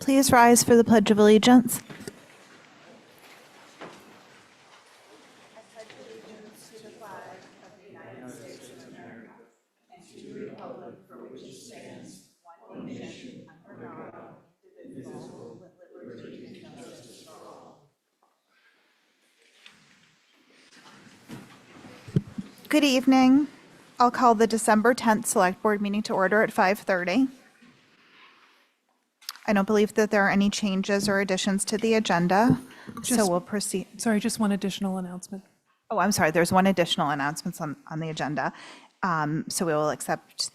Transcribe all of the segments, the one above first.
Please rise for the Pledge of Allegiance. Good evening. I'll call the December 10th Select Board meeting to order at 5:30. I don't believe that there are any changes or additions to the agenda, so we'll proceed. Sorry, just one additional announcement. Oh, I'm sorry, there's one additional announcement on the agenda. So we will accept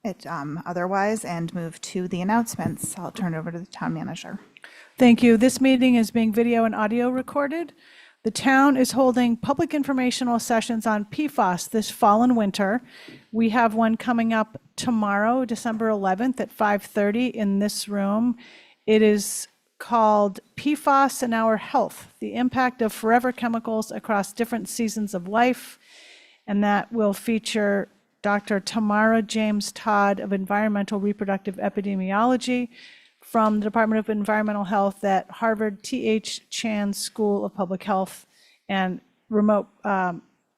it otherwise and move to the announcements. I'll turn it over to the town manager. Thank you. This meeting is being video and audio recorded. The town is holding public informational sessions on PFAS this fall and winter. We have one coming up tomorrow, December 11th at 5:30 in this room. It is called PFAS and Our Health, the Impact of Forever Chemicals Across Different Seasons of Life. And that will feature Dr. Tamara James Todd of Environmental Reproductive Epidemiology from the Department of Environmental Health at Harvard T.H. Chan School of Public Health, and remote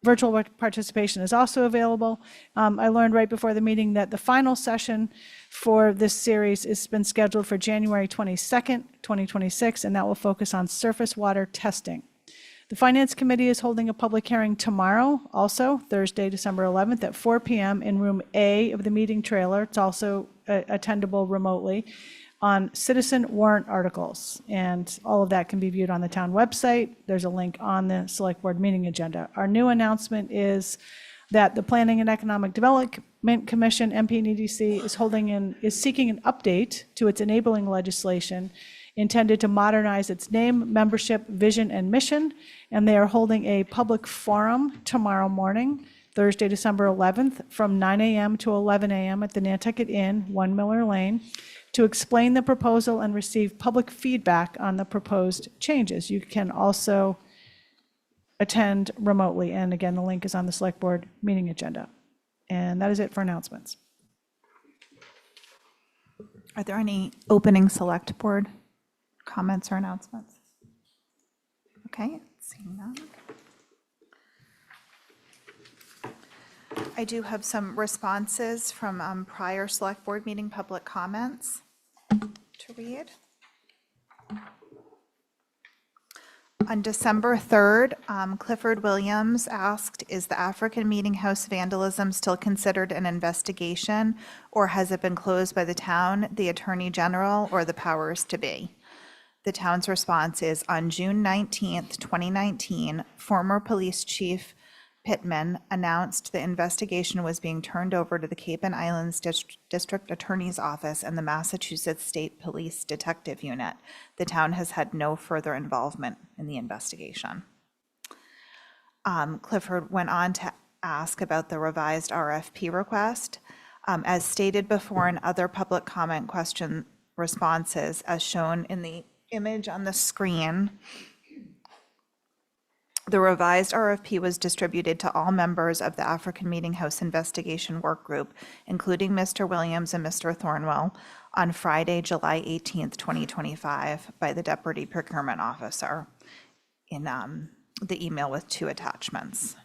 virtual participation is also available. I learned right before the meeting that the final session for this series has been scheduled for January 22nd, 2026, and that will focus on surface water testing. The Finance Committee is holding a public hearing tomorrow, also Thursday, December 11th at 4 p.m. in room A of the meeting trailer. It's also attendable remotely, on citizen warrant articles. And all of that can be viewed on the town website. There's a link on the Select Board meeting agenda. Our new announcement is that the Planning and Economic Development Commission, MPNEDC, is seeking an update to its enabling legislation intended to modernize its name, membership, vision, and mission. And they are holding a public forum tomorrow morning, Thursday, December 11th, from 9 a.m. to 11 a.m. at the Nantucket Inn, 1 Miller Lane, to explain the proposal and receive public feedback on the proposed changes. You can also attend remotely. And again, the link is on the Select Board meeting agenda. And that is it for announcements. Are there any opening Select Board comments or announcements? Okay, seeing none. I do have some responses from prior Select Board meeting public comments to read. On December 3rd, Clifford Williams asked, is the African Meeting House vandalism still considered an investigation, or has it been closed by the town, the Attorney General, or the powers to be? The town's response is, on June 19th, 2019, former police chief Pittman announced the investigation was being turned over to the Cape and Islands District Attorney's Office and the Massachusetts State Police Detective Unit. The town has had no further involvement in the investigation. Clifford went on to ask about the revised RFP request. As stated before in other public comment question responses, as shown in the image on the screen, the revised RFP was distributed to all members of the African Meeting House Investigation Work Group, including Mr. Williams and Mr. Thornwell, on Friday, July 18th, 2025, by the Deputy Procurement Officer in the email with 2 attachments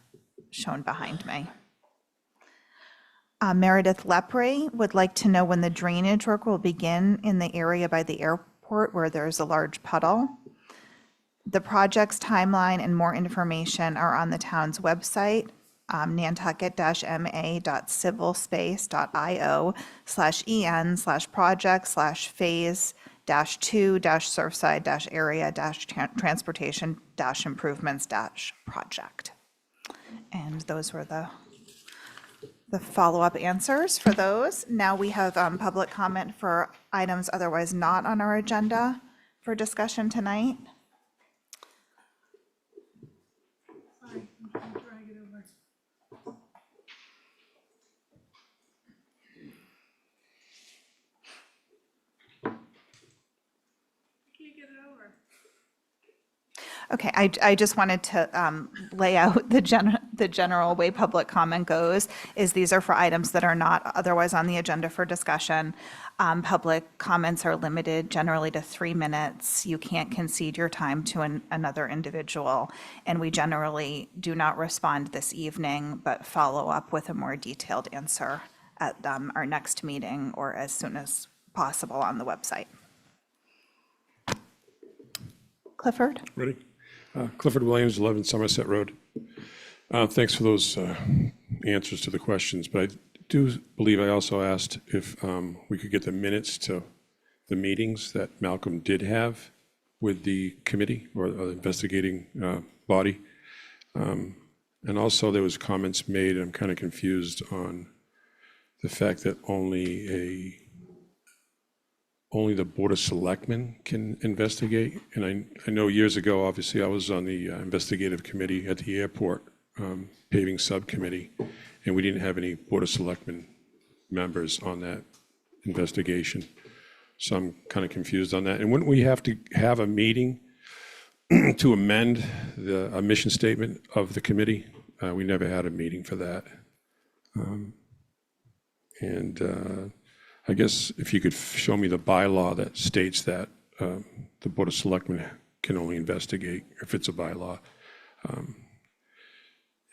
shown behind me. Meredith Lepre would like to know when the drainage work will begin in the area by the airport where there's a large puddle. The project's timeline and more information are on the town's website, nantucket-ma.civil-space.io/en/project/area-transportation-improvements-project. And those were the follow-up answers for those. Now we have public comment for items otherwise not on our agenda for discussion tonight. Okay, I just wanted to lay out the the general way public comment goes is these are for items that are not otherwise on the agenda for discussion. Public comments are limited generally to 3 minutes. You can't concede your time to another individual. And we generally do not respond this evening, but follow up with a more detailed answer at our next meeting or as soon as possible on the website. Clifford? Ready? Clifford Williams, 11 Somerset Road. Thanks for those answers to the questions, but I do believe I also asked if we could get the minutes to the meetings that Malcolm did have with the committee or the investigating body. And also there was comments made, I'm kind of confused on the fact that only the Board of Selectmen can investigate. And I know years ago, obviously, I was on the investigative committee at the airport paving subcommittee, and we didn't have any Board of Selectmen members on that investigation. So I'm kind of confused on that. And wouldn't we have to have a meeting to amend a mission statement of the committee? We never had a meeting for that. I guess if you could show me the bylaw that states that the Board of Selectmen can only investigate if it's a bylaw.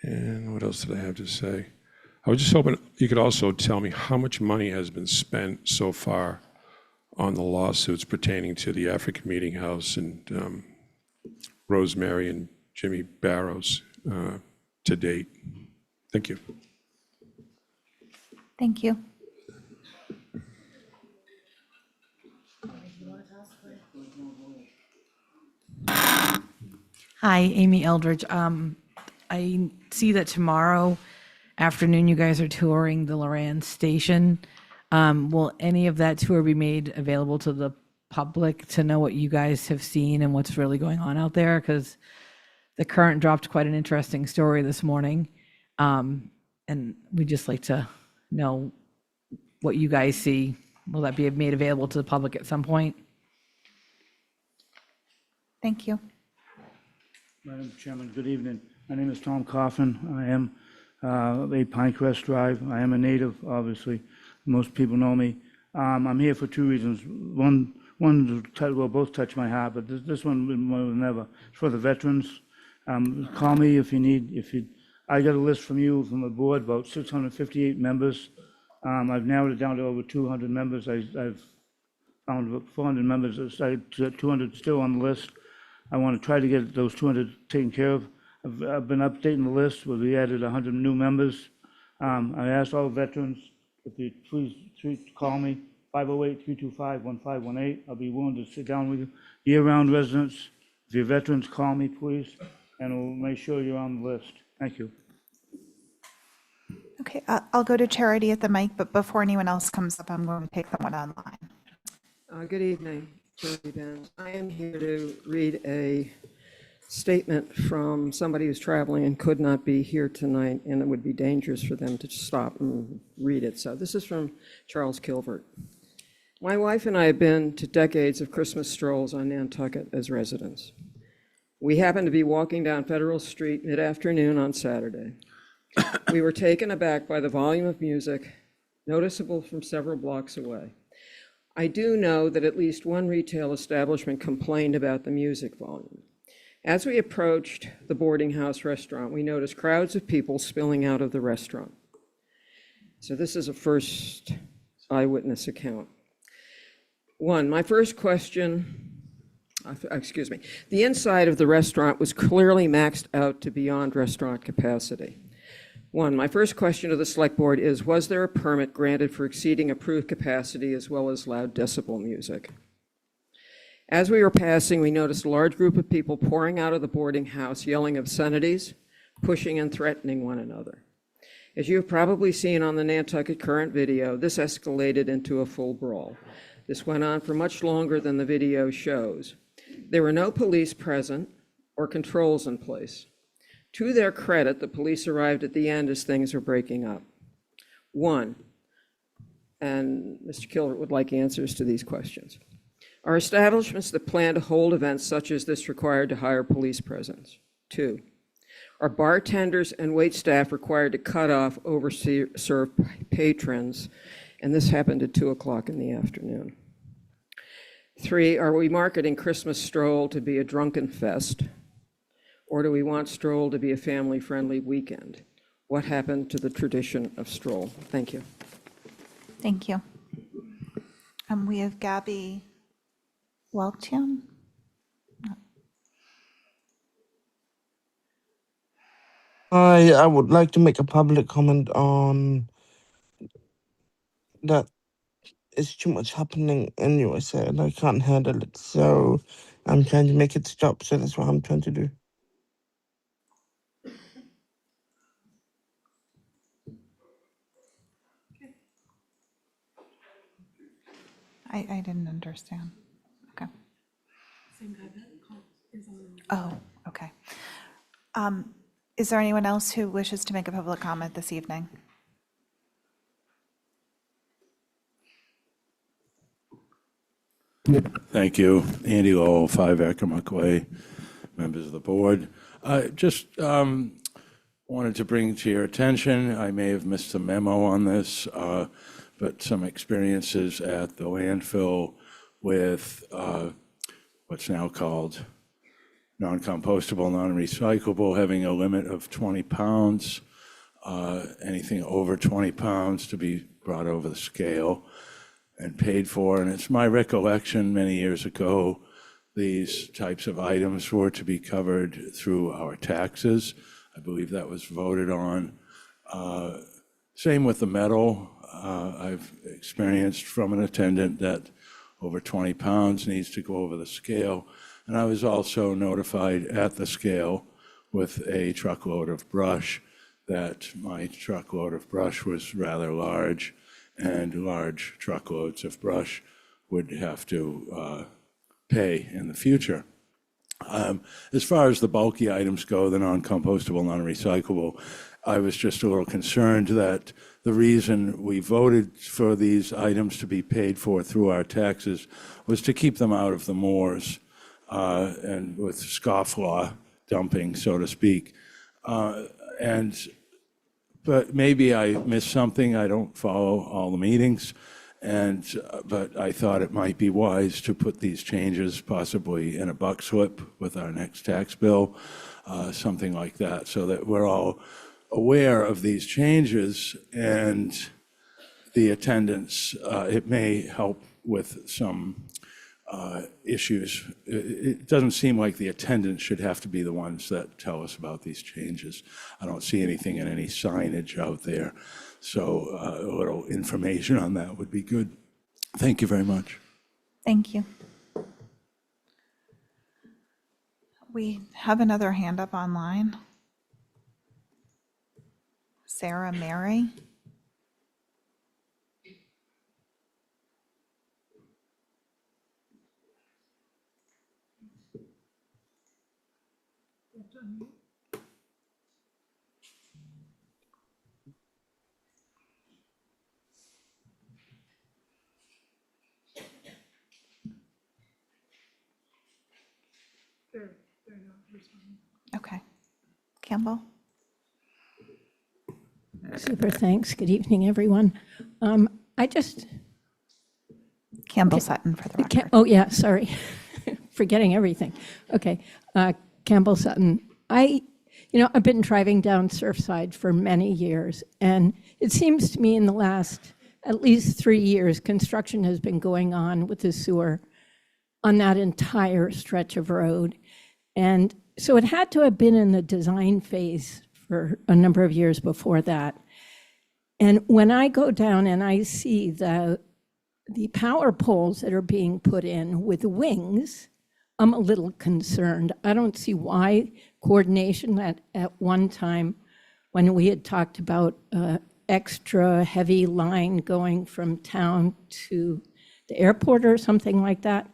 And what else did I have to say? I was just hoping you could also tell me how much money has been spent so far on the lawsuits pertaining to the African Meeting House and Rosemary and Jimmy Barrows to date. Thank you. Thank you. Hi, Amy Eldridge. I see that tomorrow afternoon you guys are touring the Loran station. Will any of that tour be made available to the public to know what you guys have seen and what's really going on out there? Because the Current dropped quite an interesting story this morning. And we'd just like to know what you guys see. Will that be made available to the public at some point? Thank you. Madam Chairman, good evening. My name is Tom Coffin. I am 8 Pinecrest Drive. I am a native, obviously. Most people know me. I'm here for 2 reasons. One will both touch my heart, but this one more than ever. It's for the veterans. Call me if you need. I got a list from you, from the board, about 658 members. I've narrowed it down to over 200 members. I've found about 400 members. 200 still on the list. I want to try to get those 200 taken care of. I've been updating the list where we added 100 new members. I asked all veterans if you please call me, 508-325-1518. I'll be willing to sit down with you. Year-round residents, if you're veterans, call me, please, and we'll make sure you're on the list. Thank you. Okay, I'll go to Charity at the mic, but before anyone else comes up, I'm going to take someone online. Good evening, Charity Benz. I am here to read a statement from somebody who's traveling and could not be here tonight, and it would be dangerous for them to stop and read it. So this is from Charles Kilvert. My wife and I have been to decades of Christmas strolls on Nantucket as residents. We happened to be walking down Federal Street mid-afternoon on Saturday. We were taken aback by the volume of music, noticeable from several blocks away. I do know that at least one retail establishment complained about the music volume. As we approached the boarding house restaurant, we noticed crowds of people spilling out of the restaurant. So this is a first eyewitness account. My first question, the inside of the restaurant was clearly maxed out to beyond restaurant capacity. My first question to the select board is, was there a permit granted for exceeding approved capacity as well as loud decibel music? As we were passing, we noticed a large group of people pouring out of the boarding house, yelling obscenities, pushing and threatening one another. As you have probably seen on the Nantucket Current video, this escalated into a full brawl. This went on for much longer than the video shows. There were no police present or controls in place. To their credit, the police arrived at the end as things were breaking up. And Mr. Kilvert would like answers to these questions. Are establishments that plan to hold events such as this required to hire police presence? 2, Are bartenders and waitstaff required to cut off overserved patrons? And this happened at 2 o'clock in the afternoon. 3, are we marketing Christmas stroll to be a drunken fest? Or do we want stroll to be a family-friendly weekend? What happened to the tradition of stroll? Thank you. Thank you. We have Gabby Welchian. I would like to make a public comment on that it's too much happening in USA and I can't handle it. So I'm trying to make it stop. So that's what I'm trying to do. I didn't understand. Okay. Oh, okay. Is there anyone else who wishes to make a public comment this evening? Thank you. Andy Lowell, 5 Accomack Way, members of the board. I just wanted to bring to your attention, I may have missed a memo on this, but some experiences at the landfill with what's now called non-compostable, non-recyclable, having a limit of 20 pounds, anything over 20 pounds to be brought over the scale and paid for. And it's my recollection many years ago, these types of items were to be covered through our taxes. I believe that was voted on. Same with the metal. I've experienced from an attendant that over 20 pounds needs to go over the scale. And I was also notified at the scale with a truckload of brush that my truckload of brush was rather large, and large truckloads of brush would have to pay in the future. As far as the bulky items go, the non-compostable, non-recyclable, I was just a little concerned that the reason we voted for these items to be paid for through our taxes was to keep them out of the moors and with scofflaw dumping, so to speak. But maybe I missed something. I don't follow all the meetings. But I thought it might be wise to put these changes possibly in a buck slip with our next tax bill, something like that, so that we're all aware of these changes and the attendance. It may help with some issues. It doesn't seem like the attendants should have to be the ones that tell us about these changes. I don't see anything in any signage out there. So a little information on that would be good. Thank you very much. Thank you. We have another hand up online. Sarah Mary. Okay. Campbell? Super, thanks. Good evening, everyone. I just, Campbell Sutton for the record. oh yeah, sorry, forgetting everything. Okay, Campbell Sutton. I've been driving down Surfside for many years, and it seems to me in the last at least 3 years, construction has been going on with the sewer on that entire stretch of road. And so it had to have been in the design phase for a number of years before that. And when I go down and I see the power poles that are being put in with wings, I'm a little concerned. I don't see why coordination at one time when we had talked about extra heavy line going from town to the airport or something like that.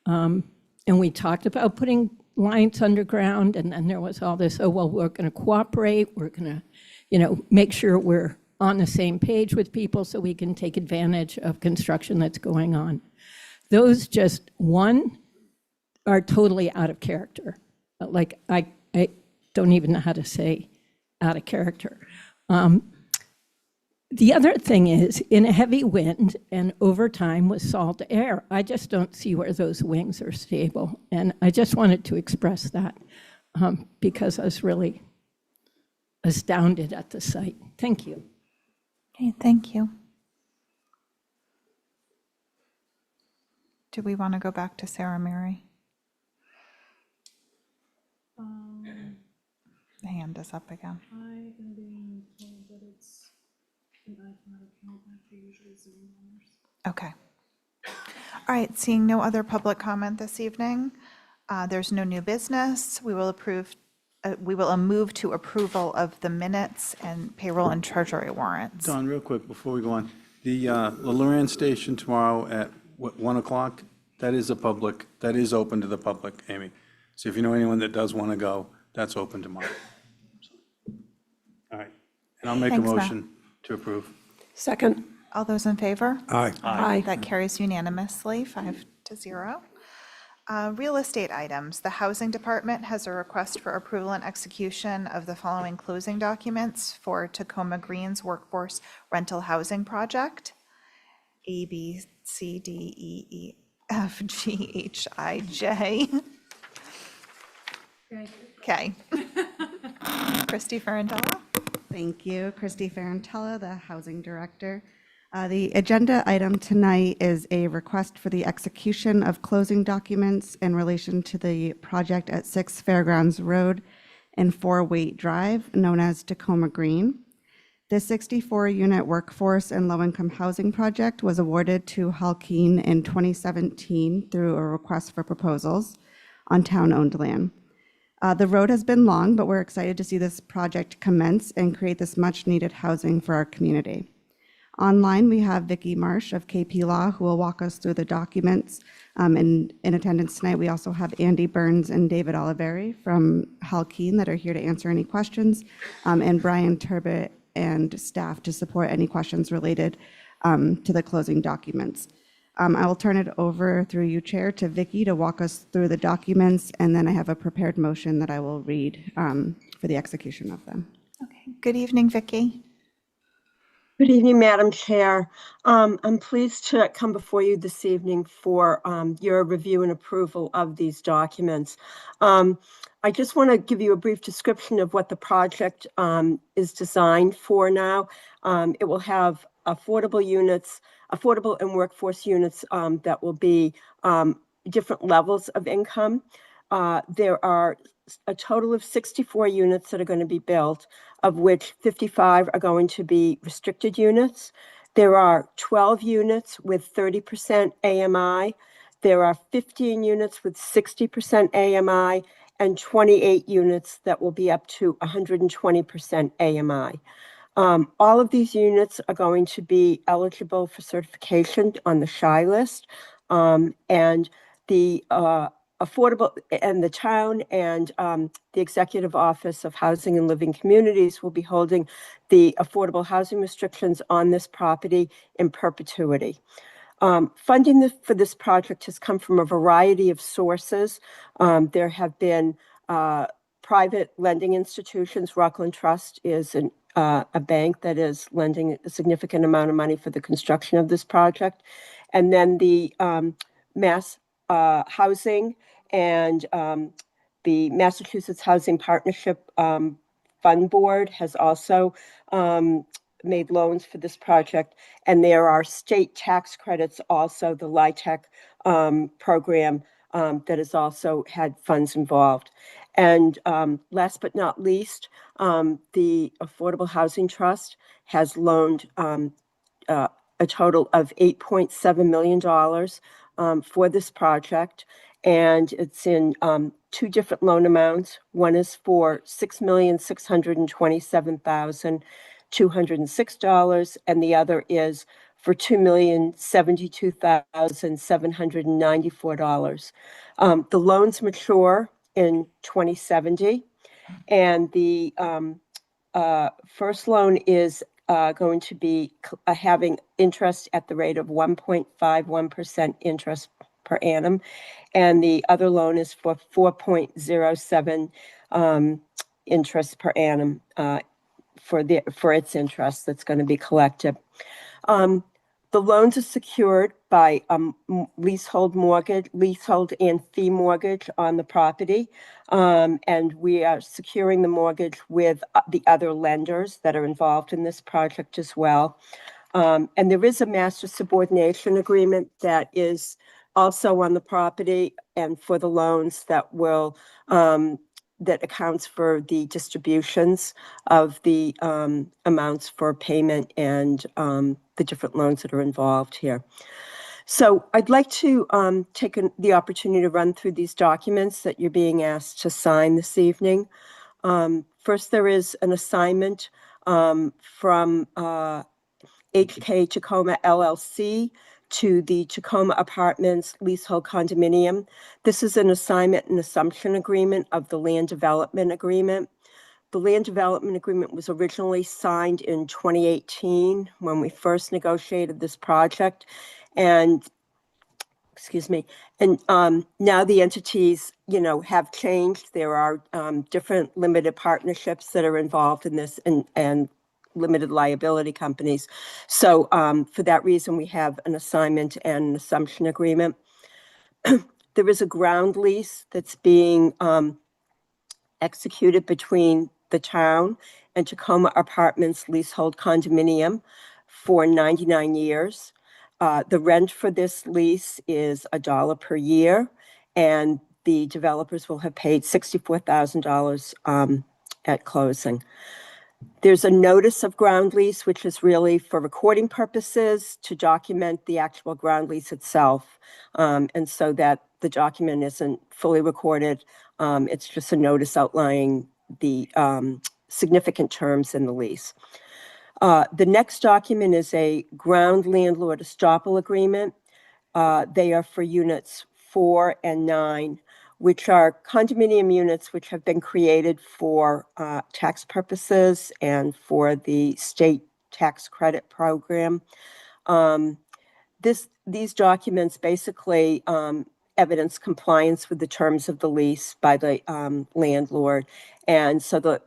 And we talked about putting lines underground, and then there was all this, oh, well, we're going to cooperate, we're going to, make sure we're on the same page with people so we can take advantage of construction that's going on. Those just, one, are totally out of character. Like, I don't even know how to say out of character. The other thing is, in a heavy wind and over time with salt air, I just don't see where those wings are stable. And I just wanted to express that because I was really astounded at the site. Thank you. Okay, thank you. Do we want to go back to Sarah Mary? The hand is up again. I am being told that it's an iPad account after usually Zoom hours. Okay. All right, seeing no other public comment this evening, there's no new business. We will move to approval of the minutes and payroll and treasury warrants. Don, real quick, before we go on, the Loran Station tomorrow at 1 o'clock, that is open to the public, Amy. So if you know anyone that does want to go, that's open tomorrow. All right, and I'll make a Thanks, Matt. motion to approve. Second. All those in favor? Aye. Aye. That carries unanimously, 5-0. Real estate items. The Housing Department has a request for approval and execution of the following closing documents for Tacoma Greens Workforce Rental Housing Project. A, B, C, D, E, E, F, G, H, I, J. K. Christy Ferrantella. Thank you. Christy Ferrantella, the Housing Director. The agenda item tonight is a request for the execution of closing documents in relation to the project at 6 Fairgrounds Road and 4 Waite Drive, known as Tacoma Green. The 64-unit workforce and low-income housing project was awarded to Halkeen in 2017 through a request for proposals on town-owned land. The road has been long, but we're excited to see this project commence and create this much-needed housing for our community. Online, we have Vicki Marsh of KP Law, who will walk us through the documents. In attendance tonight, we also have Andy Burns and David Oliveri from Halkeen that are here to answer any questions, and Brian Turbot and staff to support any questions related to the closing documents. I will turn it over through you, Chair, to Vicki to walk us through the documents, and then I have a prepared motion that I will read for the execution of them. Okay. Good evening, Vicki. Good evening, Madam Chair. I'm pleased to come before you this evening for your review and approval of these documents. I just want to give you a brief description of what the project is designed for now. It will have affordable and workforce units that will be different levels of income. There are a total of 64 units that are going to be built, of which 55 are going to be restricted units. There are 12 units with 30% AMI. There are 15 units with 60% AMI and 28 units that will be up to 120% AMI. All of these units are going to be eligible for certification on the SHI list, and the affordable and the town and the Executive Office of Housing and Living Communities will be holding the affordable housing restrictions on this property in perpetuity. Funding for this project has come from a variety of sources. There have been private lending institutions. Rockland Trust is a bank that is lending a significant amount of money for the construction of this project. And then the Mass Housing and the Massachusetts Housing Partnership Fund Board has also made loans for this project. And there are state tax credits also, the LIHTC program that has also had funds involved. And last but not least, the Affordable Housing Trust has loaned a total of $8.7 million for this project. And it's in two different loan amounts. One is for $6,627,206, and the other is for $2,072,794. The loans mature in 2070, and the first loan is going to be having interest at the rate of 1.51% interest per annum, and the other loan is for 4.07 interest per annum for its interest that's going to be collected. The loans are secured by leasehold and fee mortgage on the property. And we are securing the mortgage with the other lenders that are involved in this project as well. And there is a master subordination agreement that is also on the property and for the loans that will that accounts for the distributions of the amounts for payment and the different loans that are involved here. So I'd like to take the opportunity to run through these documents that you're being asked to sign this evening. First, there is an assignment from HK Tacoma LLC to the Tacoma Apartments leasehold condominium. This is an assignment and assumption agreement of the land development agreement. The land development agreement was originally signed in 2018 when we first negotiated this project. And now the entities, have changed. There are different limited partnerships that are involved in this and limited liability companies. So for that reason, we have an assignment and an assumption agreement. There is a ground lease that's being executed between the town and Tacoma Apartments leasehold condominium for 99 years. The rent for this lease is $1 per year, and the developers will have paid $64,000 at closing. There's a notice of ground lease, which is really for recording purposes to document the actual ground lease itself. And so that the document isn't fully recorded. It's just a notice outlining the significant terms in the lease. The next document is a ground landlord estoppel agreement. They are for units 4 and 9, which are condominium units which have been created for tax purposes and for the state tax credit program. These documents basically evidence compliance with the terms of the lease by the landlord. And so the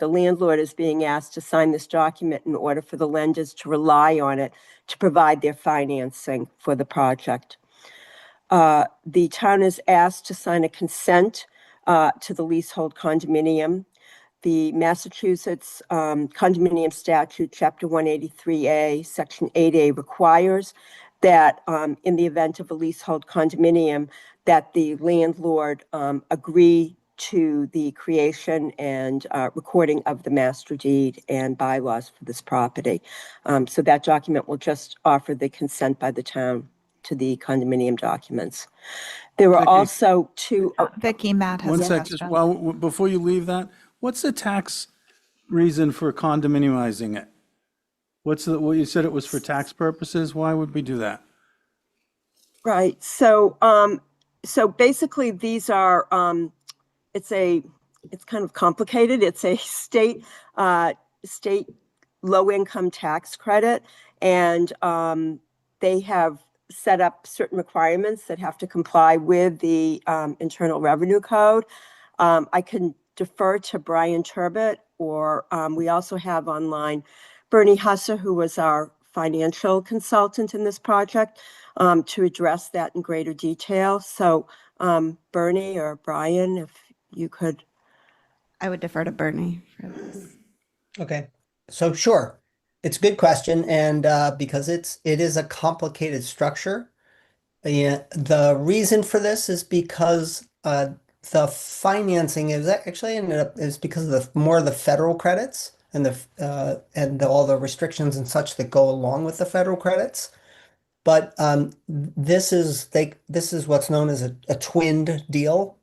landlord is being asked to sign this document in order for the lenders to rely on it to provide their financing for the project. The town is asked to sign a consent to the leasehold condominium. The Massachusetts Condominium Statute, Chapter 183A, Section 8A requires that in the event of a leasehold condominium, that the landlord agree to the creation and recording of the master deed and bylaws for this property. So that document will just offer the consent by the town to the condominium documents. There were Vicky. also two. Vicky, Matt has One a sec, just question. before you leave that, what's the tax reason for condominiumizing it? Well, you said it was for tax purposes. Why would we do that? Right. So basically these are, it's kind of complicated. It's a state low-income tax credit, and they have set up certain requirements that have to comply with the Internal Revenue Code. I can defer to Brian Turbot, or we also have online Bernie Husser, who was our financial consultant in this project, to address that in greater detail. So Bernie or Brian, if you could. I would defer to Bernie for this. Okay, so sure, it's a good question, and because it is a complicated structure. The reason for this is because the financing is actually is because of more of the federal credits and all the restrictions and such that go along with the federal credits. But this is what's known as a twinned deal.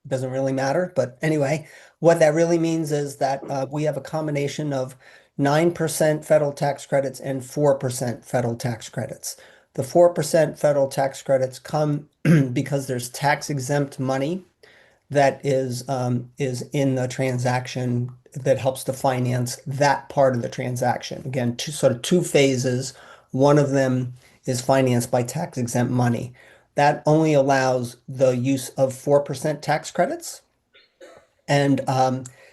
Doesn't really matter, but anyway, what that really means is that we have a combination of 9% federal tax credits and 4% federal tax credits. The 4% federal tax credits come because there's tax exempt money that is in the transaction that helps to finance that part of the transaction. Again, two phases. One of them is financed by tax exempt money. That only allows the use of 4% tax credits. And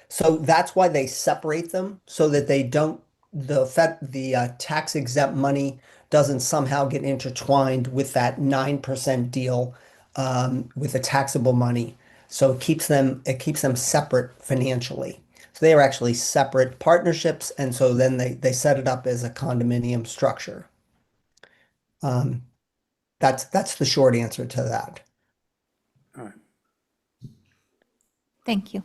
so that's why they separate them so that they don't, the tax exempt money doesn't somehow get intertwined with that 9% deal with the taxable money. So it keeps them separate financially. So they are actually separate partnerships, and so then they set it up as a condominium structure. That's the short answer to that. All right. Thank you.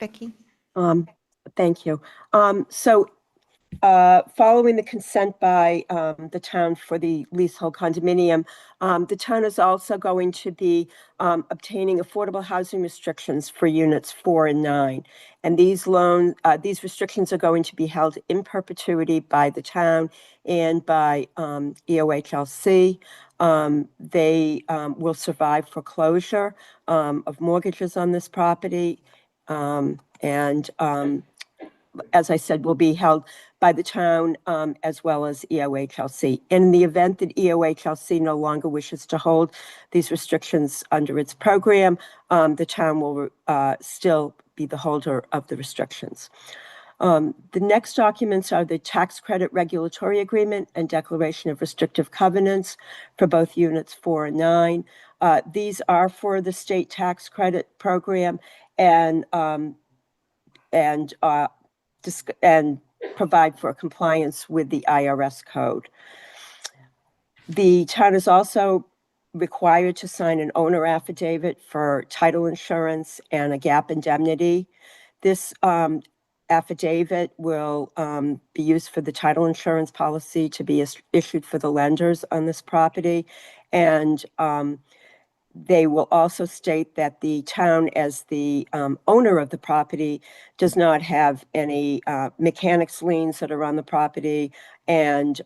Vicky? Thank you. So following the consent by the town for the leasehold condominium, the town is also going to be obtaining affordable housing restrictions for units 4 and 9. And these restrictions are going to be held in perpetuity by the town and by EOHLC. They will survive foreclosure of mortgages on this property. And as I said, will be held by the town as well as EOHLC. In the event that EOHLC no longer wishes to hold these restrictions under its program, the town will still be the holder of the restrictions. The next documents are the tax credit regulatory agreement and declaration of restrictive covenants for both units 4 and 9. These are for the state tax credit program and provide for compliance with the IRS code. The town is also required to sign an owner affidavit for title insurance and a gap indemnity. This affidavit will be used for the title insurance policy to be issued for the lenders on this property. And they will also state that the town, as the owner of the property, does not have any mechanics liens that are on the property, and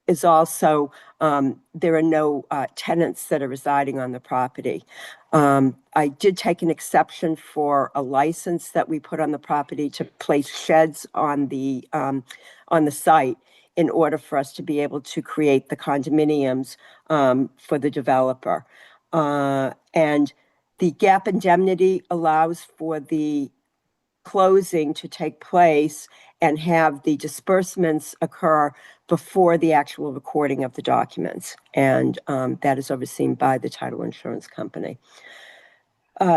is also, there are no tenants that are residing on the property. I did take an exception for a license that we put on the property to place sheds on the site in order for us to be able to create the condominiums for the developer. And the gap indemnity allows for the closing to take place and have the disbursements occur before the actual recording of the documents. And that is overseen by the title insurance company.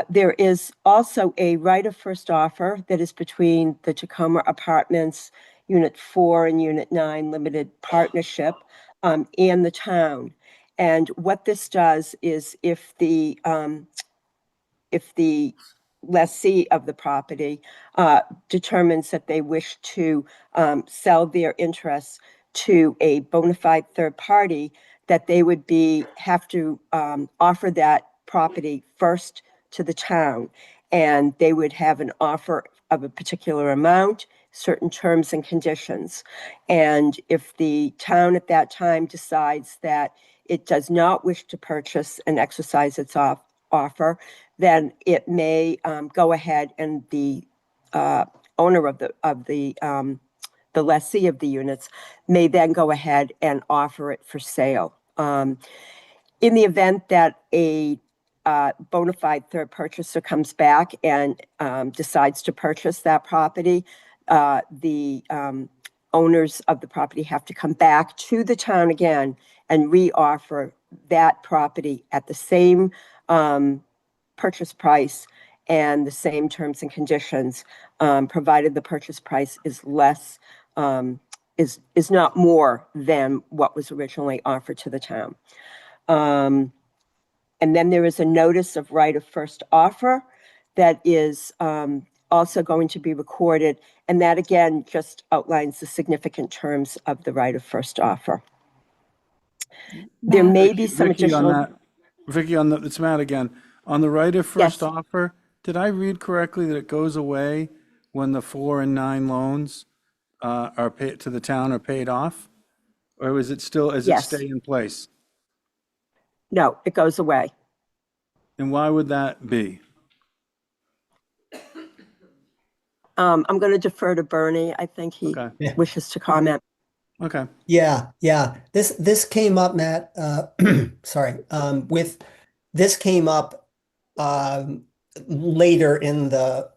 There is also a right of first offer that is between the Tacoma Apartments Unit 4 and Unit 9 Limited Partnership and the town. And what this does is if the lessee of the property determines that they wish to sell their interests to a bona fide third party, that they would have to offer that property first to the town, and they would have an offer of a particular amount, certain terms and conditions. And if the town at that time decides that it does not wish to purchase and exercise its offer, then it may go ahead, and the owner of the lessee of the units may then go ahead and offer it for sale. In the event that a bona fide third purchaser comes back and decides to purchase that property, the owners of the property have to come back to the town again and re-offer that property at the same purchase price and the same terms and conditions, provided the purchase price is less, is not more than what was originally offered to the town. And then there is a notice of right of first offer that is also going to be recorded. And that, again, just outlines the significant terms of the right of first offer. There may be some Vicky, additional. on that, Vicky, it's Matt again. On the right of first offer, did I read correctly that it goes away when the 4 and 9 loans are paid to the town are paid off? Or is it still, it stay in place? No, it goes away. And why would that be? I'm going to defer to Bernie. I think he wishes to comment. Okay. Yeah. This came up, Matt. Sorry, with This came up later in the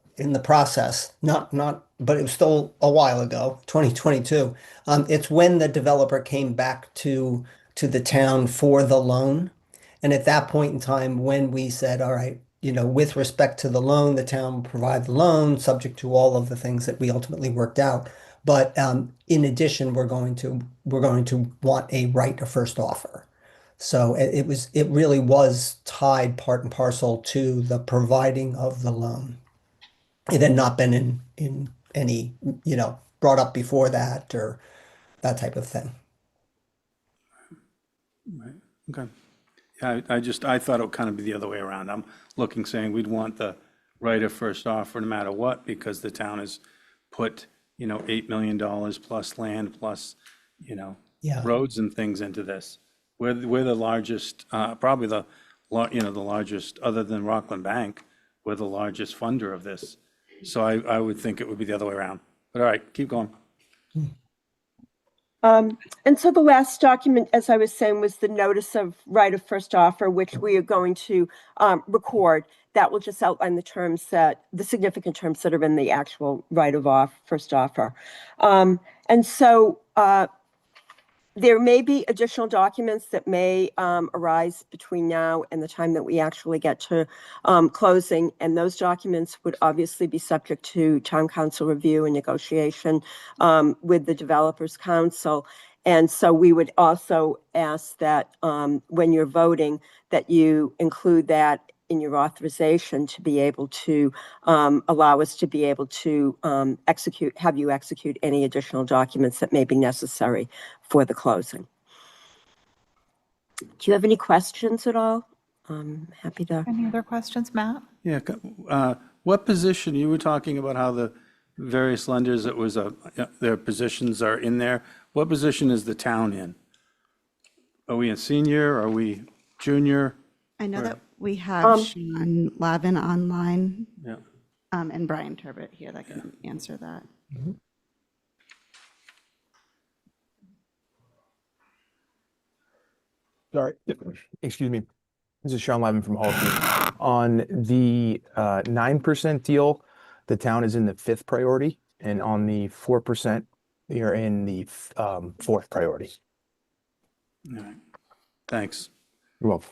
process, but it was still a while ago, 2022. It's when the developer came back to the town for the loan. And at that point in time, when we said, all right, with respect to the loan, the town will provide the loan, subject to all of the things that we ultimately worked out. But in addition, we're going to want a right of first offer. So it really was tied part and parcel to the providing of the loan. It had not been in any, brought up before that or that type of thing. Right, okay. Yeah, I thought it would kind of be the other way around. I'm looking, saying we'd want the right of first offer no matter what, because the town has put, $8 million plus land, plus, Yeah. roads and things into this. We're the largest, probably the largest, other than Rockland Bank, we're the largest funder of this. So I would think it would be the other way around. But all right, keep going. And so the last document, as I was saying, was the notice of right of first offer, which we are going to record. That will just outline the significant terms that are in the actual right of first offer. And so there may be additional documents that may arise between now and the time that we actually get to closing. And those documents would obviously be subject to town council review and negotiation with the developers council. And so we would also ask that when you're voting, that you include that in your authorization to be able to allow us to be able to have you execute any additional documents that may be necessary for the closing. Do you have any questions at all? I'm happy to. Any other questions, Matt? Yeah, what position, you were talking about how the various lenders, their positions are in there. What position is the town in? Are we a senior? Are we junior? I know that we have Sean Lavin online. Yeah. And Brian Turbot here that can answer that. Sorry, excuse me. This is Sean Levin from Hall. On the 9% deal, the town is in the 5th priority, and on the 4%, we are in the 4th priority. All right, thanks. You're welcome.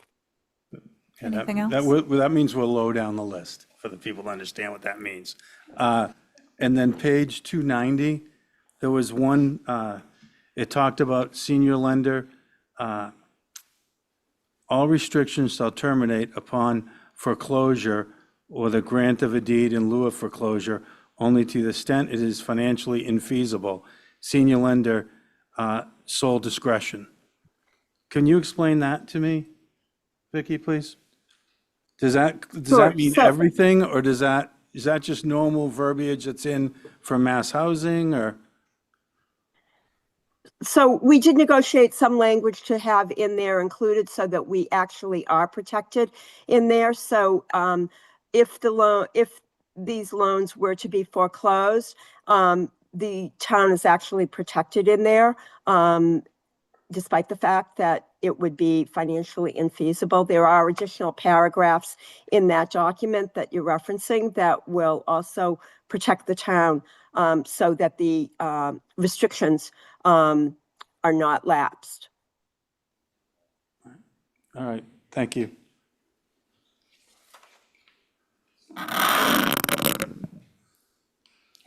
Yeah, Anything else? That means we're low down the list for the people to understand what that means. And then page 290, there was one, it talked about senior lender. All restrictions shall terminate upon foreclosure or the grant of a deed in lieu of foreclosure only to the extent it is financially infeasible. Senior lender, sole discretion. Can you explain that to me, Vicki, please? Does that mean everything, or is that just normal verbiage that's in for mass housing, or? So we did negotiate some language to have in there included so that we actually are protected in there. So if these loans were to be foreclosed, the town is actually protected in there, despite the fact that it would be financially infeasible. There are additional paragraphs in that document that you're referencing that will also protect the town so that the restrictions are not lapsed. All right, thank you.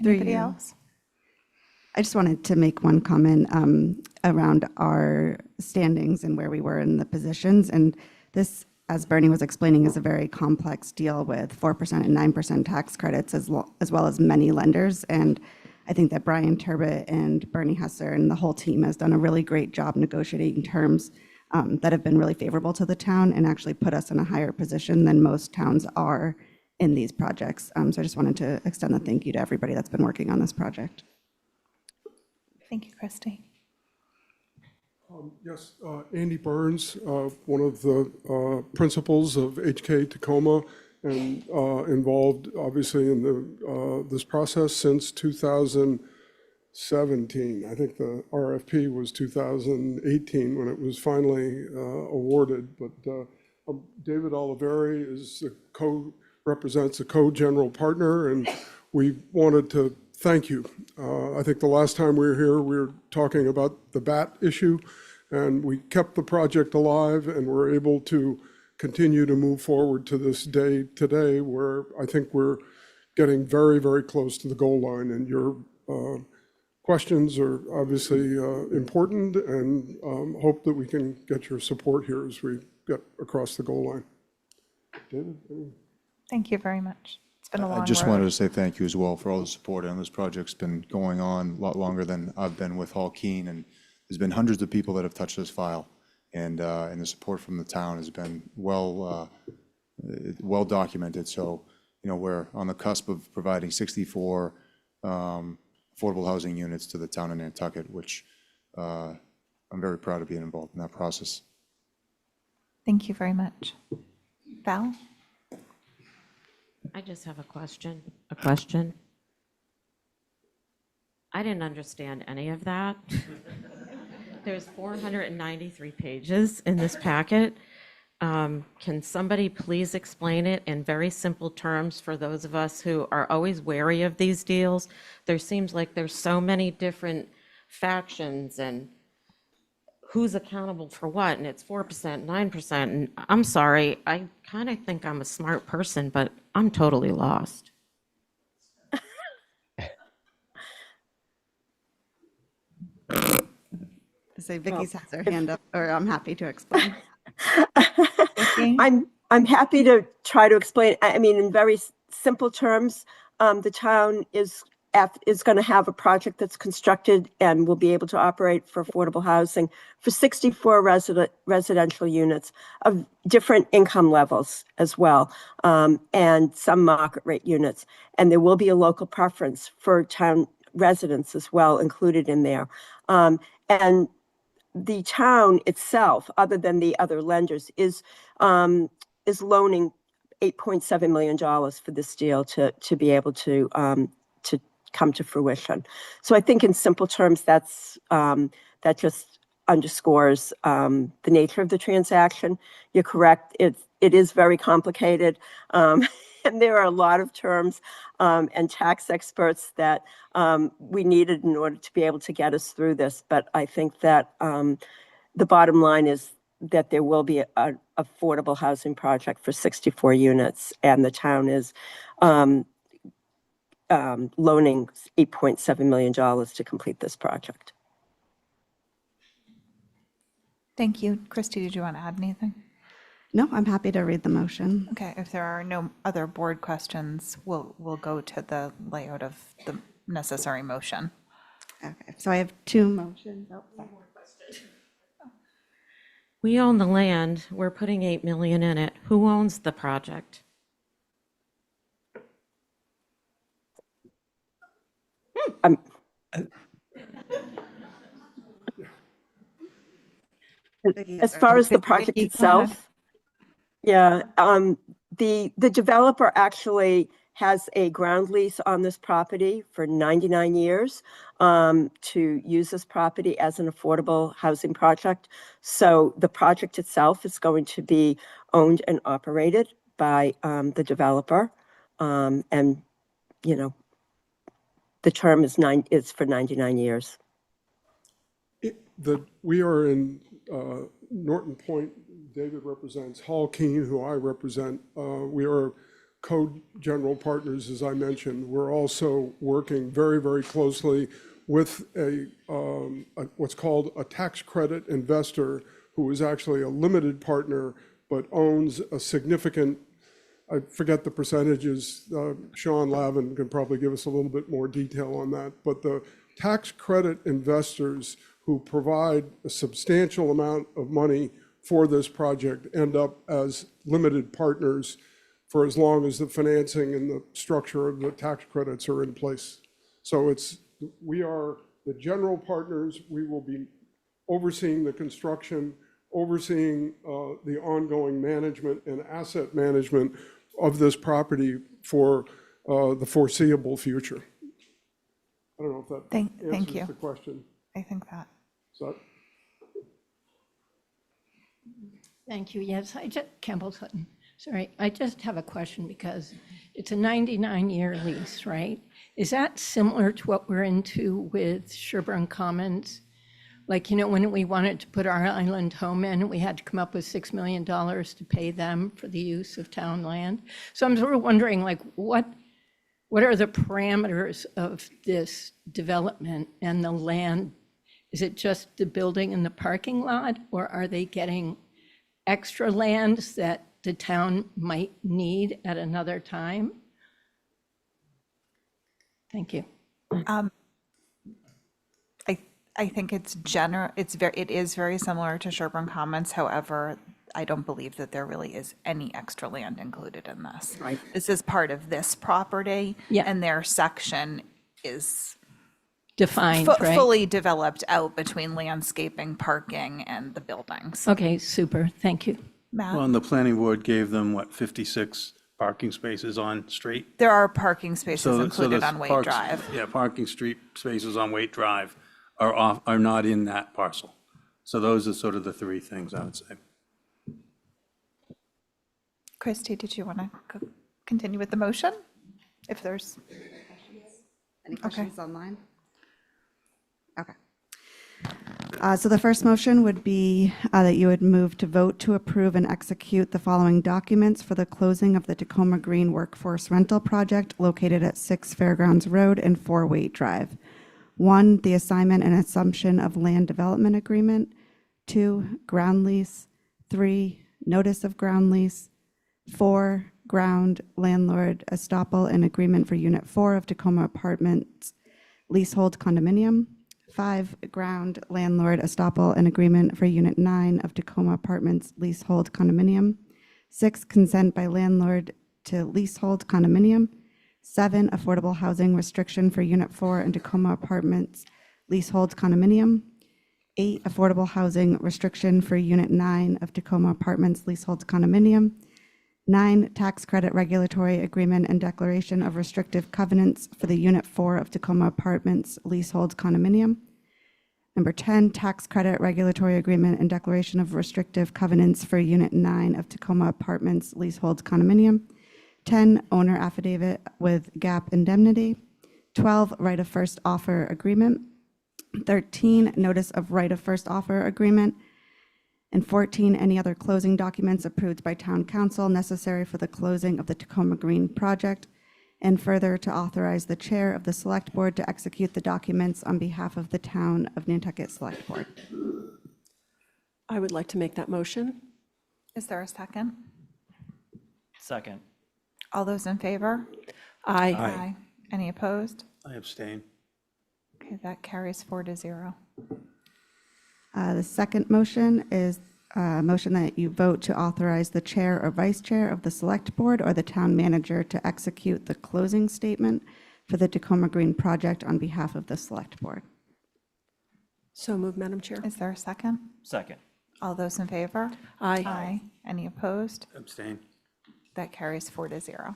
Anybody else? I just wanted to make one comment around our standings and where we were in the positions. And this, as Bernie was explaining, is a very complex deal with 4% and 9% tax credits as well as many lenders. And I think that Brian Turbot and Bernie Hesser and the whole team has done a really great job negotiating terms that have been really favorable to the town and actually put us in a higher position than most towns are in these projects. So I just wanted to extend a thank you to everybody that's been working on this project. Thank you, Christy. Yes, Andy Burns, one of the principals of HK Tacoma, and involved obviously in this process since 2017. I think the RFP was 2018 when it was finally awarded, but David Oliveri represents a co-general partner, and we wanted to thank you. I think the last time we were here, we were talking about the bat issue, and we kept the project alive and were able to continue to move forward to this day today, where I think we're getting very, very close to the goal line. And your questions are obviously important, and hope that we can get your support here as we get across the goal line. David? Thank you very much. It's been a long I just road. wanted to say thank you as well for all the support. And this project's been going on a lot longer than I've been with Hall Keene, and there's been hundreds of people that have touched this file, and the support from the town has been well documented. So, you know, we're on the cusp of providing 64 affordable housing units to the town of Nantucket, which I'm very proud of being involved in that process. Thank you very much. Val? I just have a question. I didn't understand any of that. There's 493 pages in this packet. Can somebody please explain it in very simple terms for those of us who are always wary of these deals? There seems like there's so many different factions and who's accountable for what, and it's 4%, 9%, and I'm sorry, I kind of think I'm a smart person, but I'm totally lost. Say Vicky's has her hand up, or I'm happy to explain. I'm happy to try to explain. I mean, in very simple terms, the town is going to have a project that's constructed and will be able to operate for affordable housing for 64 residential units of different income levels as well, and some market rate units. And there will be a local preference for town residents as well included in there. And the town itself, other than the other lenders, is loaning $8.7 million for this deal to be able to come to fruition. So I think in simple terms, that just underscores the nature of the transaction. You're correct. It is very complicated. And there are a lot of terms and tax experts that we needed in order to be able to get us through this. But I think that the bottom line is that there will be an affordable housing project for 64 units, and the town is loaning $8.7 million to complete this project. Thank you. Christy, did you want to add anything? No, I'm happy to read the motion. Okay, if there are no other board questions, we'll go to the layout of the necessary motion. Okay, so I have two motions. Oh, sorry. We own the land, we're putting 8 million in it. Who owns the project? As far as the project itself, yeah, the developer actually has a ground lease on this property for 99 years to use this property as an affordable housing project. So the project itself is going to be owned and operated by the developer. And, you know, the term is for 99 years. We are in Norton Point. David represents Hall Keene, who I represent. We are co-general partners, as I mentioned. We're also working very, very closely with what's called a tax credit investor, who is actually a limited partner, but owns a significant, I forget the percentages, Sean Lavin can probably give us a little bit more detail on that, but the tax credit investors who provide a substantial amount of money for this project end up as limited partners for as long as the financing and the structure of the tax credits are in place. So we are the general partners. We will be overseeing the construction, overseeing the ongoing management and asset management of this property for the foreseeable future. I don't know if that Thank you. answers the question. I think that. So, Thank you. Yes, Campbell Sutton. Sorry, I just have a question because it's a 99-year lease, right? Is that similar to what we're into with Sherburne Commons? Like, when we wanted to put our island home in, we had to come up with $6 million to pay them for the use of town land. So I'm sort of wondering, like, what are the parameters of this development and the land? Is it just the building and the parking lot, or are they getting extra lands that the town might need at another time? Thank you. I think it is very similar to Sherburne Commons. However, I don't believe that there really is any extra land included in this. Right. This is part of this property. Yeah. And their section is Defined, right? fully developed out between landscaping, parking, and the buildings. Okay, super. Thank you. Matt? Well, and the planning board gave them, what, 56 parking spaces on street? There are parking spaces So included those on Wade parks- Drive. Yeah, parking street spaces on Waite Drive are not in that parcel. So those are sort of the three things I would say. Christy, did you want to continue with the motion? If there's, Any questions online? Okay. So the first motion would be that you would move to vote to approve and execute the following documents for the closing of the Tacoma Green Workforce Rental Project located at 6 Fairgrounds Road and 4 Waite Drive. 1, the assignment and assumption of land development agreement. 2, ground lease. 3, notice of ground lease. 4, ground landlord estoppel and agreement for Unit 4 of Tacoma Apartments leasehold condominium. 5, ground landlord estoppel and agreement for Unit 9 of Tacoma Apartments leasehold condominium. 6, consent by landlord to leasehold condominium. 7, affordable housing restriction for Unit 4 in Tacoma Apartments leasehold condominium. 8, affordable housing restriction for Unit 9 of Tacoma Apartments leasehold condominium. 9, tax credit regulatory agreement and declaration of restrictive covenants for the Unit 4 of Tacoma Apartments leasehold condominium. Number 10, tax credit regulatory agreement and declaration of restrictive covenants for Unit 9 of Tacoma Apartments leasehold condominium. 10, owner affidavit with gap indemnity. 12, right of first offer agreement. 13, notice of right of first offer agreement. And 14, any other closing documents approved by town council necessary for the closing of the Tacoma Green project. And further, to authorize the chair of the select board to execute the documents on behalf of the town of Nantucket Select Board. I would like to make that motion. Is there a second? Second. All those in favor? Aye. Aye. Any opposed? I abstain. Okay, that carries 4-0. The second motion is a motion that you vote to authorize the chair or vice chair of the select board or the town manager to execute the closing statement for the Tacoma Green project on behalf of the select board. So moved, Madam Chair. Is there a second? Second. All those in favor? Aye. Aye. Any opposed? Abstain. That carries 4-0.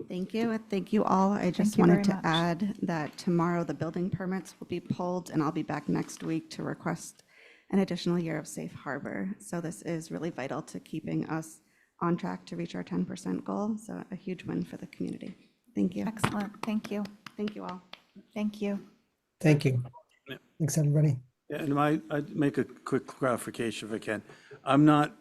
Thank you, and thank you all. I just you wanted very to much. add that tomorrow the building permits will be pulled, and I'll be back next week to request an additional year of safe harbor. So this is really vital to keeping us on track to reach our 10% goal, so a huge win for the community. Thank you. Excellent. Thank you. Thank you all. Thank you. Thank you. Yeah. Thanks, everybody. Yeah, and I'd make a quick clarification if I can. I'm not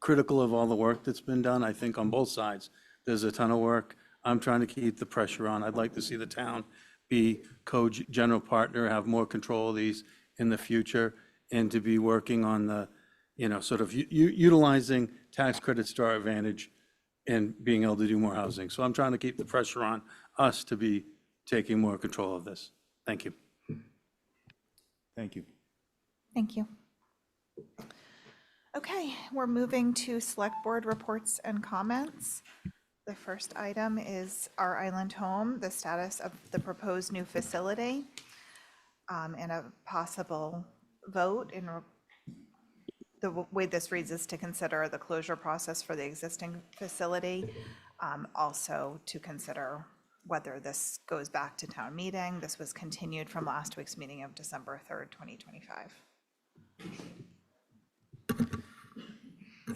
critical of all the work that's been done. I think on both sides, there's a ton of work. I'm trying to keep the pressure on. I'd like to see the town be co-general partner, have more control of these in the future, and to be working on the, sort of utilizing tax credits to our advantage and being able to do more housing. So I'm trying to keep the pressure on us to be taking more control of this. Thank you. Thank you. Thank you. Okay, we're moving to select board reports and comments. The first item is our island home, the status of the proposed new facility, and a possible vote in the way this reads is to consider the closure process for the existing facility, also to consider whether this goes back to town meeting. This was continued from last week's meeting of December 3rd, 2025.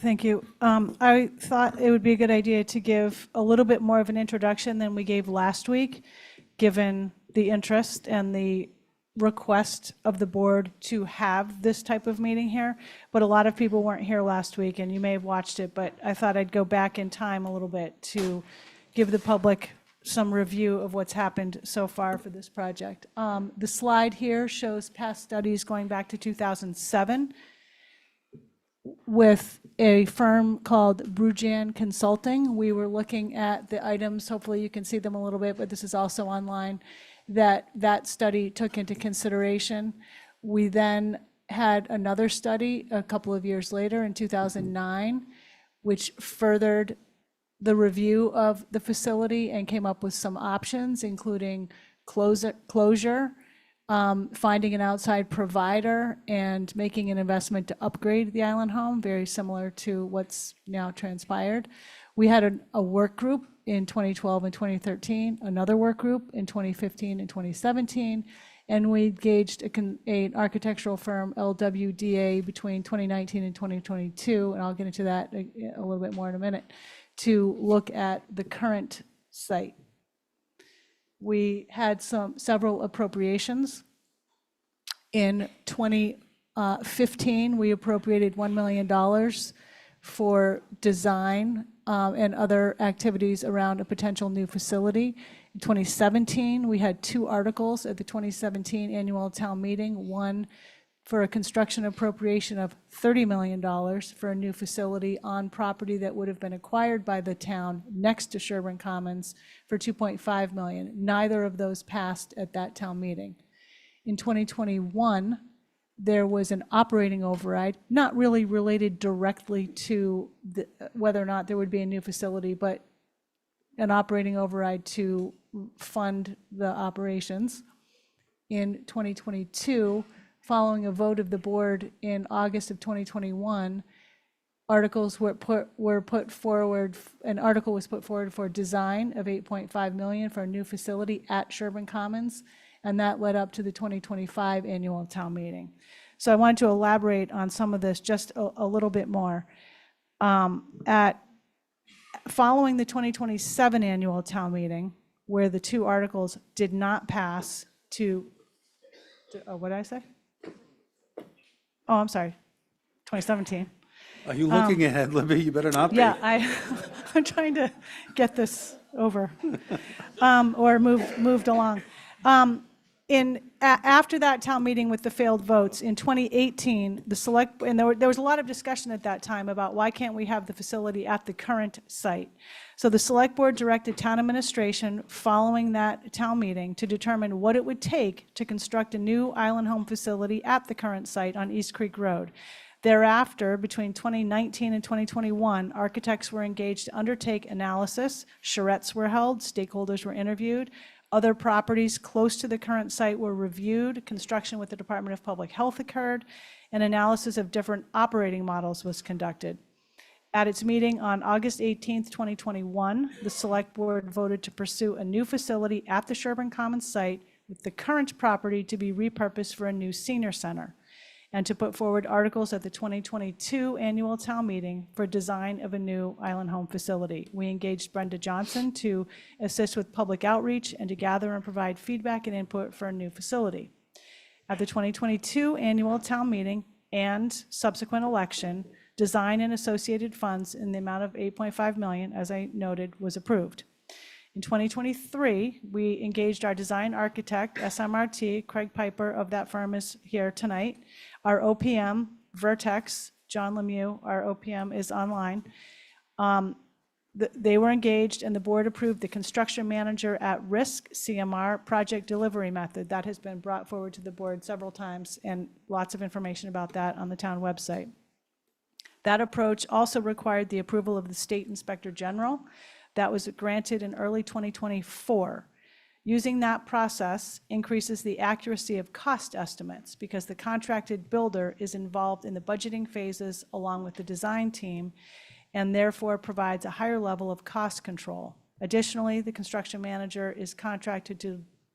Thank you. I thought it would be a good idea to give a little bit more of an introduction than we gave last week, given the interest and the request of the board to have this type of meeting here. But a lot of people weren't here last week, and you may have watched it, but I thought I'd go back in time a little bit to give the public some review of what's happened so far for this project. The slide here shows past studies going back to 2007 with a firm called Brujan Consulting. We were looking at the items, hopefully you can see them a little bit, but this is also online, that study took into consideration. We then had another study a couple of years later in 2009, which furthered the review of the facility and came up with some options, including closure, finding an outside provider, and making an investment to upgrade the island home, very similar to what's now transpired. We had a work group in 2012 and 2013, another work group in 2015 and 2017, and we engaged an architectural firm, LWDA, between 2019 and 2022, and I'll get into that a little bit more in a minute, to look at the current site. We had several appropriations. In 2015, we appropriated $1 million for design and other activities around a potential new facility. In 2017, we had 2 articles at the 2017 annual town meeting, one for a construction appropriation of $30 million for a new facility on property that would have been acquired by the town next to Sherburne Commons for $2.5 million. Neither of those passed at that town meeting. In 2021, there was an operating override, not really related directly to whether or not there would be a new facility, but an operating override to fund the operations. In 2022, following a vote of the board in August of 2021, articles were put forward. An article was put forward for design of $8.5 million for a new facility at Sherburne Commons, and that led up to the 2025 annual town meeting. So I wanted to elaborate on some of this just a little bit more. Following the 2027 annual town meeting, where the 2 articles did not pass what did I say? Oh, I'm sorry, 2017. Are you looking ahead, Libby? You better not be. Yeah, I'm trying to get this over or moved along. After that town meeting with the failed votes in 2018, there was a lot of discussion at that time about why can't we have the facility at the current site. So the select board directed town administration following that town meeting to determine what it would take to construct a new island home facility at the current site on East Creek Road. Thereafter, between 2019 and 2021, architects were engaged to undertake analysis, charrettes were held, stakeholders were interviewed, other properties close to the current site were reviewed, construction with the Department of Public Health occurred, and analysis of different operating models was conducted. At its meeting on August 18th, 2021, the select board voted to pursue a new facility at the Sherburne Commons site with the current property to be repurposed for a new senior center, and to put forward articles at the 2022 annual town meeting for design of a new island home facility. We engaged Brenda Johnson to assist with public outreach and to gather and provide feedback and input for a new facility. At the 2022 annual town meeting and subsequent election, design and associated funds in the amount of $8.5 million, as I noted, was approved. In 2023, we engaged our design architect, SMRT, Craig Piper of that firm is here tonight, our OPM, Vertex, John Lemieux, our OPM is online. They were engaged and the board approved the construction manager at risk, CMR, project delivery method. That has been brought forward to the board several times, and lots of information about that on the town website. That approach also required the approval of the state inspector general. That was granted in early 2024. Using that process increases the accuracy of cost estimates because the contracted builder is involved in the budgeting phases along with the design team, and therefore provides a higher level of cost control. Additionally, the construction manager is contracted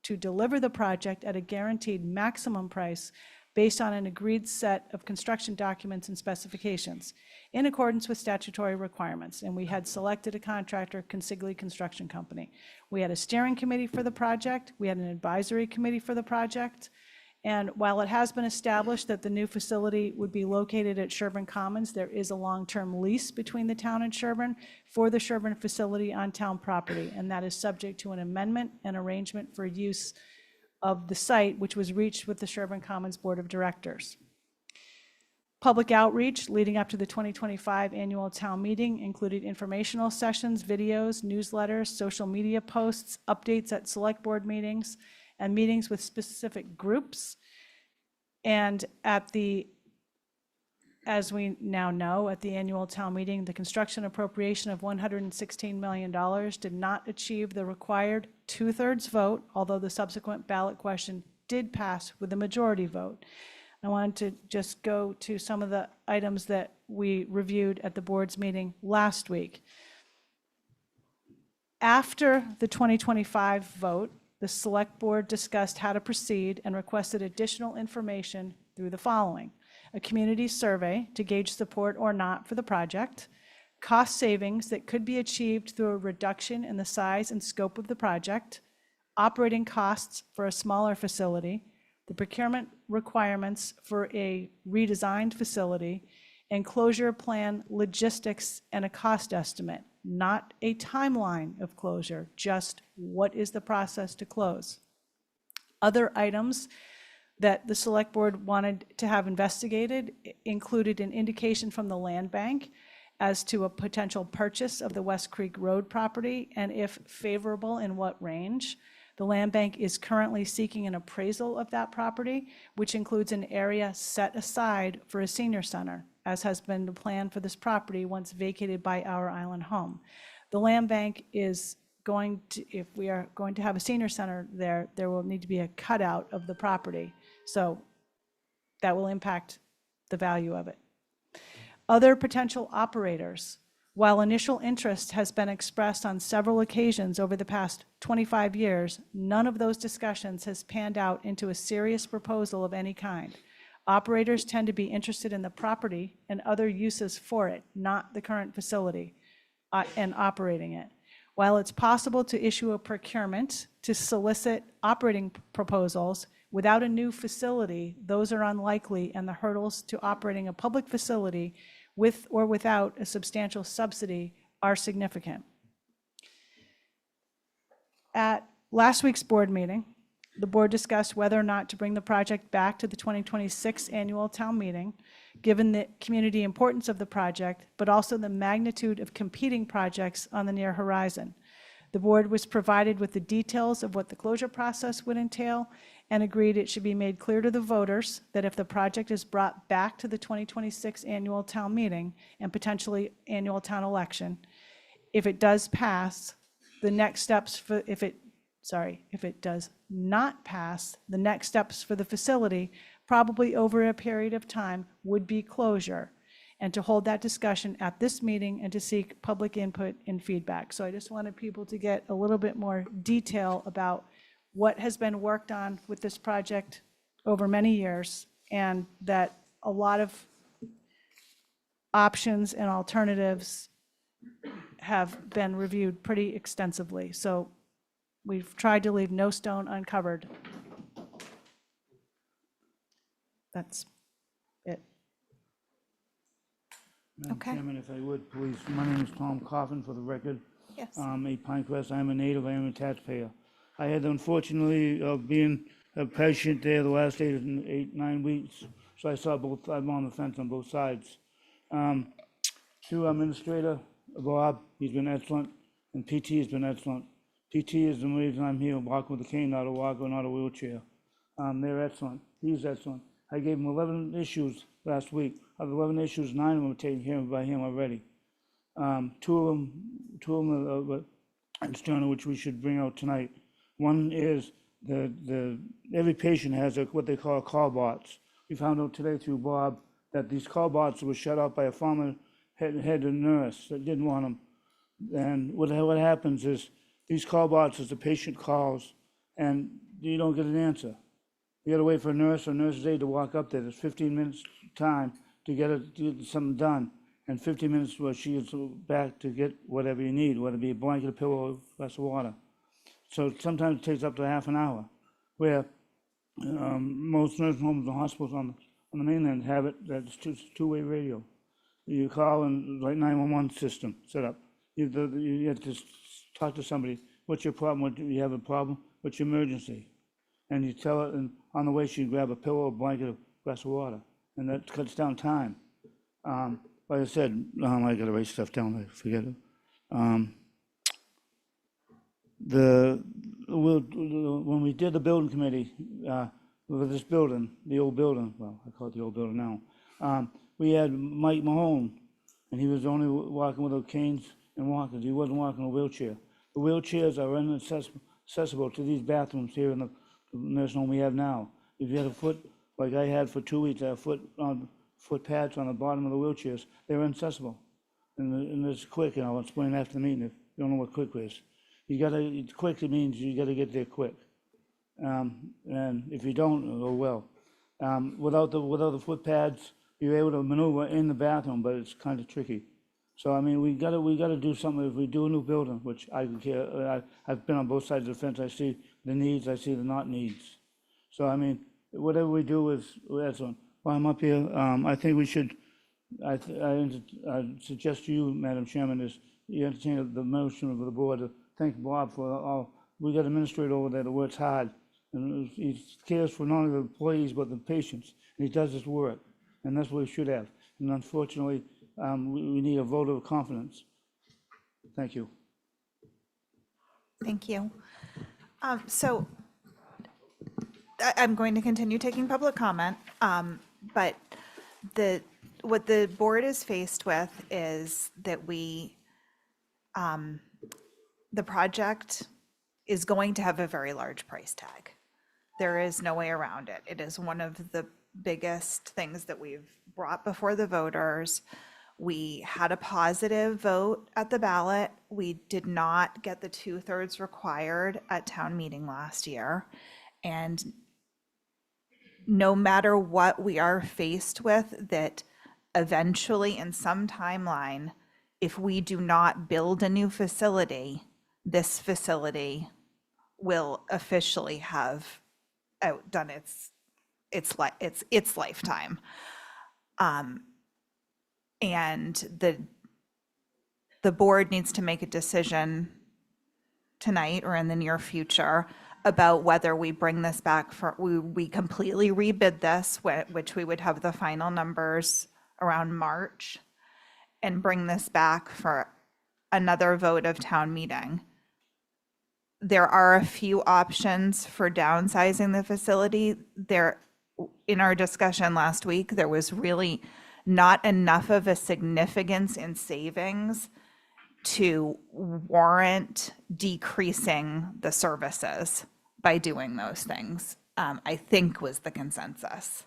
to deliver the project at a guaranteed maximum price based on an agreed set of construction documents and specifications in accordance with statutory requirements. And we had selected a contractor, Consigli Construction Company. We had a steering committee for the project. We had an advisory committee for the project. And while it has been established that the new facility would be located at Sherburne Commons, there is a long-term lease between the town and Sherburne for the Sherburne facility on town property, and that is subject to an amendment and arrangement for use of the site, which was reached with the Sherburne Commons Board of Directors. Public outreach leading up to the 2025 annual town meeting included informational sessions, videos, newsletters, social media posts, updates at select board meetings, and meetings with specific groups. And as we now know, at the annual town meeting, the construction appropriation of $116 million did not achieve the required 2/3 vote, although the subsequent ballot question did pass with a majority vote. I wanted to just go to some of the items that we reviewed at the board's meeting last week. After the 2025 vote, the select board discussed how to proceed and requested additional information through the following: a community survey to gauge support or not for the project, cost savings that could be achieved through a reduction in the size and scope of the project, operating costs for a smaller facility, the procurement requirements for a redesigned facility, and closure plan logistics and a cost estimate, not a timeline of closure, just what is the process to close. Other items that the select board wanted to have investigated included an indication from the land bank as to a potential purchase of the West Creek Road property, and if favorable, in what range. The land bank is currently seeking an appraisal of that property, which includes an area set aside for a senior center, as has been the plan for this property once vacated by Our Island Home. The land bank is going to, if we are going to have a senior center there, there will need to be a cutout of the property. So that will impact the value of it. Other potential operators. While initial interest has been expressed on several occasions over the past 25 years, none of those discussions has panned out into a serious proposal of any kind. Operators tend to be interested in the property and other uses for it, not the current facility and operating it. While it's possible to issue a procurement to solicit operating proposals, without a new facility, those are unlikely, and the hurdles to operating a public facility with or without a substantial subsidy are significant. At last week's board meeting, the board discussed whether or not to bring the project back to the 2026 annual town meeting, given the community importance of the project, but also the magnitude of competing projects on the near horizon. The board was provided with the details of what the closure process would entail and agreed it should be made clear to the voters that if the project is brought back to the 2026 annual town meeting and potentially annual town election, if it does pass, the next steps for, if it does not pass, the next steps for the facility, probably over a period of time, would be closure, and to hold that discussion at this meeting and to seek public input and feedback. So I just wanted people to get a little bit more detail about what has been worked on with this project over many years, and that a lot of options and alternatives have been reviewed pretty extensively. So we've tried to leave no stone uncovered. That's it. Madam Okay. Chairman, if I would, please, my name is Tom Coffin, for the record. Yes. 8 Pinecrest, I'm a native, I am a taxpayer. I had the unfortunately of being a patient there the last 9 weeks, so I saw both, I'm on the fence on both sides. To Administrator Bob, he's been excellent, and PT has been excellent. PT is the reason I'm here, walking with a cane, not a walker, not a wheelchair. They're excellent, he's excellent. I gave him 11 issues last week. Of the 11 issues, 9 of them are taken care of by him already. Two of them are external, which we should bring out tonight. One is every patient has what they call call bots. We found out today through Bob that these call bots were shut off by a former head nurse that didn't want them. And what happens is these call bots, as the patient calls, and you don't get an answer. You gotta wait for a nurse or nurse's aide to walk up there. There's 15 minutes time to get something done, and 15 minutes where she is back to get whatever you need, whether it be a blanket, a pillow, or a glass of water. So sometimes it takes up to half an hour, where most nursing homes and hospitals on the mainland have it, that's two-way radio. You call and like 911 system set up. You have to talk to somebody. What's your problem? You have a problem? What's your emergency? And you tell it, and on the way she grab a pillow, a blanket, a glass of water, and that cuts down time. Like I said, I gotta write stuff down. I forget it. When we did the building committee with this building, the old building, well, I call it the old building now. We had Mike Mahone, and he was only walking with canes and walkers. He wasn't walking in a wheelchair. The wheelchairs are inaccessible to these bathrooms here in the nursing home we have now. If you had a foot, like I had for 2 weeks, I had foot pads on the bottom of the wheelchairs. They're inaccessible. And it's quick, and I'll explain after the meeting if you don't know what quick is. Quick, it means you gotta get there quick. And if you don't, oh well. Without the foot pads, you're able to maneuver in the bathroom, but it's kind of tricky. So, I mean, we gotta do something. If we do a new building, which I can care, I've been on both sides of the fence. I see the needs, I see the not needs. So, I mean, whatever we do is excellent. While I'm up here, I think we should, I suggest to you, Madam Chairman, is you entertain the motion of the board to thank Bob for all, we got an administrator over there that works hard. And he cares for not only the employees, but the patients. And he does his work. And that's what we should have. And unfortunately, we need a vote of confidence. Thank you. Thank you. So I'm going to continue taking public comment, but what the board is faced with is that the project is going to have a very large price tag. There is no way around it. It is one of the biggest things that we've brought before the voters. We had a positive vote at the ballot. We did not get the 2/3 required at town meeting last year. And no matter what we are faced with, that eventually in some timeline, if we do not build a new facility, this facility will officially have outdone its lifetime. And the board needs to make a decision tonight or in the near future about whether we bring this back we completely rebid this, which we would have the final numbers around March, and bring this back for another vote of town meeting. There are a few options for downsizing the facility. In our discussion last week, there was really not enough of a significance in savings to warrant decreasing the services by doing those things, I think was the consensus.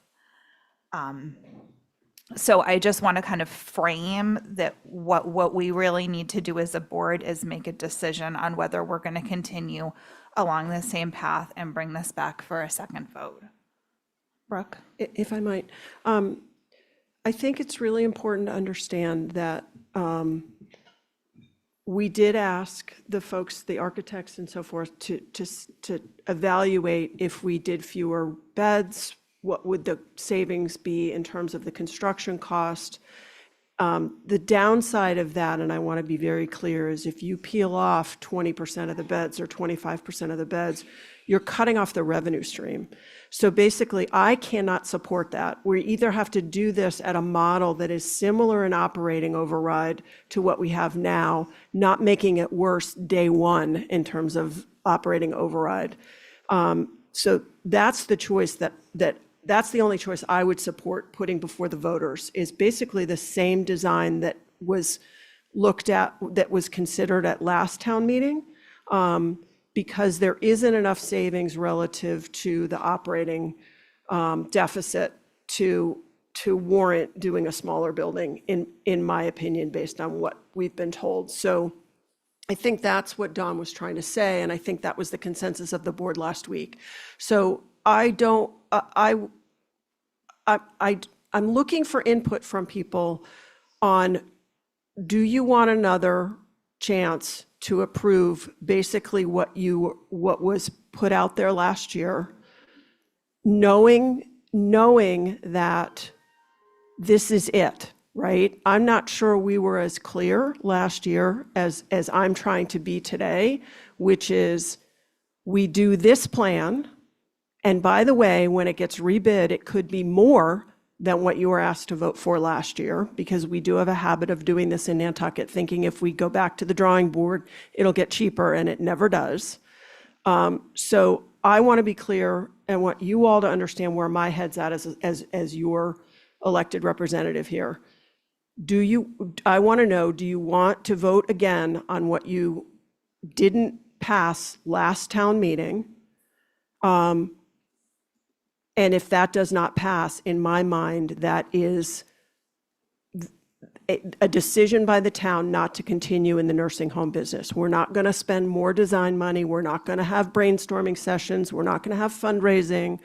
So I just want to kind of frame that what we really need to do as a board is make a decision on whether we're going to continue along the same path and bring this back for a second vote. Brooke? If I might, I think it's really important to understand that we did ask the folks, the architects and so forth, to evaluate if we did fewer beds, what would the savings be in terms of the construction cost. The downside of that, and I want to be very clear, is if you peel off 20% of the beds or 25% of the beds, you're cutting off the revenue stream. So basically, I cannot support that. We either have to do this at a model that is similar in operating override to what we have now, not making it worse day one in terms of operating override. So that's the choice that's the only choice I would support putting before the voters, is basically the same design that was looked at, that was considered at last town meeting, because there isn't enough savings relative to the operating deficit to warrant doing a smaller building, in my opinion, based on what we've been told. So I think that's what Don was trying to say, and I think that was the consensus of the board last week. So I don't I'm looking for input from people on, do you want another chance to approve basically what was put out there last year, knowing that this is it, right? I'm not sure we were as clear last year as I'm trying to be today, which is we do this plan, and by the way, when it gets rebid, it could be more than what you were asked to vote for last year, because we do have a habit of doing this in Nantucket, thinking if we go back to the drawing board, it'll get cheaper, and it never does. So I want to be clear and want you all to understand where my head's at as your elected representative here. I want to know, do you want to vote again on what you didn't pass last town meeting? And if that does not pass, in my mind, that is a decision by the town not to continue in the nursing home business. We're not going to spend more design money. We're not going to have brainstorming sessions. We're not going to have fundraising.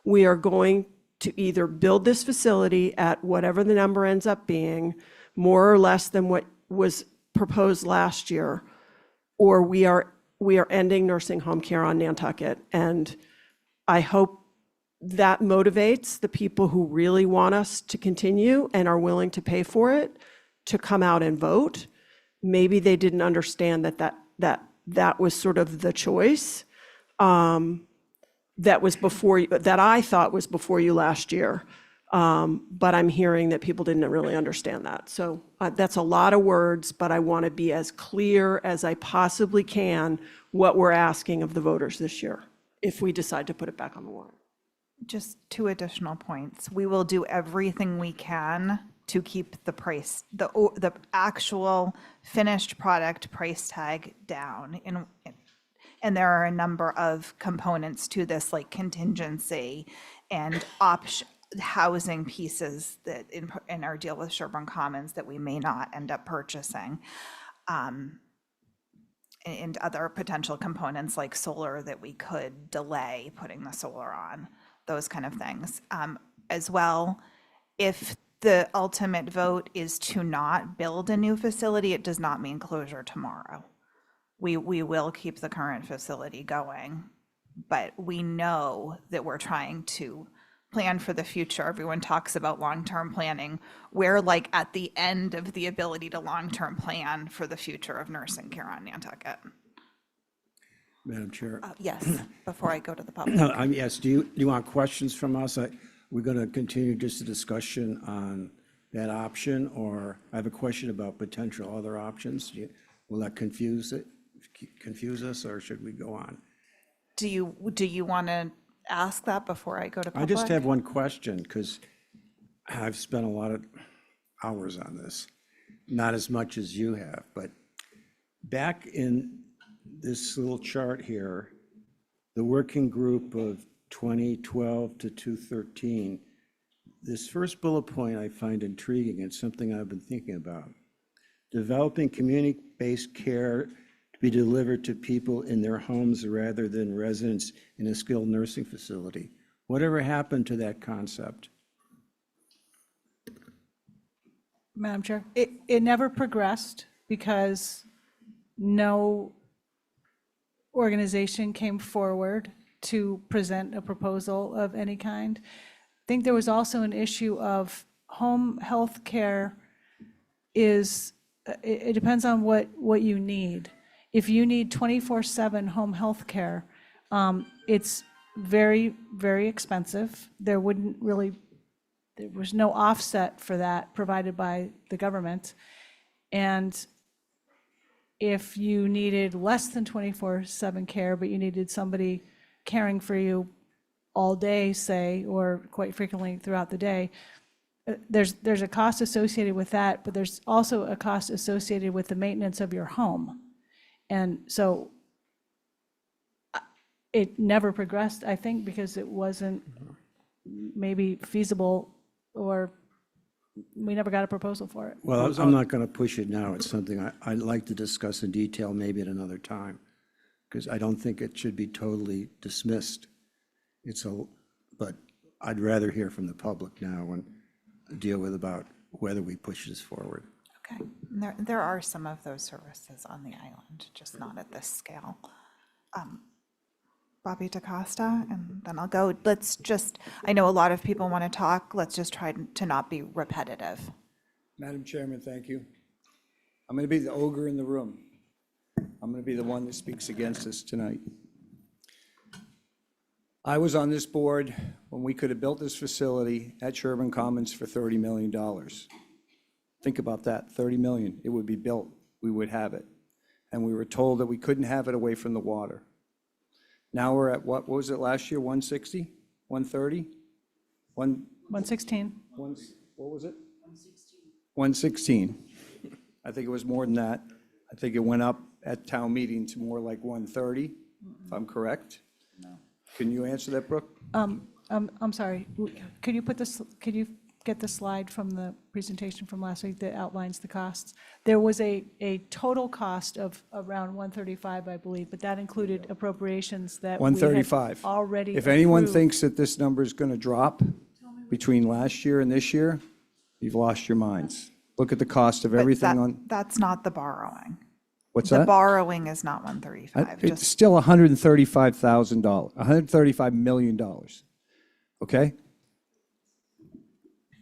We are going to either build this facility at whatever the number ends up being, more or less than what was proposed last year, or we are ending nursing home care on Nantucket. And I hope that motivates the people who really want us to continue and are willing to pay for it to come out and vote. Maybe they didn't understand that was sort of the choice that was before you, that I thought was before you last year. But I'm hearing that people didn't really understand that. So that's a lot of words, but I want to be as clear as I possibly can what we're asking of the voters this year, if we decide to put it back on the warrant. Just 2 additional points. We will do everything we can to keep the price, the actual finished product price tag down. And there are a number of components to this, like contingency and housing pieces that in our deal with Sherburne Commons that we may not end up purchasing. And other potential components like solar that we could delay putting the solar on, those kind of things. As well, if the ultimate vote is to not build a new facility, it does not mean closure tomorrow. We will keep the current facility going, but we know that we're trying to plan for the future. Everyone talks about long-term planning. We're like at the end of the ability to long-term plan for the future of nursing care on Nantucket. Madam Chair. Yes, before I go to the public. Yes, do you want questions from us? We're going to continue just a discussion on that option, or I have a question about potential other options. Will that confuse us, or should we go on? Do you want to ask that before I go to public? I just have one question, because I've spent a lot of hours on this, not as much as you have, but back in this little chart here, the working group of 2012 to 2013, this first bullet point I find intriguing. It's something I've been thinking about. Developing community-based care to be delivered to people in their homes rather than residents in a skilled nursing facility. Whatever happened to that concept? Madam Chair, it never progressed because no organization came forward to present a proposal of any kind. I think there was also an issue of home health care is, it depends on what you need. If you need 24/7 home health care, it's very, very expensive. There was no offset for that provided by the government. And if you needed less than 24/7 care, but you needed somebody caring for you all day, say, or quite frequently throughout the day, there's a cost associated with that, but there's also a cost associated with the maintenance of your home. And so it never progressed, I think, because it wasn't maybe feasible, or we never got a proposal for it. Well, I'm not going to push it now. It's something I'd like to discuss in detail maybe at another time, because I don't think it should be totally dismissed. But I'd rather hear from the public now and deal with about whether we push this forward. Okay, and there are some of those services on the island, just not at this scale. Bobby DaCosta, and then I'll go. Let's just, I know a lot of people want to talk. Let's just try to not be repetitive. Madam Chairman, thank you. I'm going to be the ogre in the room. I'm going to be the one that speaks against us tonight. I was on this board when we could have built this facility at Sherburne Commons for $30 million. Think about that, 30 million. It would be built, we would have it. And we were told that we couldn't have it away from the water. Now we're at, what was it last year, 160, 130? 116. What was it? 116. I think it was more than that. I think it went up at town meeting to more like 130, if I'm correct. Can you answer that, Brooke? I'm sorry. Could you put this, could you get the slide from the presentation from last week that outlines the costs? There was a total cost of around 135, I believe, but that included appropriations that we had 135. already If anyone approved. thinks that this number is going to drop between last year and this year, you've lost your minds. Look at the cost of But everything on, that's not the borrowing. what's The that? borrowing is not 135. It's Just still $135,000, $135 million, okay?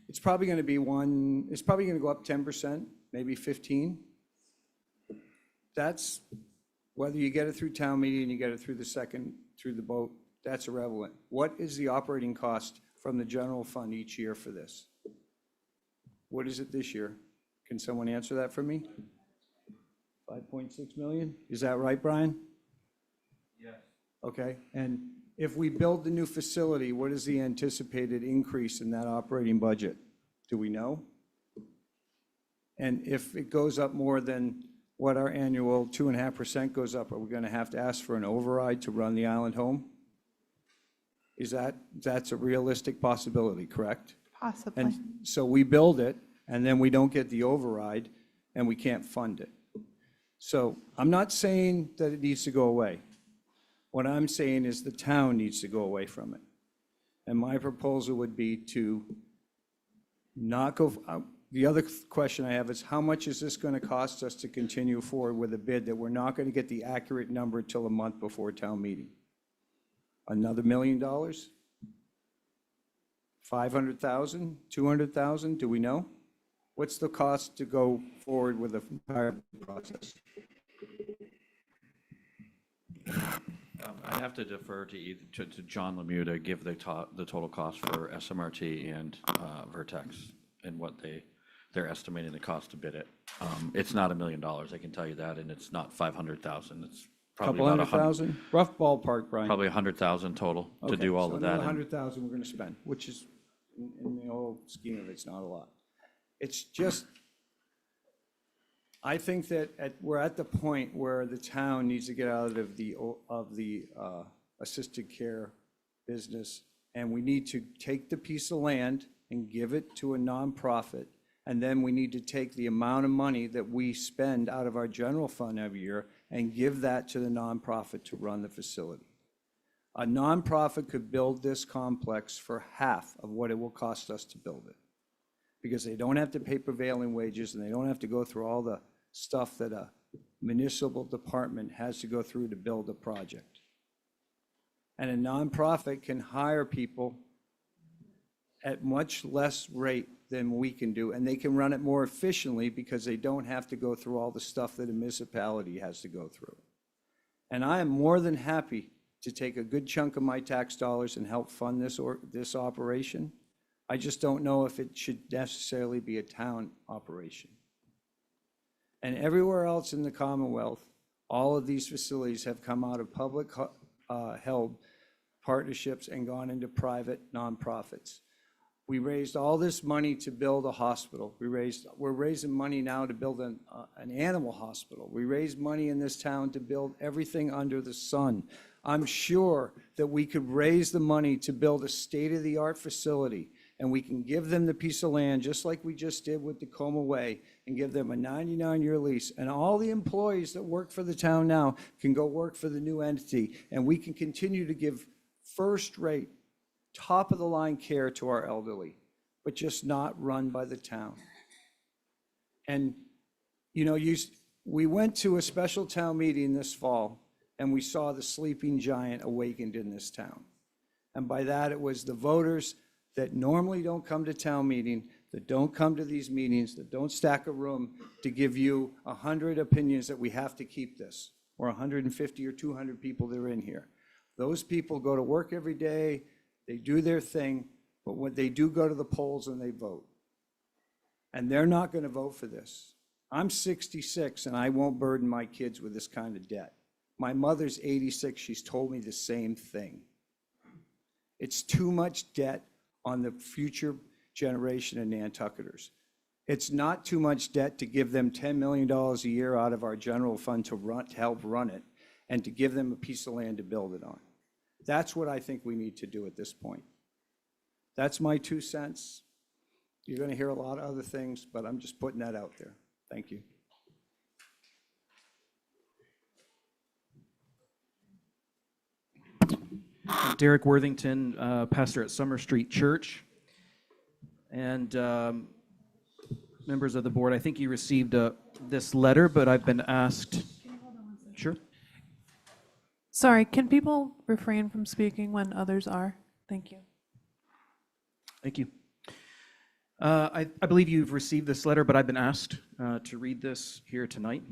It's probably going to be it's probably going to go up 10%, maybe 15. That's, whether you get it through town meeting, you get it through the vote, that's irrelevant. What is the operating cost from the general fund each year for this? What is it this year? Can someone answer that for me? 5.6 million? Is that right, Brian? Yes. Okay, and if we build the new facility, what is the anticipated increase in that operating budget? Do we know? And if it goes up more than what our annual 2.5% goes up, are we going to have to ask for an override to run the island home? That's a realistic possibility, correct? possibly. And so we build it, and then we don't get the override, and we can't fund it. So I'm not saying that it needs to go away. What I'm saying is the town needs to go away from it. And my proposal would be to not go, the other question I have is how much is this going to cost us to continue forward with a bid that we're not going to get the accurate number till a month before town meeting? Another $1 million? 500,000, 200,000, do we know? What's the cost to go forward with the entire process? I have to defer to John Lemieux to give the total cost for SMRT and Vertex and what they're estimating the cost to bid it. It's not $1 million, I can tell you that, and it's not 500,000. It's probably Couple about hundred thousand? Rough ballpark, Brian. Probably 100,000 total to do all of that. 100,000 we're going to spend, which is, in the whole scheme of it, it's not a lot. It's just, I think that we're at the point where the town needs to get out of the assisted care business, and we need to take the piece of land and give it to a nonprofit, and then we need to take the amount of money that we spend out of our general fund every year and give that to the nonprofit to run the facility. A nonprofit could build this complex for half of what it will cost us to build it, because they don't have to pay prevailing wages and they don't have to go through all the stuff that a municipal department has to go through to build a project. And a nonprofit can hire people at much less rate than we can do, and they can run it more efficiently because they don't have to go through all the stuff that a municipality has to go through. And I am more than happy to take a good chunk of my tax dollars and help fund this operation. I just don't know if it should necessarily be a town operation. And everywhere else in the Commonwealth, all of these facilities have come out of public held partnerships and gone into private nonprofits. We raised all this money to build a hospital. We're raising money now to build an animal hospital. We raised money in this town to build everything under the sun. I'm sure that we could raise the money to build a state-of-the-art facility, and we can give them the piece of land, just like we just did with Tacoma Way, and give them a 99-year lease. And all the employees that work for the town now can go work for the new entity, and we can continue to give first-rate top-of-the-line care to our elderly, but just not run by the town. And, you know, we went to a special town meeting this fall, and we saw the sleeping giant awakened in this town. And by that, it was the voters that normally don't come to town meeting, that don't come to these meetings, that don't stack a room to give you 100 opinions that we have to keep this, or 150 or 200 people that are in here. Those people go to work every day, they do their thing, but when they do go to the polls and they vote. And they're not going to vote for this. I'm 66 and I won't burden my kids with this kind of debt. My mother's 86, she's told me the same thing. It's too much debt on the future generation of Nantucketers. It's not too much debt to give them $10 million a year out of our general fund to help run it, and to give them a piece of land to build it on. That's what I think we need to do at this point. That's my 2 cents. You're going to hear a lot of other things, but I'm just putting that out there. Thank you. I'm Derek Worthington, pastor at Summer Street Church. And members of the board, I think you received this letter, but I've been asked. Sure. Sorry, can people refrain from speaking when others are? Thank you. Thank you. I believe you've received this letter, but I've been asked to read this here tonight.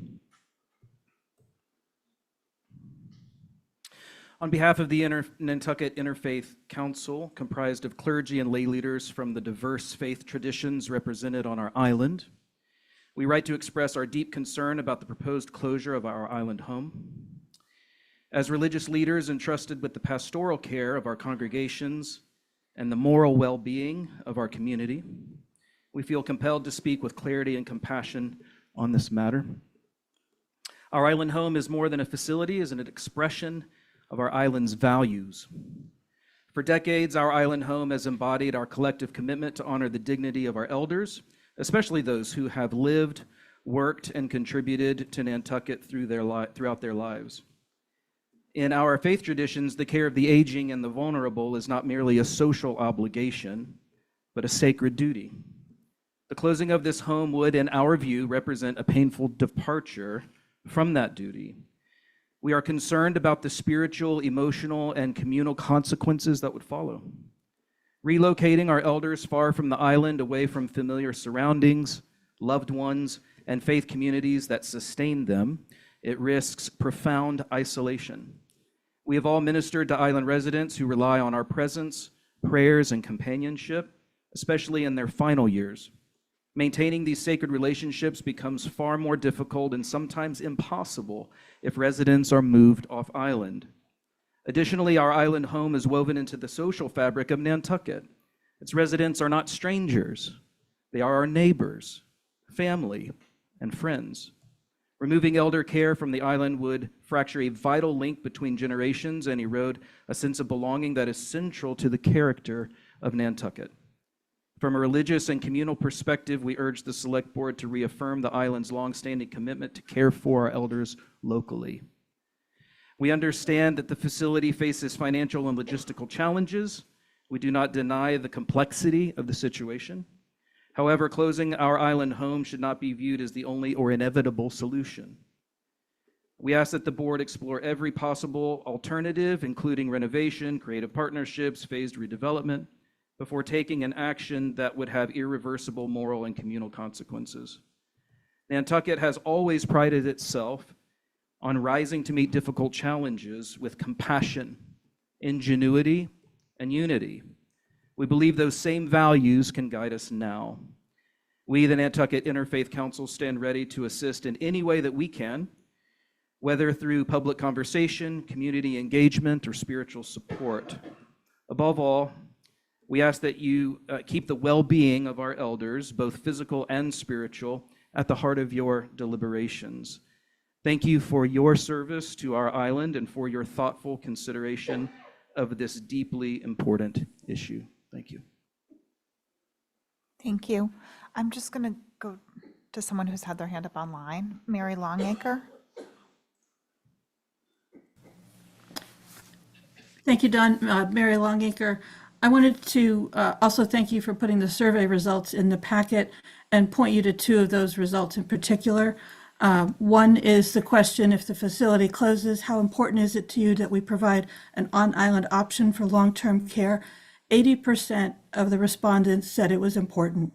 On behalf of the Nantucket Interfaith Council, comprised of clergy and lay leaders from the diverse faith traditions represented on our island, we write to express our deep concern about the proposed closure of our island home. As religious leaders entrusted with the pastoral care of our congregations and the moral well-being of our community, we feel compelled to speak with clarity and compassion on this matter. Our island home is more than a facility, is an expression of our island's values. For decades, our island home has embodied our collective commitment to honor the dignity of our elders, especially those who have lived, worked, and contributed to Nantucket throughout their lives. In our faith traditions, the care of the aging and the vulnerable is not merely a social obligation, but a sacred duty. The closing of this home would, in our view, represent a painful departure from that duty. We are concerned about the spiritual, emotional, and communal consequences that would follow. Relocating our elders far from the island, away from familiar surroundings, loved ones, and faith communities that sustain them, it risks profound isolation. We have all ministered to island residents who rely on our presence, prayers, and companionship, especially in their final years. Maintaining these sacred relationships becomes far more difficult and sometimes impossible if residents are moved off island. Additionally, our island home is woven into the social fabric of Nantucket. Its residents are not strangers. They are our neighbors, family, and friends. Removing elder care from the island would fracture a vital link between generations and erode a sense of belonging that is central to the character of Nantucket. From a religious and communal perspective, we urge the Select Board to reaffirm the island's longstanding commitment to care for our elders locally. We understand that the facility faces financial and logistical challenges. We do not deny the complexity of the situation. However, closing our island home should not be viewed as the only or inevitable solution. We ask that the board explore every possible alternative, including renovation, creative partnerships, phased redevelopment, before taking an action that would have irreversible moral and communal consequences. Nantucket has always prided itself on rising to meet difficult challenges with compassion, ingenuity, and unity. We believe those same values can guide us now. We, the Nantucket Interfaith Council, stand ready to assist in any way that we can, whether through public conversation, community engagement, or spiritual support. Above all, we ask that you keep the well-being of our elders, both physical and spiritual, at the heart of your deliberations. Thank you for your service to our island and for your thoughtful consideration of this deeply important issue. Thank you. Thank you. I'm just going to go to someone who's had their hand up online. Mary Longacre. Thank you, Don. Mary Longacre. I wanted to also thank you for putting the survey results in the packet and point you to two of those results in particular. One is the question, if the facility closes, how important is it to you that we provide an on-island option for long-term care? 80% of the respondents said it was important.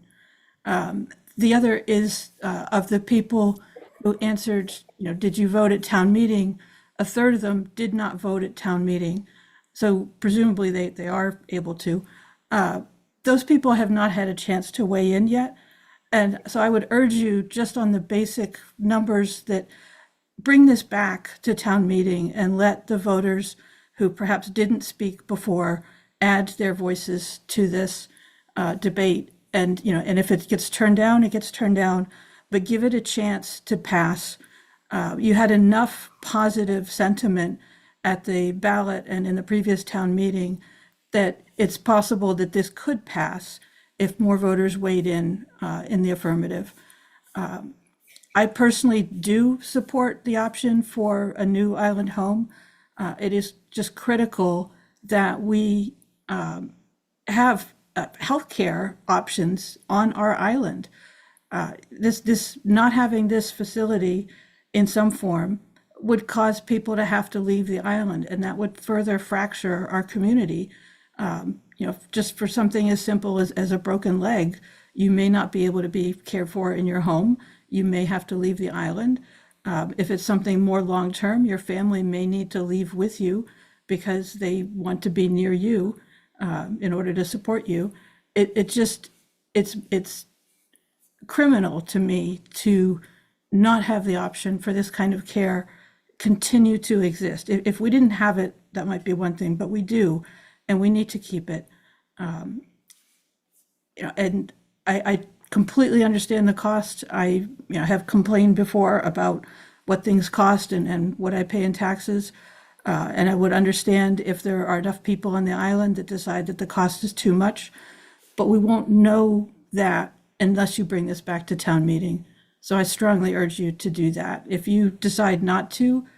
The other is of the people who answered, did you vote at town meeting? A third of them did not vote at town meeting. So presumably they are able to. Those people have not had a chance to weigh in yet. And so I would urge you, just on the basic numbers, that bring this back to town meeting and let the voters who perhaps didn't speak before add their voices to this debate. And, and if it gets turned down, it gets turned down, but give it a chance to pass. You had enough positive sentiment at the ballot and in the previous town meeting that it's possible that this could pass if more voters weighed in the affirmative. I personally do support the option for a new island home. It is just critical that we have healthcare options on our island. This not having this facility in some form would cause people to have to leave the island, and that would further fracture our community. Just for something as simple as a broken leg, you may not be able to be cared for in your home. You may have to leave the island. If it's something more long-term, your family may need to leave with you because they want to be near you in order to support you. It's criminal to me to not have the option for this kind of care continue to exist. If we didn't have it, that might be one thing, but we do, and we need to keep it. And I completely understand the cost. I have complained before about what things cost and what I pay in taxes. And I would understand if there are enough people on the island that decide that the cost is too much, but we won't know that unless you bring this back to town meeting. So I strongly urge you to do that. If you decide not to,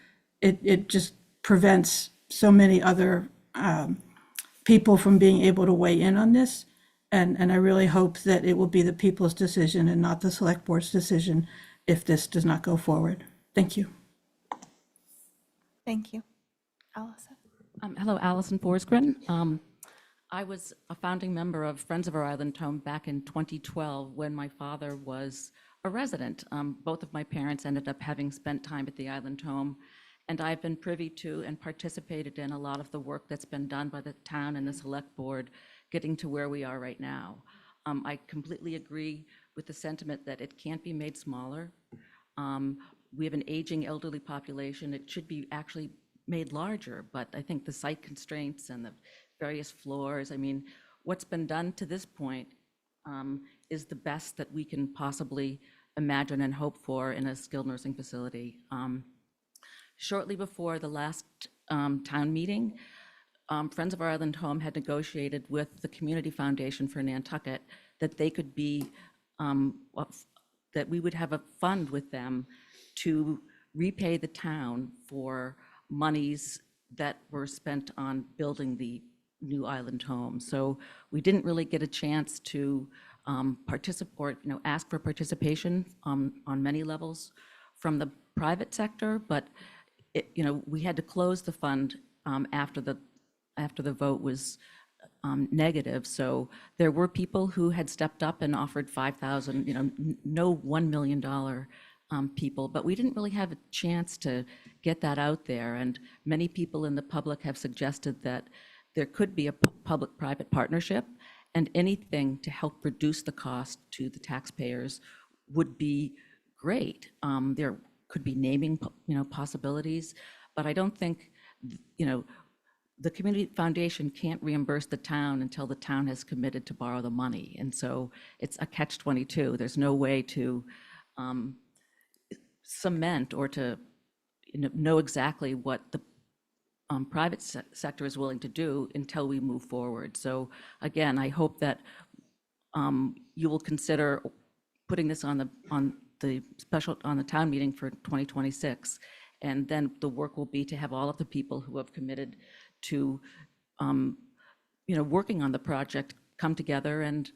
it just prevents so many other people from being able to weigh in on this. And I really hope that it will be the people's decision and not the select board's decision if this does not go forward. Thank you. Thank you. Allison? Hello, Allison Forsgren. I was a founding member of Friends of Our Island Home back in 2012 when my father was a resident. Both of my parents ended up having spent time at the island home, and I've been privy to and participated in a lot of the work that's been done by the town and the select board getting to where we are right now. I completely agree with the sentiment that it can't be made smaller. We have an aging elderly population. It should be actually made larger, but I think the site constraints and the various floors, I mean, what's been done to this point is the best that we can possibly imagine and hope for in a skilled nursing facility. Shortly before the last town meeting, Friends of Our Island Home had negotiated with the Community Foundation for Nantucket that they could be, that we would have a fund with them to repay the town for monies that were spent on building the new island home. So we didn't really get a chance to participate, ask for participation on many levels from the private sector, but we had to close the fund after the vote was negative. So there were people who had stepped up and offered $5,000, no $1 million people, but we didn't really have a chance to get that out there. And many people in the public have suggested that there could be a public-private partnership, and anything to help reduce the cost to the taxpayers would be great. There could be naming, possibilities, but I don't think, the Community Foundation can't reimburse the town until the town has committed to borrow the money. And so it's a catch-22. There's no way to cement or to know exactly what the private sector is willing to do until we move forward. So again, I hope that you will consider putting this on the town meeting for 2026. And then the work will be to have all of the people who have committed to working on the project come together and,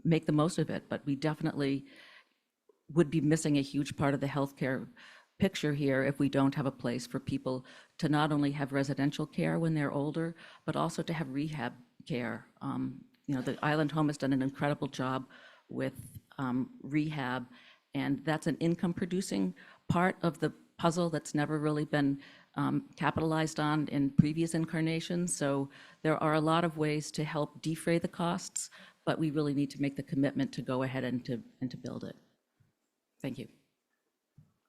make the most of it. But we definitely would be missing a huge part of the healthcare picture here if we don't have a place for people to not only have residential care when they're older, but also to have rehab care. The Island Home has done an incredible job with rehab, and that's an income-producing part of the puzzle that's never really been capitalized on in previous incarnations. So there are a lot of ways to help defray the costs, but we really need to make the commitment to go ahead and to build it. Thank you.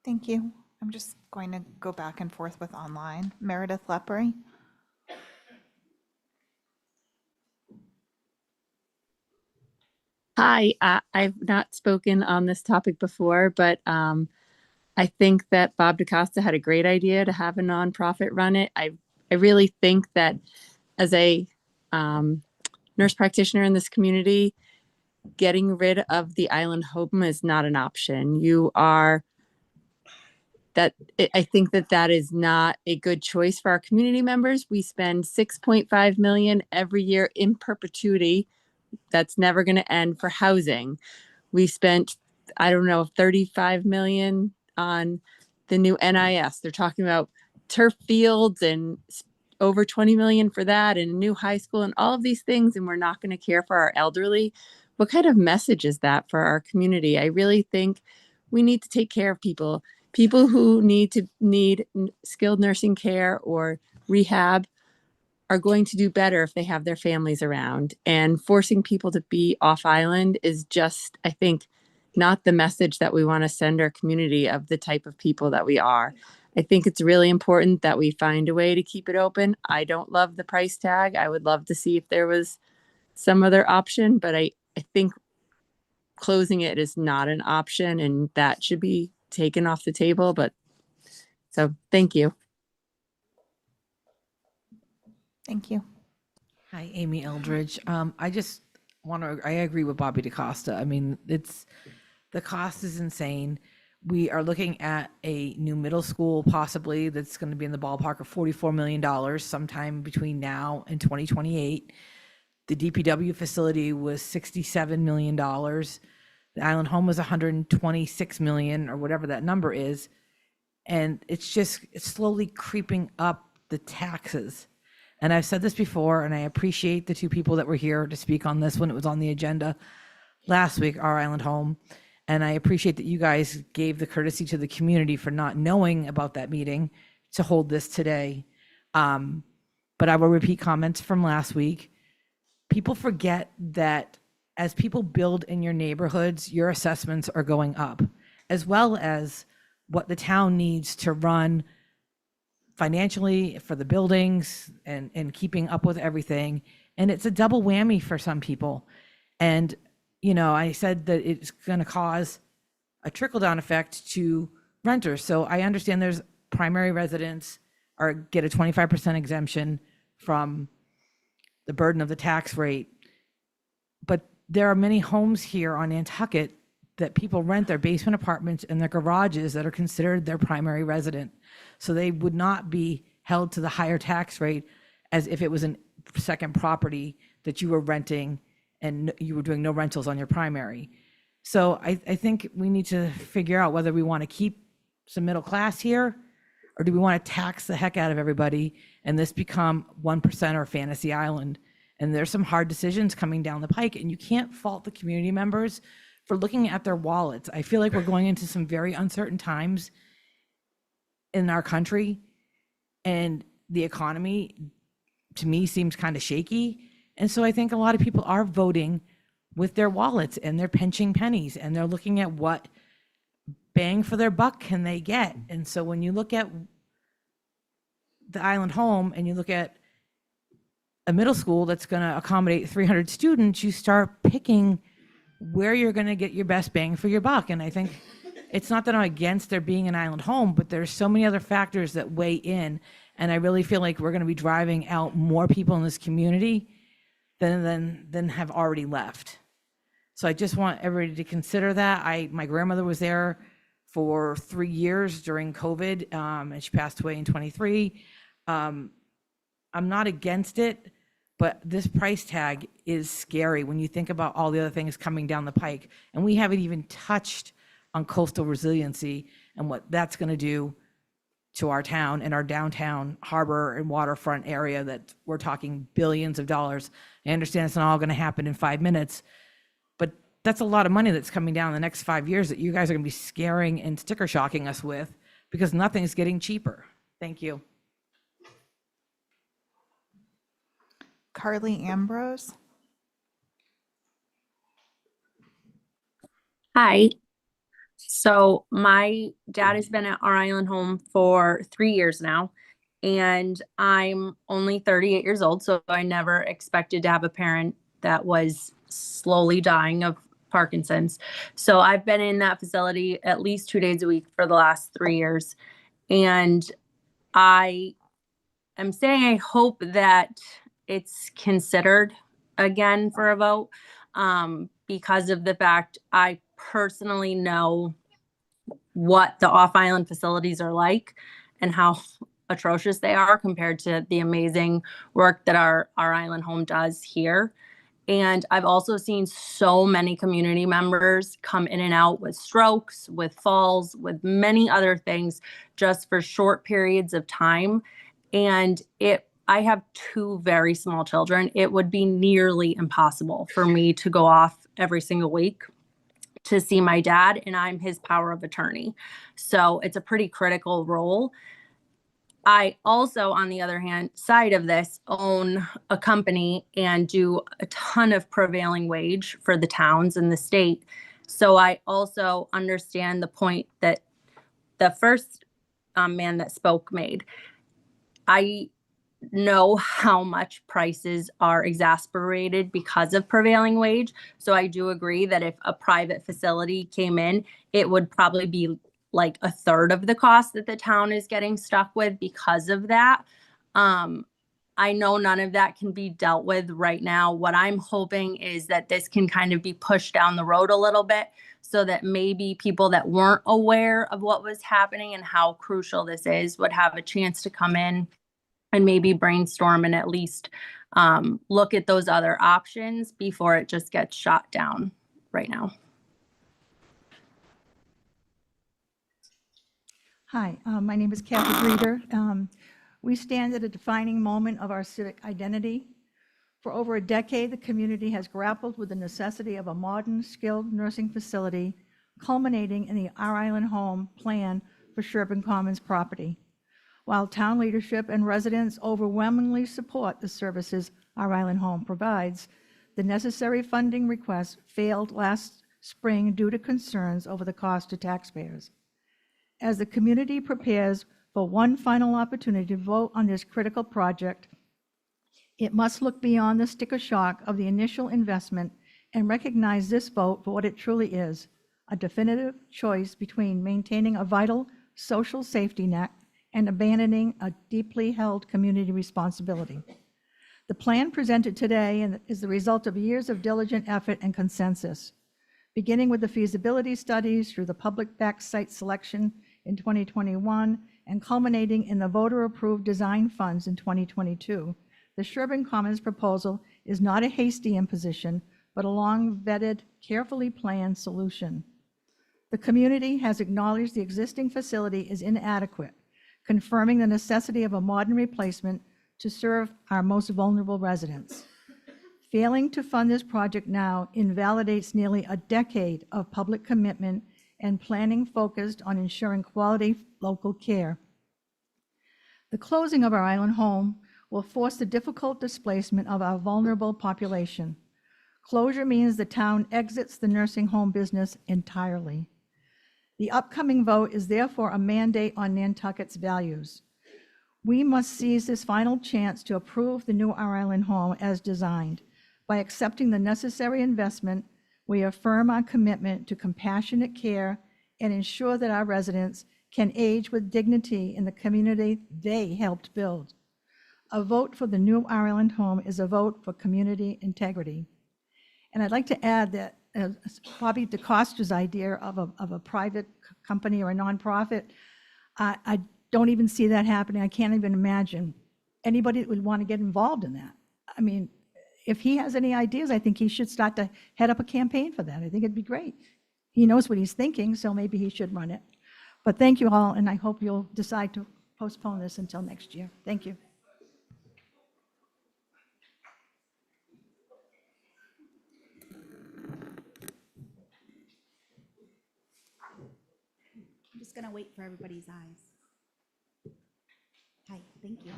Thank you. I'm just going to go back and forth with online. Meredith Lepre. Hi, I've not spoken on this topic before, but I think that Bob DaCosta had a great idea to have a nonprofit run it. I really think that as a nurse practitioner in this community, getting rid of the Island Home is not an option. I think that is not a good choice for our community members. We spend $6.5 million every year in perpetuity. That's never going to end for housing. We spent, I don't know, 35 million on the new NIS. They're talking about turf fields and over 20 million for that, and a new high school and all of these things. And we're not going to care for our elderly. What kind of message is that for our community? I really think we need to take care of people who need skilled nursing care or rehab are going to do better if they have their families around. And forcing people to be off island is just, I think, not the message that we want to send our community of the type of people that we are. I think it's really important that we find a way to keep it open. I don't love the price tag. I would love to see if there was some other option, but I think closing it is not an option, and that should be taken off the table. But so thank you. Thank you. Hi, Amy Eldridge. I just I agree with Bobby DaCosta. I mean, the cost is insane. We are looking at a new middle school possibly that's going to be in the ballpark of $44 million sometime between now and 2028. The DPW facility was $67 million. The Island Home was $126 million or whatever that number is. And it's slowly creeping up the taxes. And I've said this before, and I appreciate the two people that were here to speak on this when it was on the agenda last week, our Island Home. And I appreciate that you guys gave the courtesy to the community for not knowing about that meeting to hold this today. But I will repeat comments from last week. People forget that as people build in your neighborhoods, your assessments are going up, as well as what the town needs to run financially for the buildings and keeping up with everything. And it's a double whammy for some people. And, I said that it's going to cause a trickle-down effect to renters. So I understand there's primary residents get a 25% exemption from the burden of the tax rate. But there are many homes here on Nantucket that people rent their basement apartments and their garages that are considered their primary resident. So they would not be held to the higher tax rate as if it was a second property that you were renting and you were doing no rentals on your primary. So I think we need to figure out whether we want to keep some middle class here, or do we want to tax the heck out of everybody and this become 1% or fantasy island? And there's some hard decisions coming down the pike, and you can't fault the community members for looking at their wallets. I feel like we're going into some very uncertain times in our country, and the economy to me seems kind of shaky. And so I think a lot of people are voting with their wallets, and they're pinching pennies, and they're looking at what bang for their buck can they get. And so when you look at the Island Home and you look at a middle school that's going to accommodate 300 students, you start picking where you're going to get your best bang for your buck. And I think it's not that I'm against there being an Island Home, but there's so many other factors that weigh in. And I really feel like we're going to be driving out more people in this community than have already left. So I just want everybody to consider that. My grandmother was there for 3 years during COVID, and she passed away in 23. I'm I'm not against it, but this price tag is scary when you think about all the other things coming down the pike. And we haven't even touched on coastal resiliency and what that's going to do to our town and our downtown harbor and waterfront area that we're talking billions of dollars. I understand it's not all going to happen in 5 minutes, but that's a lot of money that's coming down in the next 5 years that you guys are going to be scaring and sticker shocking us with because nothing's getting cheaper. Thank you. Carly Ambrose. Hi. So my dad has been at our island home for 3 years now, and I'm only 38 years old, so I never expected to have a parent that was slowly dying of Parkinson's. So I've been in that facility at least 2 days a week for the last 3 years. And I am saying I hope that it's considered again for a vote, because of the fact I personally know what the off-island facilities are like and how atrocious they are compared to the amazing work that our island home does here. And I've also seen so many community members come in and out with strokes, with falls, with many other things just for short periods of time. And I have 2 very small children. It would be nearly impossible for me to go off every single week to see my dad, and I'm his power of attorney. So it's a pretty critical role. I also, on the other hand, side of this, own a company and do a ton of prevailing wage for the towns in the state. So I also understand the point that the first man that spoke made. I know how much prices are exasperated because of prevailing wage. So I do agree that if a private facility came in, it would probably be like a third of the cost that the town is getting stuck with because of that. I know none of that can be dealt with right now. What I'm hoping is that this can kind of be pushed down the road a little bit so that maybe people that weren't aware of what was happening and how crucial this is would have a chance to come in and maybe brainstorm and at least look at those other options before it just gets shot down right now. Hi, my name is Kathy Breeder. We stand at a defining moment of our civic identity. For over a decade, the community has grappled with the necessity of a modern, skilled nursing facility, culminating in the Our Island Home plan for Sherburne Commons property. While town leadership and residents overwhelmingly support the services Our Island Home provides, the necessary funding request failed last spring due to concerns over the cost to taxpayers. As the community prepares for one final opportunity to vote on this critical project, it must look beyond the sticker shock of the initial investment and recognize this vote for what it truly is, a definitive choice between maintaining a vital social safety net and abandoning a deeply held community responsibility. The plan presented today is the result of years of diligent effort and consensus, beginning with the feasibility studies through the public-backed site selection in 2021 and culminating in the voter-approved design funds in 2022. The Sherburne Commons proposal is not a hasty imposition, but a long-vetted, carefully planned solution. The community has acknowledged the existing facility is inadequate, confirming the necessity of a modern replacement to serve our most vulnerable residents. Failing to fund this project now invalidates nearly a decade of public commitment and planning focused on ensuring quality local care. The closing of our island home will force the difficult displacement of our vulnerable population. Closure means the town exits the nursing home business entirely. The upcoming vote is therefore a mandate on Nantucket's values. We must seize this final chance to approve the new Our Island Home as designed. By accepting the necessary investment, we affirm our commitment to compassionate care and ensure that our residents can age with dignity in the community they helped build. A vote for the new Our Island Home is a vote for community integrity. And I'd like to add that Bobby DeCosta's idea of a private company or a nonprofit, I don't even see that happening. I can't even imagine anybody that would want to get involved in that. I mean, if he has any ideas, I think he should start to head up a campaign for that. I think it'd be great. He knows what he's thinking, so maybe he should run it. But thank you all, and I hope you'll decide to postpone this until next year. Thank you. I'm just going to wait for everybody's eyes. Hi, thank you.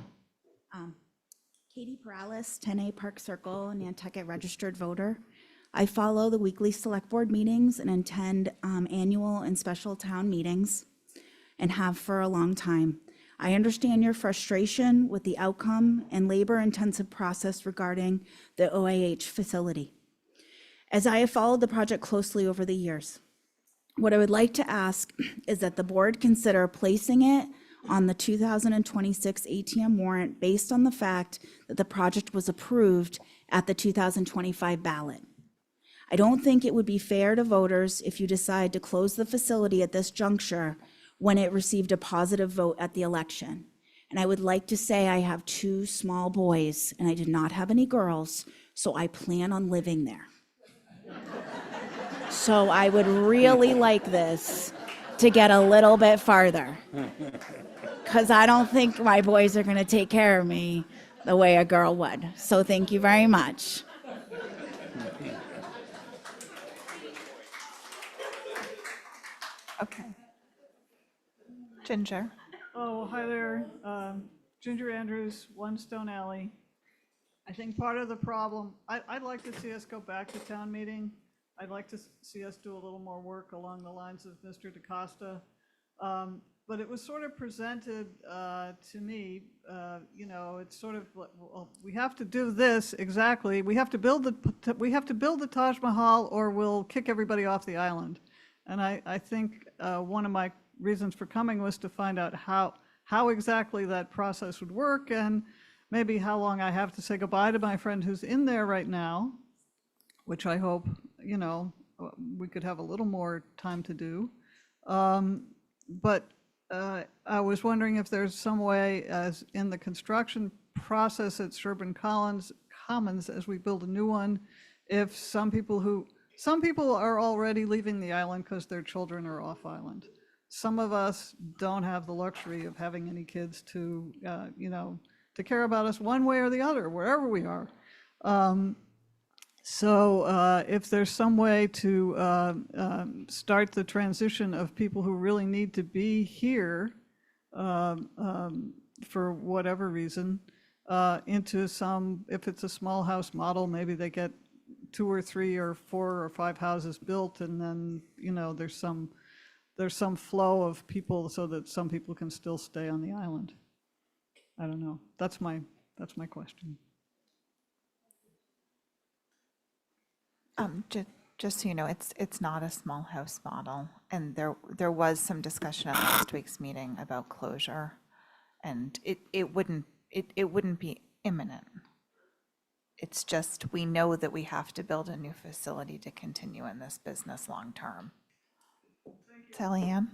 Katie Perales, 10A Park Circle, Nantucket registered voter. I follow the weekly select board meetings and attend annual and special town meetings and have for a long time. I understand your frustration with the outcome and labor-intensive process regarding the OAH facility. As I have followed the project closely over the years, what I would like to ask is that the board consider placing it on the 2026 ATM warrant based on the fact that the project was approved at the 2025 ballot. I don't think it would be fair to voters if you decide to close the facility at this juncture when it received a positive vote at the election. And I would like to say I have 2 small boys and I did not have any girls, so I plan on living there. So I would really like this to get a little bit farther, because I don't think my boys are going to take care of me the way a girl would. So thank you very much. Okay. Ginger. Oh, hi there. Ginger Andrews, One Stone Alley. I think part of the problem, I'd like to see us go back to town meeting. I'd like to see us do a little more work along the lines of Mr. DaCosta. But it was sort of presented to me, it's sort of, well, we have to do this exactly. We have to build the Taj Mahal or we'll kick everybody off the island. And I think one of my reasons for coming was to find out how exactly that process would work and maybe how long I have to say goodbye to my friend who's in there right now, which I hope, we could have a little more time to do. But I was wondering if there's some way, as in the construction process at Sherburne Commons, as we build a new one, if some people are already leaving the island because their children are off island. Some of us don't have the luxury of having any kids to, to care about us one way or the other, wherever we are. So if there's some way to start the transition of people who really need to be here for whatever reason, into some, if it's a small house model, maybe they get 2 or 3 or 4 or 5 houses built, and then there's some flow of people so that some people can still stay on the island. I don't know. That's my question. Just so you know, it's not a small house model, and there was some discussion at last week's meeting about closure, and it wouldn't be imminent. It's just we know that we have to build a new facility to continue in this business long term. Sally Ann?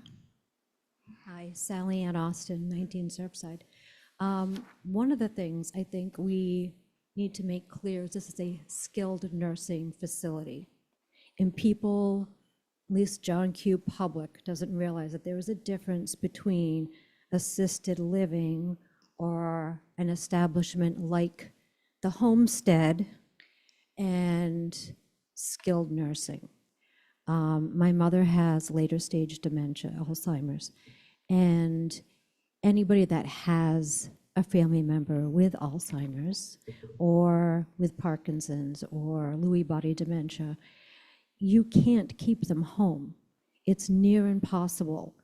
Hi, Sally Ann Austin, 19 Surfside. One of the things I think we need to make clear is this is a skilled nursing facility. And people, at least John Q. Public, doesn't realize that there is a difference between assisted living or an establishment like the homestead and skilled nursing. My mother has later stage dementia, Alzheimer's, and anybody that has a family member with Alzheimer's or with Parkinson's or Lewy body dementia, you can't keep them home. It's near impossible.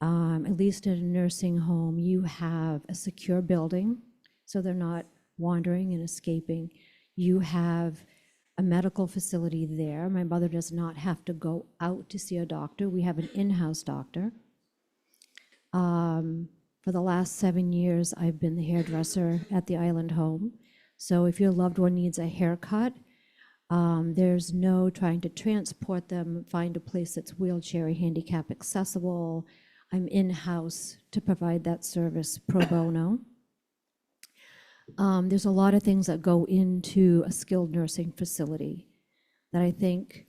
At least in a nursing home, you have a secure building, so they're not wandering and escaping. You have a medical facility there. My mother does not have to go out to see a doctor. We have an in-house doctor. For the last 7 years, I've been the hairdresser at the Island Home. So if your loved one needs a haircut, there's no trying to transport them, find a place that's wheelchair or handicap accessible. I'm in-house to provide that service pro bono. There's a lot of things that go into a skilled nursing facility that I think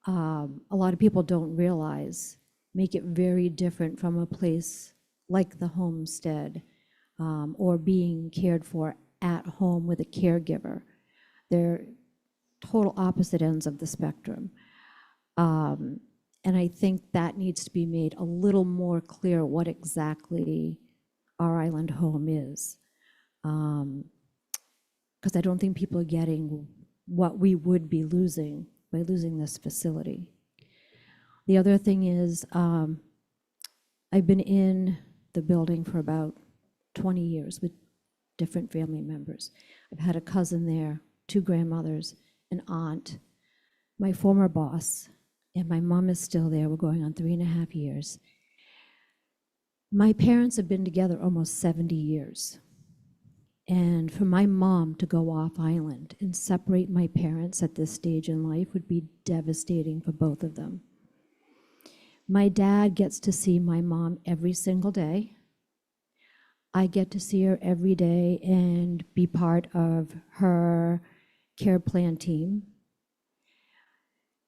a lot of people don't realize make it very different from a place like the homestead or being cared for at home with a caregiver. They're total opposite ends of the spectrum. And I think that needs to be made a little more clear what exactly our island home is. Because I don't think people are getting what we would be losing by losing this facility. The other thing is, I've been in the building for about 20 years with different family members. I've had a cousin there, 2 grandmothers, an aunt, my former boss, and my mom is still there. We're going on 3.5 years. My parents have been together almost 70 years. And for my mom to go off island and separate my parents at this stage in life would be devastating for both of them. My dad gets to see my mom every single day. I get to see her every day and be part of her care plan team.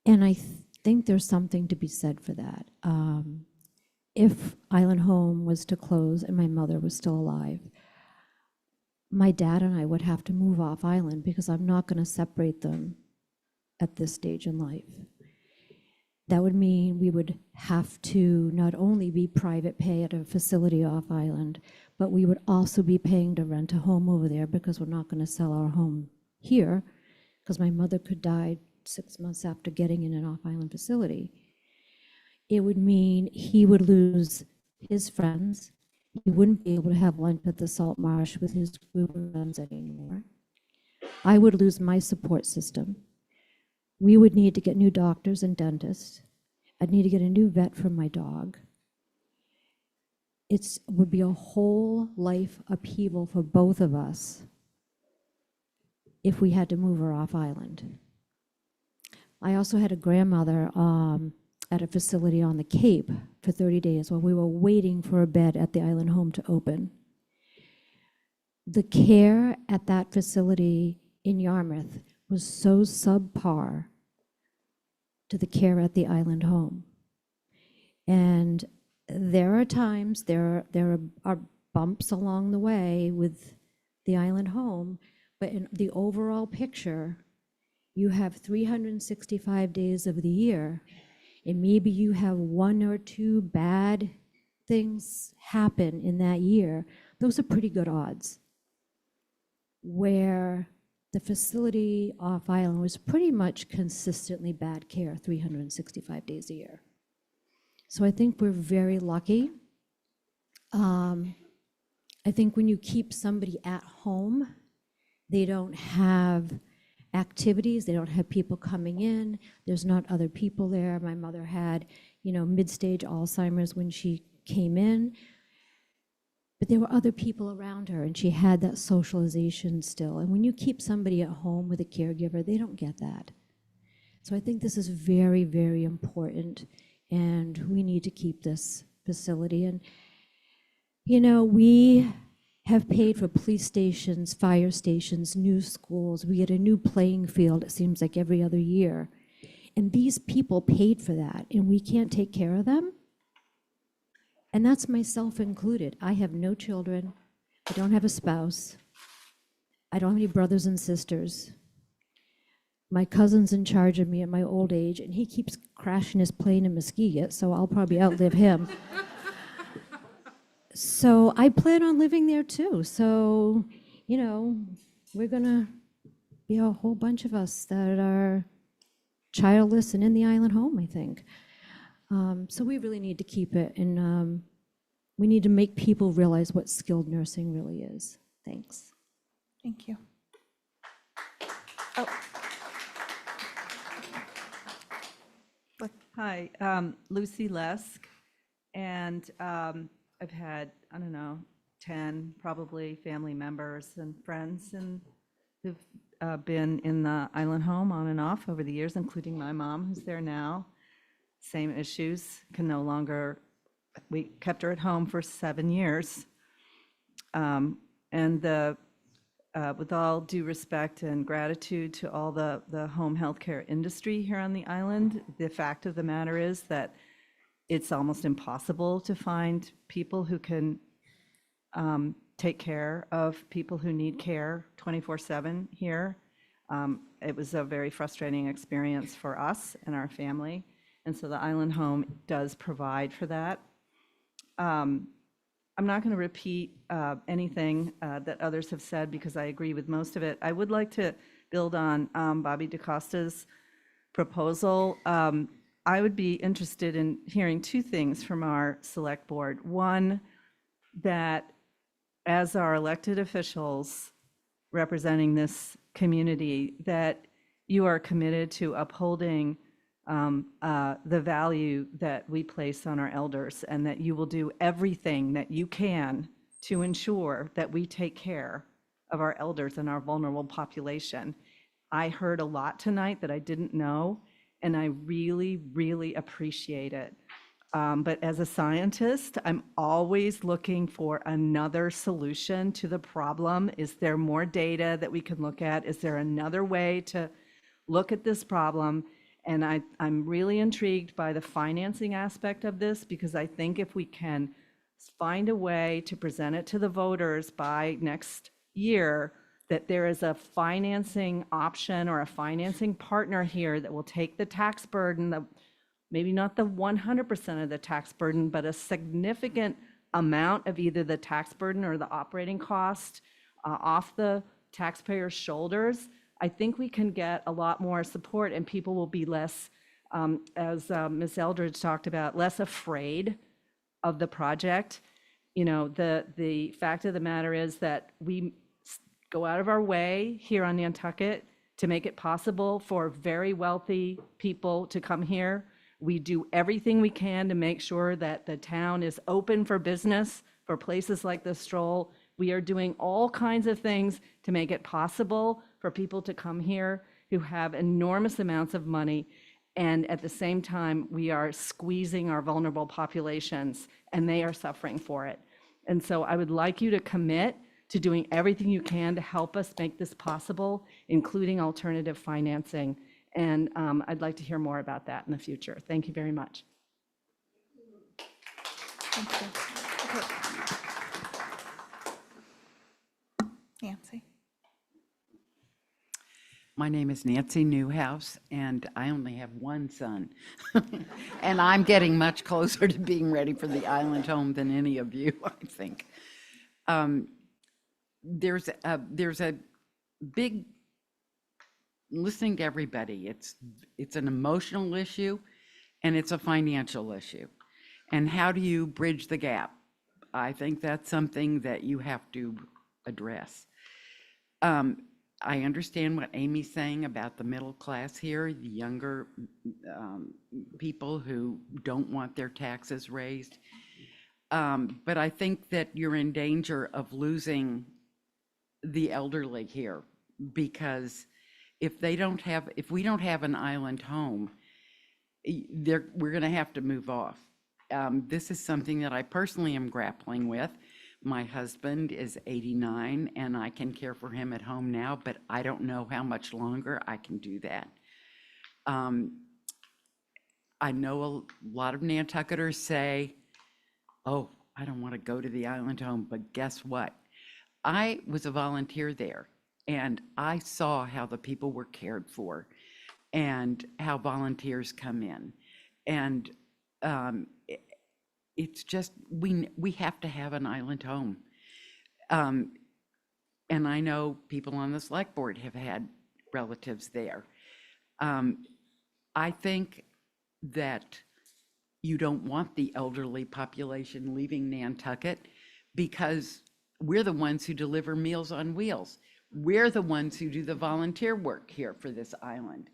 And I think there's something to be said for that. If Island Home was to close and my mother was still alive, my dad and I would have to move off island because I'm not going to separate them at this stage in life. That would mean we would have to not only be private pay at a facility off island, but we would also be paying to rent a home over there because we're not going to sell our home here because my mother could die 6 months after getting in an off island facility. It would mean he would lose his friends. He wouldn't be able to have lunch at the Salt Marsh with his group of friends anymore. I would lose my support system. We would need to get new doctors and dentists. I'd need to get a new vet for my dog. It would be a whole life upheaval for both of us if we had to move her off island. I also had a grandmother at a facility on the Cape for 30 days while we were waiting for a bed at the island home to open. The care at that facility in Yarmouth was so subpar to the care at the island home. And there are times, there are bumps along the way with the island home, but in the overall picture, you have 365 days of the year, and maybe you have 1 or 2 bad things happen in that year. Those are pretty good odds. Where the facility off island was pretty much consistently bad care 365 days a year. So I think we're very lucky. I think when you keep somebody at home, they don't have activities, they don't have people coming in, there's not other people there. My mother had, mid-stage Alzheimer's when she came in, but there were other people around her and she had that socialization still. And when you keep somebody at home with a caregiver, they don't get that. So I think this is very, very important and we need to keep this facility. And, we have paid for police stations, fire stations, new schools. We get a new playing field, it seems like every other year. And these people paid for that and we can't take care of them. And that's myself included. I have no children. I don't have a spouse. I don't have any brothers and sisters. My cousin's in charge of me at my old age, and he keeps crashing his plane in Muskeget, so I'll probably outlive him. So I plan on living there too. So, we're gonna be a whole bunch of us that are childless and in the island home, I think. So we really need to keep it, and we need to make people realize what skilled nursing really is. Thanks. Thank you. Oh. Hi, Lucy Lesk, and I've had, 10 probably family members and friends and who've been in the island home on and off over the years, including my mom who's there now. Same issues, can no longer, we kept her at home for 7 years. And the with all due respect and gratitude to all the home healthcare industry here on the island, the fact of the matter is that it's almost impossible to find people who can take care of people who need care 24/7 here. It was a very frustrating experience for us and our family, and so the Island Home does provide for that. I'm not going to repeat anything that others have said because I agree with most of it. I would like to build on Bobby DaCosta's proposal. I would be interested in hearing two things from our select board. One, that as our elected officials representing this community, that you are committed to upholding the value that we place on our elders, and that you will do everything that you can to ensure that we take care of our elders and our vulnerable population. I heard a lot tonight that I didn't know, and I really, really appreciate it. But as a scientist, I'm always looking for another solution to the problem. Is there more data that we can look at? Is there another way to look at this problem? And I'm really intrigued by the financing aspect of this, because I think if we can find a way to present it to the voters by next year, that there is a financing option or a financing partner here that will take the tax burden, maybe not the 100% of the tax burden, but a significant amount of either the tax burden or the operating cost off the taxpayers' shoulders. I think we can get a lot more support, and people will be less, as Ms. Eldridge talked about, less afraid of the project. You know, the fact of the matter is that we go out of our way here on Nantucket to make it possible for very wealthy people to come here. We do everything we can to make sure that the town is open for business for places like the Stroll. We are doing all kinds of things to make it possible for people to come here who have enormous amounts of money. And at the same time, we are squeezing our vulnerable populations, and they are suffering for it. And so I would like you to commit to doing everything you can to help us make this possible, including alternative financing. And I'd like to hear more about that in the future. Thank you very much. Nancy. My name is Nancy Newhouse, and I only have one son. And I'm getting much closer to being ready for the Island Home than any of you, I think. There's a big, listening to everybody, it's an emotional issue and it's a financial issue. And how do you bridge the gap? I think that's something that you have to address. I understand what Amy's saying about the middle class here, the younger people who don't want their taxes raised. But I think that you're in danger of losing the elderly here, because if we don't have an Island Home, we're going to have to move off. This is something that I personally am grappling with. My husband is 89 and I can care for him at home now, but I don't know how much longer I can do that. I know a lot of Nantucketers say, oh, I don't want to go to the Island Home, but guess what? I was a volunteer there, and I saw how the people were cared for and how volunteers come in. And it's just, we have to have an Island Home. And I know people on the select board have had relatives there. I think that you don't want the elderly population leaving Nantucket, because we're the ones who deliver Meals on Wheels. We're the ones who do the volunteer work here for this island.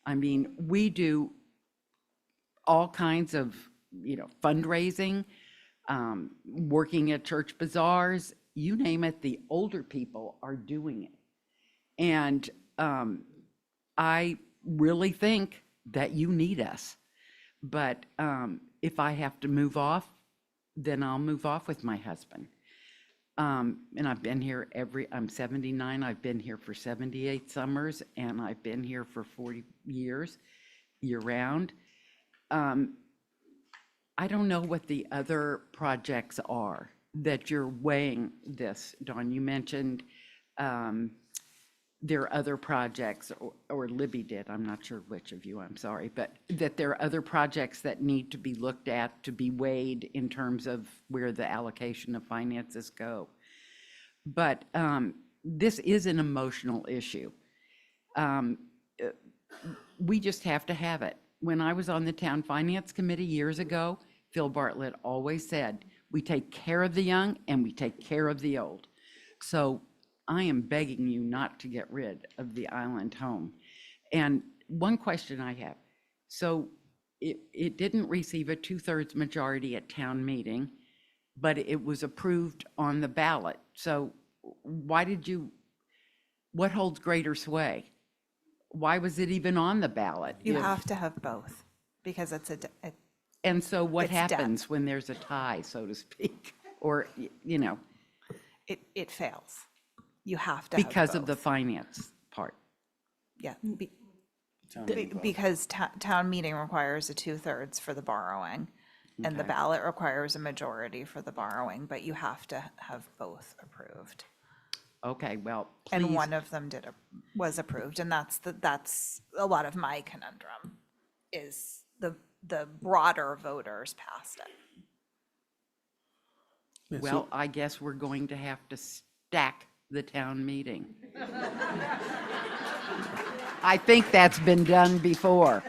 I mean, we do all kinds of, fundraising, working at church bazaars, you name it, the older people are doing it. And I really think that you need us. But if I have to move off, then I'll move off with my husband. And I've been here I'm 79, I've been here for 78 summers, and I've been here for 40 years, year-round. I don't know what the other projects are that you're weighing this, Dawn. You mentioned there are other projects, or Libby did, I'm not sure which of you, I'm sorry, but that there are other projects that need to be looked at, to be weighed in terms of where the allocation of finances go. But this is an emotional issue. We just have to have it. When I was on the town finance committee years ago, Phil Bartlett always said, we take care of the young and we take care of the old. So I am begging you not to get rid of the island home. And one question I have, so it didn't receive a 2/3 majority at town meeting, but it was approved on the ballot. So what holds greater sway? Why was it even on the ballot? You have to have both because it's And so what it's happens depth. when there's a tie, so to speak? Or, It fails. You have to have because of the both. finance part. Yeah, because town meeting requires a 2/3 for the borrowing, and the Okay. ballot requires a majority for the borrowing, but you have to have both approved. Okay, well, And please, one of them was approved, and that's a lot of my conundrum, is the broader voters passed it. well, I guess we're going to have to stack the town meeting. I think that's been done before.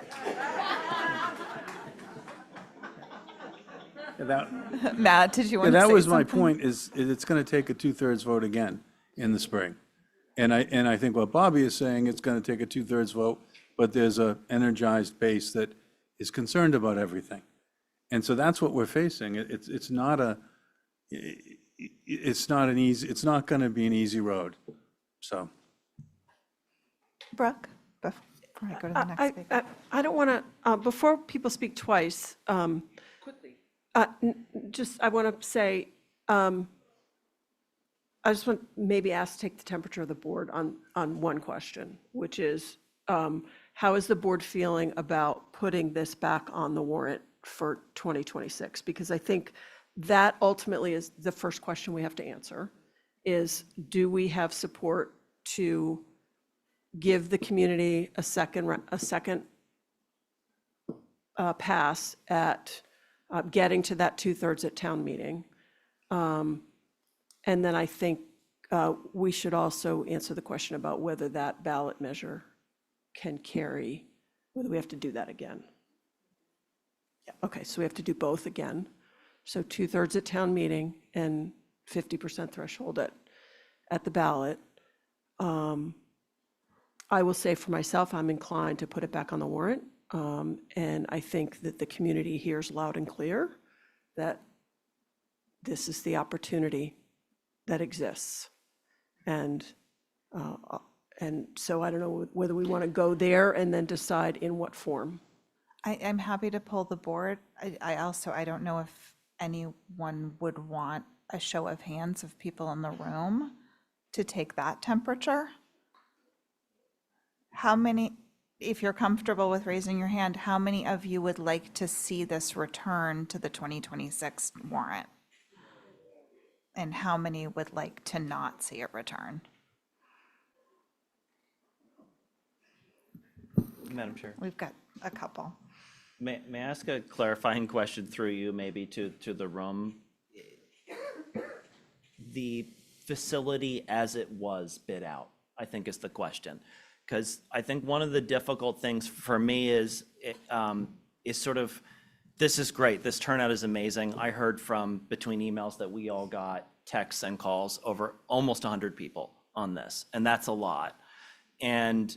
Matt, did you want to say That was my something? point, is it's going to take a 2/3 vote again in the spring. And I think what Bobby is saying, it's going to take a 2/3 vote, but there's a energized base that is concerned about everything. And so that's what we're facing. It's not going to be an easy road, so. Brooke, before I go to the next speaker. I don't want to, before people speak twice, Quickly. I want to say, I just want maybe ask to take the temperature of the board on one question, which is, how is the board feeling about putting this back on the warrant for 2026? Because I think that ultimately is the first question we have to answer, is do we have support to give the community a second pass at getting to that 2/3 at town meeting? And then I think we should also answer the question about whether that ballot measure can carry, whether we have to do that again. Yeah, okay, so we have to do both again. So 2/3 at town meeting and 50% threshold at the ballot. I will say for myself, I'm inclined to put it back on the warrant. And I think that the community hears loud and clear that this is the opportunity that exists. And so I don't know whether we want to go there and then decide in what form. I'm happy to pull the board. I don't know if anyone would want a show of hands of people in the room to take that temperature. How many, if you're comfortable with raising your hand, how many of you would like to see this return to the 2026 warrant? And how many would like to not see it return? Madam Chair, We've got a couple. may I ask a clarifying question through you, maybe to the room? The facility as it was bid out, I think is the question. Because I think one of the difficult things for me is sort of, this is great, this turnout is amazing. I heard from, between emails that we all got, texts and calls, over almost 100 people on this, and that's a lot. And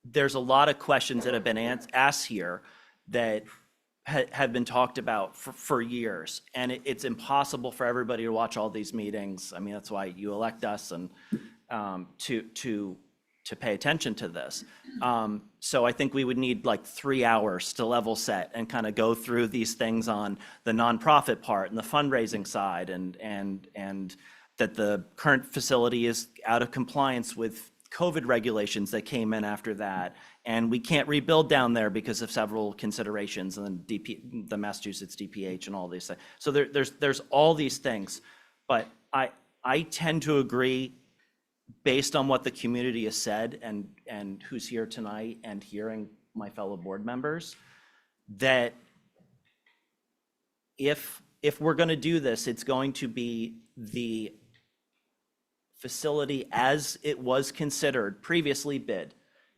there's a lot of questions that have been asked here that have been talked about for years. And it's impossible for everybody to watch all these meetings. I mean, that's why you elect us and to pay attention to this. So I think we would need like 3 hours to level set and kind of go through these things on the nonprofit part and the fundraising side and that the current facility is out of compliance with COVID regulations that came in after that, and we can't rebuild down there because of several considerations, and then the Massachusetts DPH and all these things. So there's all these things, but I tend to agree, based on what the community has said and who's here tonight and hearing my fellow board members, that if we're going to do this, it's going to be the facility as it was considered previously bid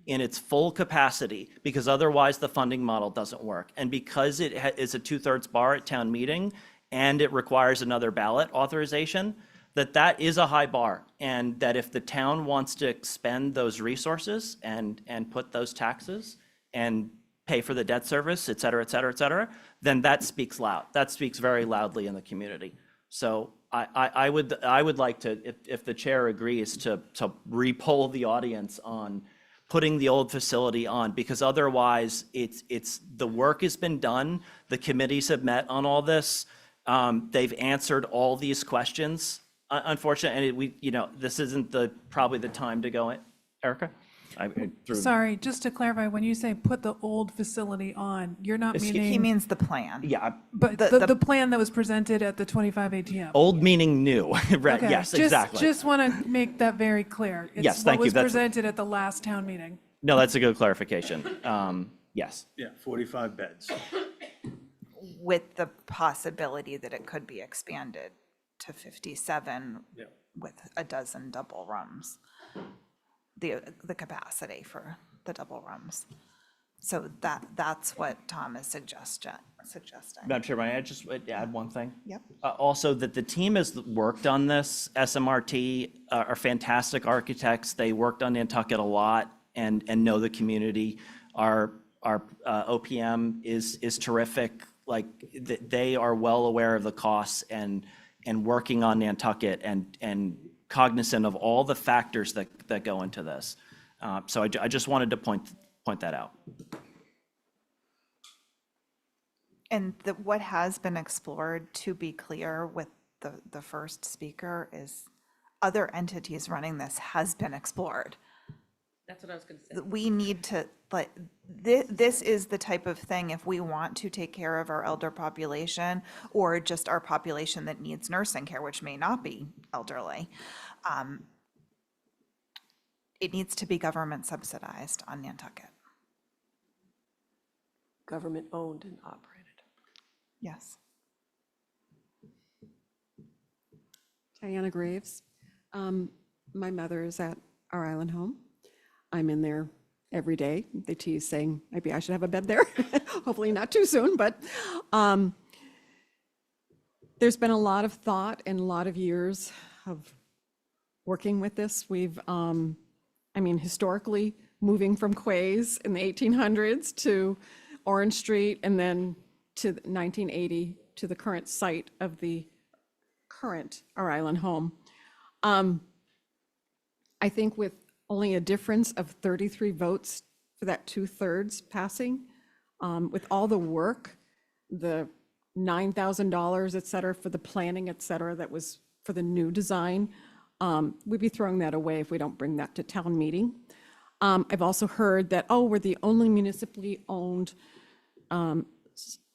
in its full capacity, because otherwise the funding model doesn't work. And because it is a 2/3 bar at town meeting and it requires another ballot authorization, that is a high bar. And that if the town wants to expend those resources and put those taxes and pay for the debt service, et cetera, et cetera, et cetera, then that speaks loud. That speaks very loudly in the community. So I would like to, if the chair agrees, to re-poll the audience on putting the old facility on, because otherwise it's the work has been done. The committees have met on all this. They've answered all these questions. Unfortunately, this isn't probably the time to go in. Erica? Sorry, just to clarify, when you say put the old facility on, you're not He meaning, means the plan. Yeah. but the plan that was presented at the 25 ATM. Old meaning new, right? Okay, Yes, just- exactly. Just want to make that very clear. Yes, thank you. It's what was That's- presented at the last town meeting. No, that's a good clarification. Yes. Yeah, 45 beds. With the possibility that it could be expanded to 57 Yeah. with a dozen double rooms, the capacity for the double rooms. So that's what Tom is suggesting. Madam Chair, may I just add one thing? Yep. Also, that the team has worked on this. SMRT are fantastic architects. They worked on Nantucket a lot and know the community. Our OPM is terrific. Like, they are well aware of the costs and working on Nantucket and cognizant of all the factors that go into this. So I just wanted to point that out. And what has been explored, to be clear with the first speaker, is other entities running this has been explored. That's what I was going to say. We need to, like, this is the type of thing, if we want to take care of our elder population or just our population that needs nursing care, which may not be elderly, it needs to be government subsidized on Nantucket. Government owned and operated. Yes. Diana Graves. My mother is at our island home. I'm in there every day. They tease saying maybe I should have a bed there. Hopefully not too soon, but there's been a lot of thought and a lot of years of working with this. We've, historically, moving from Quays in the 1800s to Orange Street and then to 1980 to the current site of the current Our Island home. I think with only a difference of 33 votes for that 2/3 passing, with all the work, the $9,000, et cetera, for the planning, et cetera, that was for the new design, we'd be throwing that away if we don't bring that to town meeting. I've also heard that, we're the only municipally owned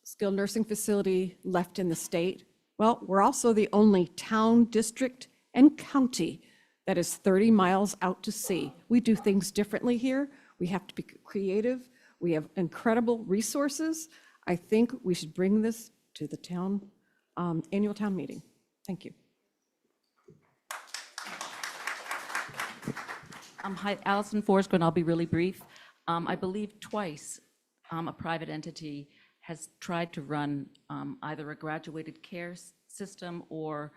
skilled nursing facility left in the state. Well, we're also the only town, district, and county that is 30 miles out to sea. We do things differently here. We have to be creative. We have incredible resources. I think we should bring this to the town, annual town meeting. Thank you. Hi, Allison Forsgren. I'll be really brief. I believe twice a private entity has tried to run either a graduated care system or,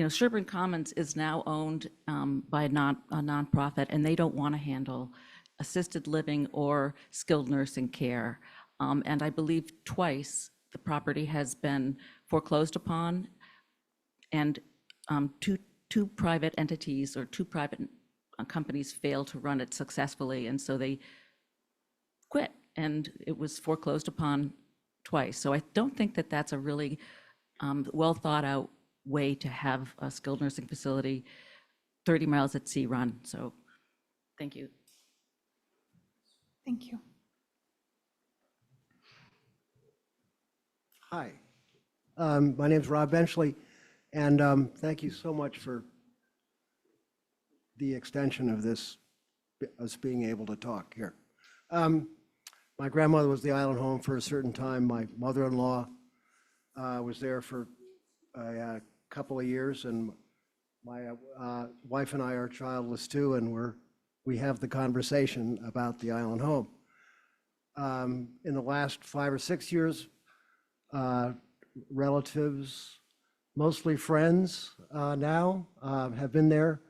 Sherburne Commons is now owned by a nonprofit, and they don't want to handle assisted living or skilled nursing care. And I believe twice the property has been foreclosed upon, and two private entities or two private companies failed to run it successfully, and so they quit, and it was foreclosed upon twice. So I don't think that that's a really well thought out way to have a skilled nursing facility 30 miles at sea run. So thank you. Thank you. Hi, my name's Rob Benchley, and thank you so much for the extension of this, us being able to talk here. My grandmother was the Island Home for a certain time. My mother-in-law was there for a couple of years, and my wife and I are childless too, and we have the conversation about the Island Home. In the last 5 or 6 years, relatives, mostly friends now, have been there.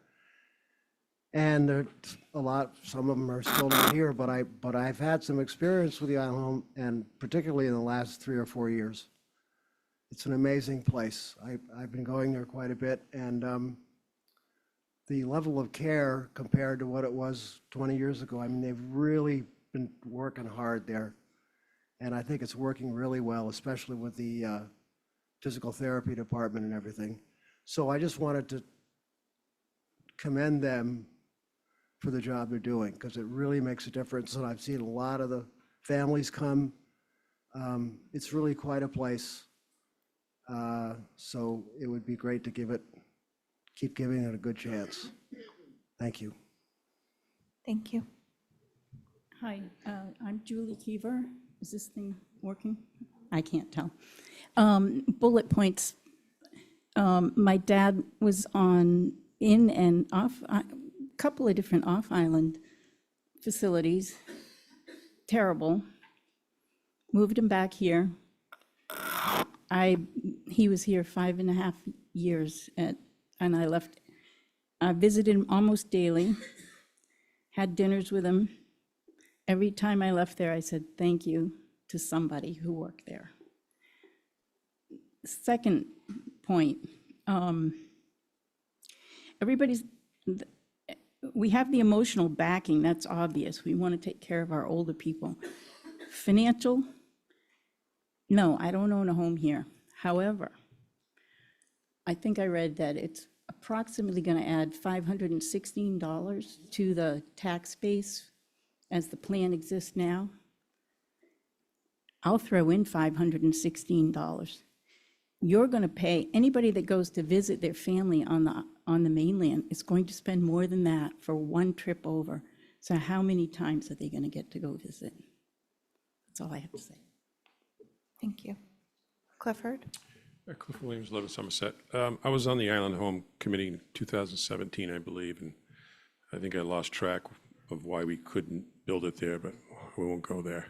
And there's a lot, some of them are still not here, but I've had some experience with the Island Home, and particularly in the last 3 or 4 years. It's an amazing place. I've been going there quite a bit, and the level of care compared to what it was 20 years ago, I mean, they've really been working hard there. And I think it's working really well, especially with the physical therapy department and everything. So I just wanted to commend them for the job they're doing, because it really makes a difference. And I've seen a lot of the families come. It's really quite a place. So it would be great to keep giving it a good chance. Thank you. Thank you. Hi, I'm Julie Keever. Is this thing working? I can't tell. Bullet points. My dad was in and off, a couple of different off-island facilities. Terrible. Moved him back here. He was here 5.5 years, and I left. I visited him almost daily, had dinners with him. Every time I left there, I said thank you to somebody who worked there. Second point, we have the emotional backing, that's obvious. We want to take care of our older people. Financial, no, I don't own a home here. However, I think I read that it's approximately going to add $516 to the tax base as the plan exists now. I'll throw in $516. You're going to pay, anybody that goes to visit their family on the mainland is going to spend more than that for one trip over. So how many times are they going to get to go visit? That's all I have to say. Thank you. Clifford? Clifford Williams, live in Somerset. I was on the Island Home Committee in 2017, I believe, and I think I lost track of why we couldn't build it there, but we won't go there.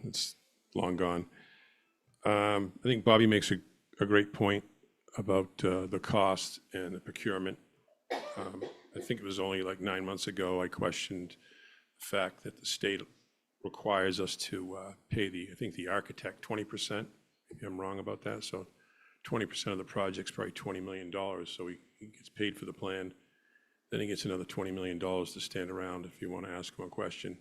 It's long gone. I think Bobby makes a great point about the cost and the procurement. I think it was only like 9 months ago I questioned the fact that the state requires us to pay I think the architect 20%. Maybe I'm wrong about that. So 20% of the project's probably $20 million. So he gets paid for the plan. Then he gets another $20 million to stand around if you want to ask him a question.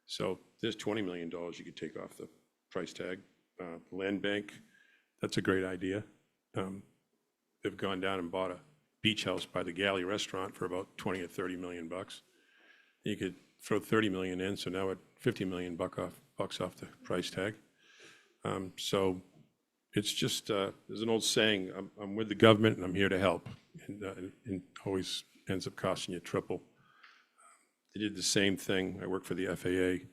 So there's $20 million you could take off the price tag. The land bank, that's a great idea. They've gone down and bought a beach house by the Galley restaurant for about 20 or 30 million bucks. You could throw 30 million in, so now at 50 million bucks off the price tag. So it's just, there's an old saying, I'm with the government and I'm here to help. And always ends up costing you triple. They did the same thing. I worked for the FAA.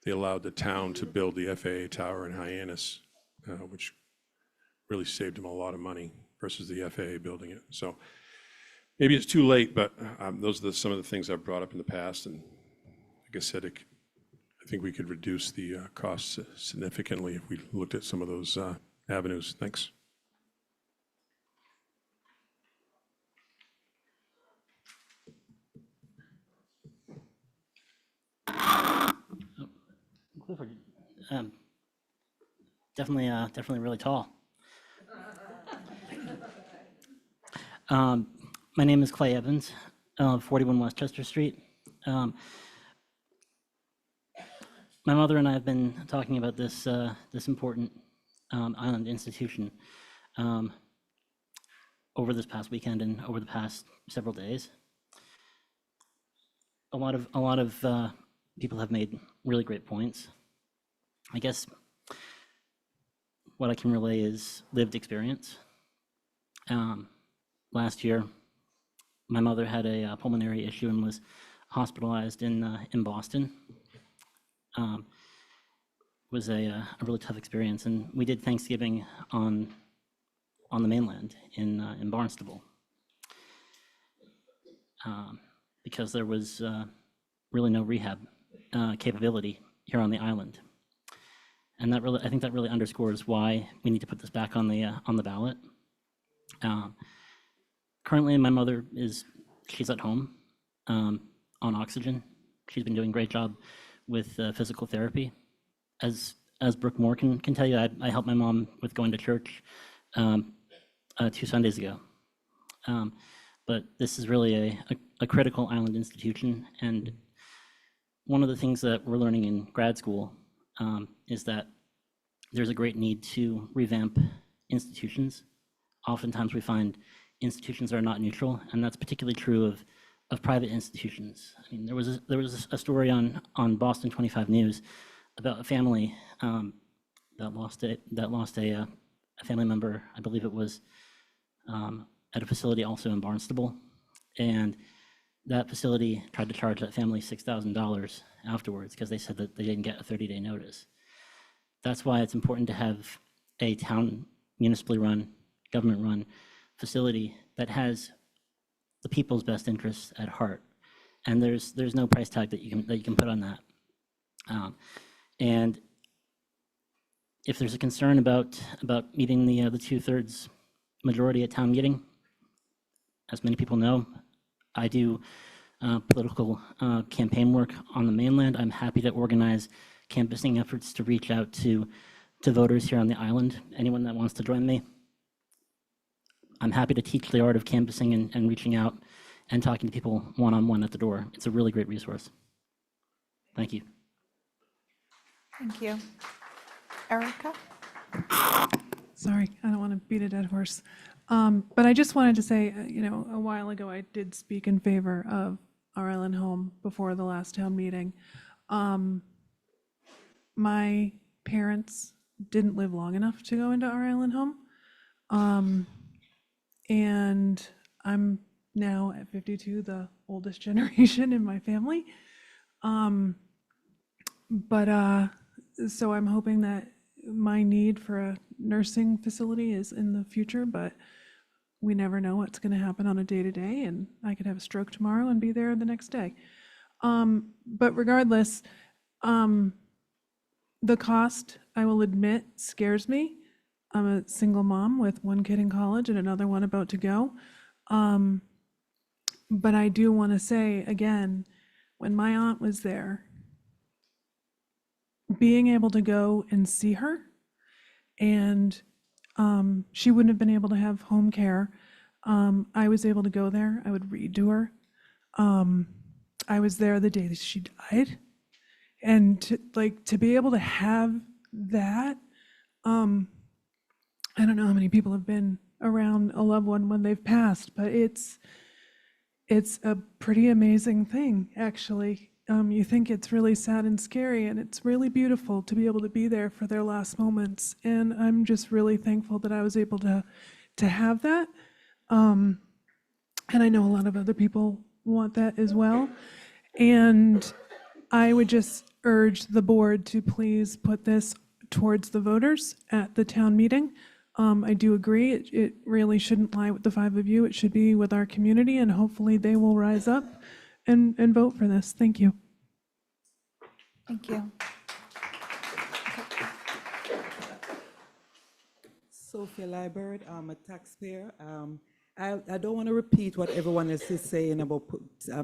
They allowed the town to build the FAA tower in Hyannis, which really saved them a lot of money versus the FAA building it. So maybe it's too late, but those are some of the things I've brought up in the past. And like I said, I think we could reduce the costs significantly if we looked at some of those avenues. Thanks. Clifford, definitely really tall. My name is Clay Evans, 41 Westchester Street. My mother and I have been talking about this important island institution over this past weekend and over the past several days. A lot of people have made really great points. I guess what I can relay is lived experience. Last year, my mother had a pulmonary issue and was hospitalized in Boston. Was a really tough experience, and we did Thanksgiving on the mainland in Barnstable, because there was really no rehab capability here on the island, and I think that really underscores why we need to put this back on the ballot. Currently, my mother she's at home on oxygen. She's been doing a great job with physical therapy. As Brooke Moore can tell you, I helped my mom with going to church 2 Sundays ago. But this is really a critical island institution, and one of the things that we're learning in grad school is that there's a great need to revamp institutions. Oftentimes we find institutions are not neutral, and that's particularly true of private institutions. I mean, there was a story on Boston 25 News about a family that lost a family member. I believe it was at a facility also in Barnstable, and that facility tried to charge that family $6,000 afterwards because they said that they didn't get a 30-day notice. That's why it's important to have a town municipally run, government run facility that has the people's best interests at heart, and there's no price tag that you can put on that. And if there's a concern about meeting the 2/3 majority at town meeting, as many people know, I do political campaign work on the mainland. I'm happy to organize canvassing efforts to reach out to voters here on the island. Anyone that wants to join me, I'm happy to teach the art of canvassing and reaching out and talking to people one-on-one at the door. It's a really great resource. Thank you. Thank you. Erica? Sorry, I don't want to beat a dead horse. But I just wanted to say, a while ago, I did speak in favor of our island home before the last town meeting. My parents didn't live long enough to go into our island home. And I'm now at 52, the oldest generation in my family. So I'm hoping that my need for a nursing facility is in the future, but we never know what's going to happen on a day-to-day, and I could have a stroke tomorrow and be there the next day. But regardless, the cost, I will admit, scares me. I'm a single mom with one kid in college and another one about to go. But I do want to say, again, when my aunt was there, being able to go and see her, and she wouldn't have been able to have home care. I was able to go there. I would read to her. I was there the day that she died, and to be able to have that. I don't know how many people have been around a loved one when they've passed, but it's a pretty amazing thing, actually. You think it's really sad and scary, and it's really beautiful to be able to be there for their last moments. And I'm just really thankful that I was able to have that. And I know a lot of other people want that as well. And I would just urge the board to please put this towards the voters at the town meeting. I do agree, it really shouldn't lie with the 5 of you. It should be with our community, and hopefully they will rise up and vote for this. Thank you. Thank you. Sophia Liebert, I'm a taxpayer. I don't want to repeat what everyone else is saying about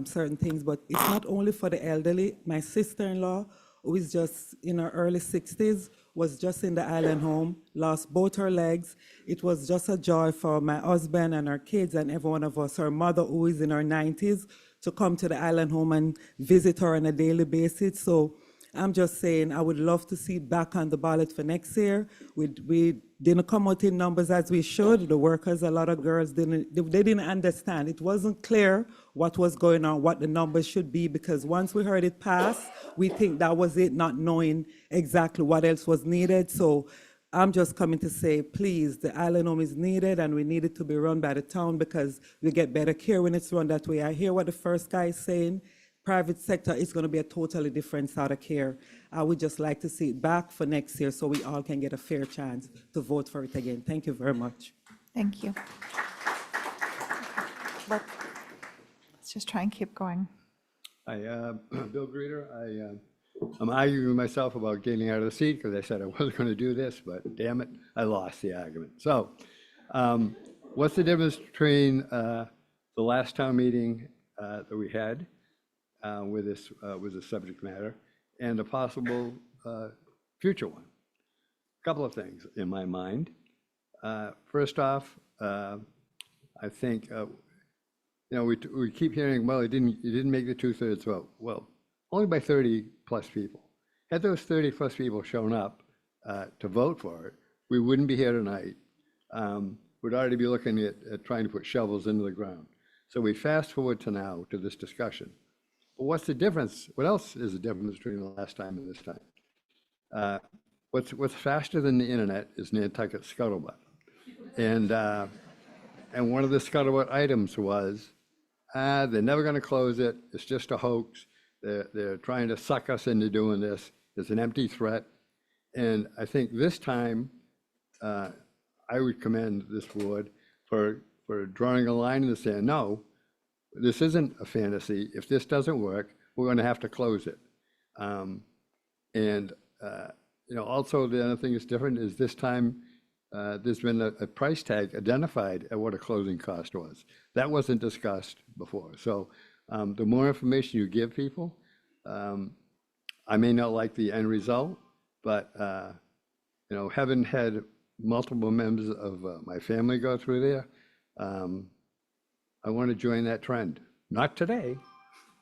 certain things, but it's not only for the elderly. My sister-in-law, who is just in her early 60s, was just in the island home, lost both her legs. It was just a joy for my husband and our kids and every one of us. Her mother, who is in her 90s, to come to the island home and visit her on a daily basis. So I'm just saying I would love to see it back on the ballot for next year with didn't come out in numbers as we should. The workers, a lot of girls they didn't understand. It wasn't clear what was going on, what the numbers should be, because once we heard it pass, we think that was it, not knowing exactly what else was needed. So I'm just coming to say, please, the island home is needed, and we need it to be run by the town because we get better care when it's run that way. I hear what the first guy is saying. Private sector is going to be a totally different sort of care. I would just like to see it back for next year so we all can get a fair chance to vote for it again. Thank you very much. Thank you. Let's just try and keep going. Hi, Bill Greeter. I'm arguing with myself about getting out of the seat because I said I wasn't going to do this, but damn it, I lost the argument. So what's the difference between the last town meeting that we had with the subject matter and a possible future one? A couple of things in my mind. First off, I think we keep hearing, well, you didn't make the 2/3 vote. Well, only by 30 plus people. Had those 30 plus people shown up to vote for it, we wouldn't be here tonight. We'd already be looking at trying to put shovels into the ground. So we fast forward to now to this discussion. But what's the difference? What else is the difference between the last time and this time? What's faster than the internet is Nantucket scuttlebutt. And one of the scuttlebutt items was, they're never going to close it. It's just a hoax. They're trying to suck us into doing this. It's an empty threat. And I think this time, I would commend this board for drawing a line in the sand. No, this isn't a fantasy. If this doesn't work, we're going to have to close it. Also the other thing that's different is this time there's been a price tag identified at what a closing cost was. That wasn't discussed before. So the more information you give people, I may not like the end result, but having had multiple members of my family go through there, I want to join that trend. Not today,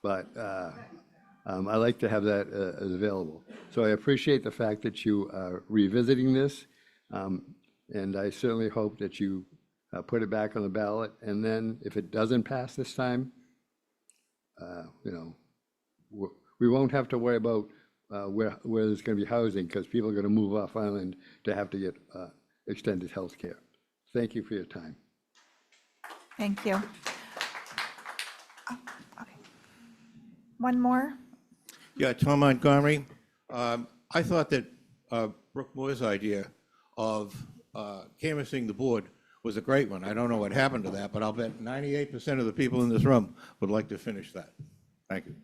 but I like to have that as available. So I appreciate the fact that you are revisiting this, and I certainly hope that you put it back on the ballot. And then if it doesn't pass this time, we won't have to worry about where there's going to be housing because people are going to move off island to have to get extended health care. Thank you for your time. Thank you. Okay. One more? Yeah, Tom Montgomery. I thought that Brooke Moore's idea of canvassing the board was a great one. I don't know what happened to that, but I'll bet 98% of the people in this room would like to finish that. Thank you.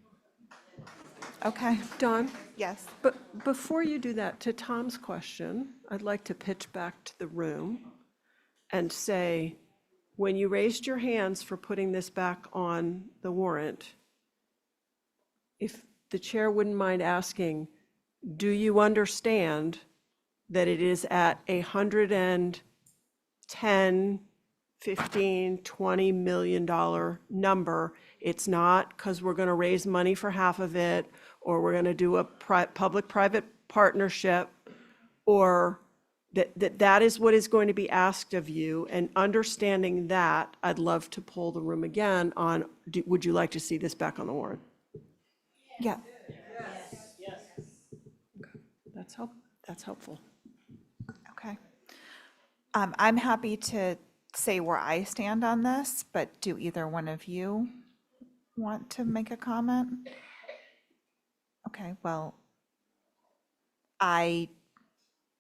Okay. Don? Yes. But before you do that, to Tom's question, I'd like to pitch back to the room and say, when you raised your hands for putting this back on the warrant, if the chair wouldn't mind asking, do you understand that it is at $110, $15, $20 million number? It's not because we're going to raise money for half of it, or we're going to do a public-private partnership, or that is what is going to be asked of you. And understanding that, I'd love to poll the room again on, would you like to see this back on the warrant? Yeah. That's helpful. Okay. I'm happy to say where I stand on this, but do either one of you want to make a comment? Okay, well, I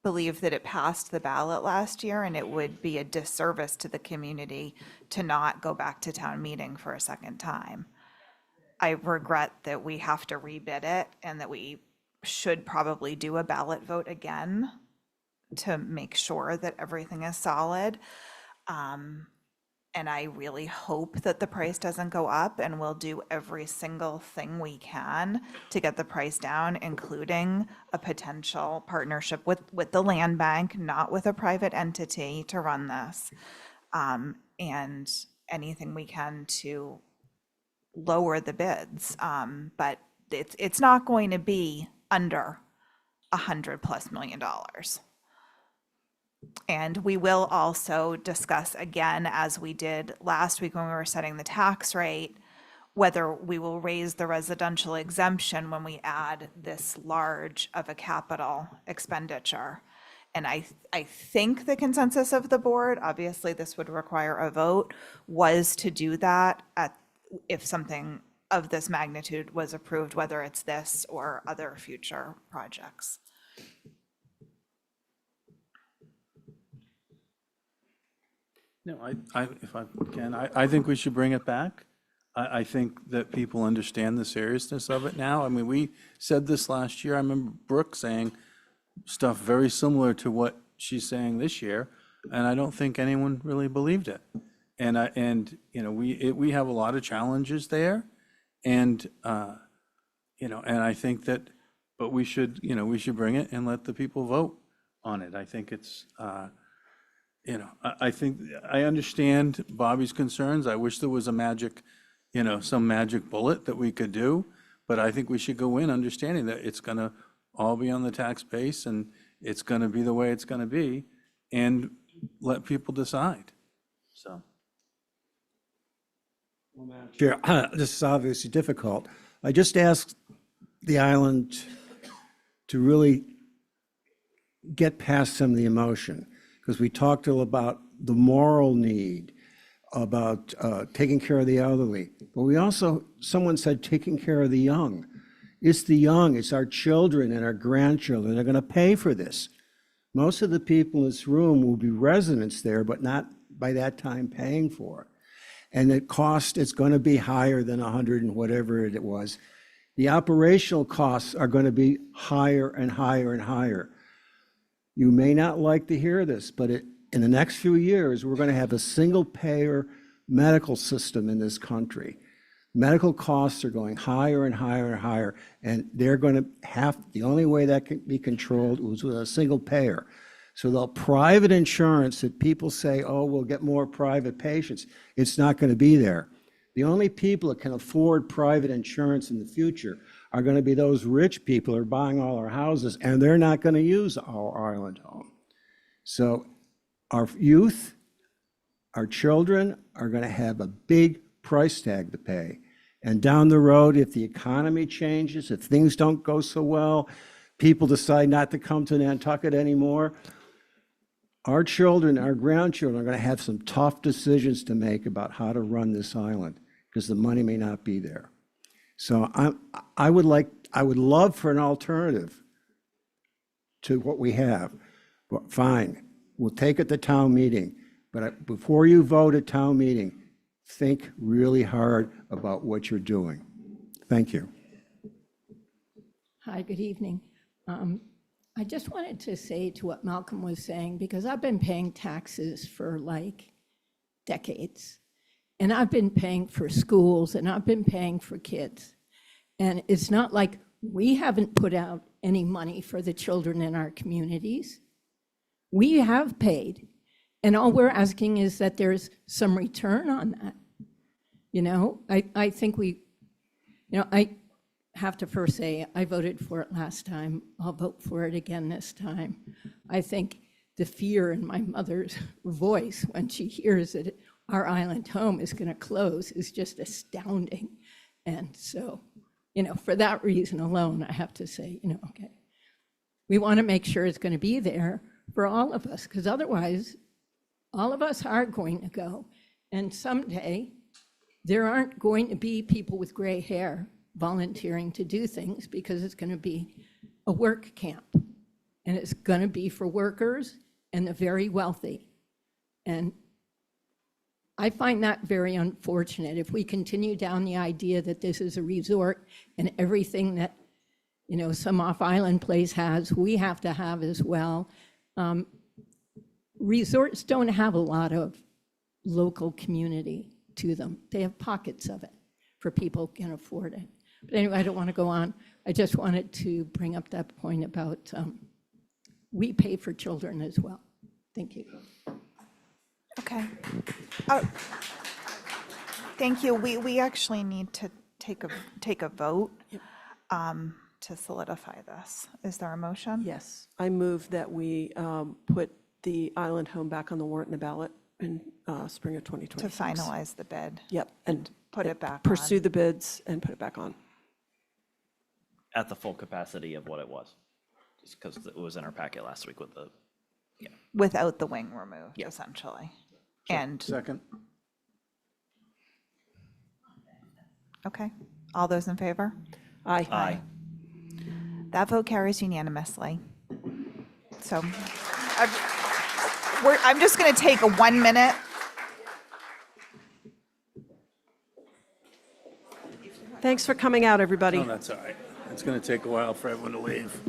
believe that it passed the ballot last year, and it would be a disservice to the community to not go back to town meeting for a second time. I regret that we have to rebid it and that we should probably do a ballot vote again to make sure that everything is solid. And I really hope that the price doesn't go up, and we'll do every single thing we can to get the price down, including a potential partnership with the land bank, not with a private entity to run this. And anything we can to lower the bids. But it's not going to be under $100+ million. And we will also discuss again, as we did last week when we were setting the tax rate, whether we will raise the residential exemption when we add this large of a capital expenditure. And I think the consensus of the board, obviously this would require a vote, was to do that if something of this magnitude was approved, whether it's this or other future projects. No, if I can, I think we should bring it back. I think that people understand the seriousness of it now. I mean, we said this last year. I remember Brooke saying stuff very similar to what she's saying this year, and I don't think anyone really believed it. And you know, we have a lot of challenges there, and you know, and I think that, but we should, you know, we should bring it and let the people vote on it. I think it's, you know, I think, I understand Bobby's concerns. I wish there was a magic, you know, some magic bullet that we could do, but I think we should go in understanding that it's gonna all be on the tax base and it's gonna be the way it's gonna be, and let people decide, so. Chair, this is obviously difficult. I just asked the island to really get past some of the emotion, because we talked about the moral need, about taking care of the elderly. But we also, someone said, taking care of the young. It's the young, it's our children and our grandchildren that are going to pay for this. Most of the people in this room will be residents there, but not by that time paying for it. And the cost is going to be higher than 100 and whatever it was. The operational costs are going to be higher and higher and higher. You may not like to hear this, but in the next few years, we're going to have a single-payer medical system in this country. Medical costs are going higher and higher and higher, and they're going to have, the only way that can be controlled was with a single payer. So the private insurance that people say, oh, we'll get more private patients, it's not going to be there. The only people that can afford private insurance in the future are going to be those rich people who are buying all our houses, and they're not going to use our island home. So our youth, our children are going to have a big price tag to pay. And down the road, if the economy changes, if things don't go so well, people decide not to come to Nantucket anymore, our children, our grandchildren are going to have some tough decisions to make about how to run this island, because the money may not be there. So I would love for an alternative to what we have. But fine, we'll take it to town meeting. But before you vote at town meeting, think really hard about what you're doing. Thank you. Hi, good evening. I just wanted to say to what Malcolm was saying, because I've been paying taxes for like decades. And I've been paying for schools and I've been paying for kids. And it's not like we haven't put out any money for the children in our communities. We have paid. And all we're asking is that there's some return on that. You know, I think we, you know, I have to first say I voted for it last time. I'll vote for it again this time. I think the fear in my mother's voice when she hears that our island home is going to close is just astounding. And so, you know, for that reason alone, I have to say, you know, okay, we want to make sure it's going to be there for all of us, because otherwise, all of us are going to go. And someday, there aren't going to be people with gray hair volunteering to do things, because it's going to be a work camp. And it's going to be for workers and the very wealthy. And I find that very unfortunate. If we continue down the idea that this is a resort and everything that, you know, some off-island place has, we have to have as well. Resorts don't have a lot of local community to them. They have pockets of it for people who can afford it. But anyway, I don't want to go on. I just wanted to bring up that point about we pay for children as well. Thank you. Okay. Thank you. We actually need to take a vote to solidify this. Is there a motion? Yes, I move that we put the island home back on the warrant and the ballot in spring of To 2026. finalize the bid. Yep, and Put it back pursue on. the bids and put it back on. At the full capacity of what it was, just because it was in our packet last week with the, Without the wing removed, essentially. And, Second. okay, all those in favor? Aye. aye. That vote carries unanimously. So I'm just going to take a 1 minute. Thanks for coming out, everybody. Oh, that's all right. It's going to take a while for everyone to leave.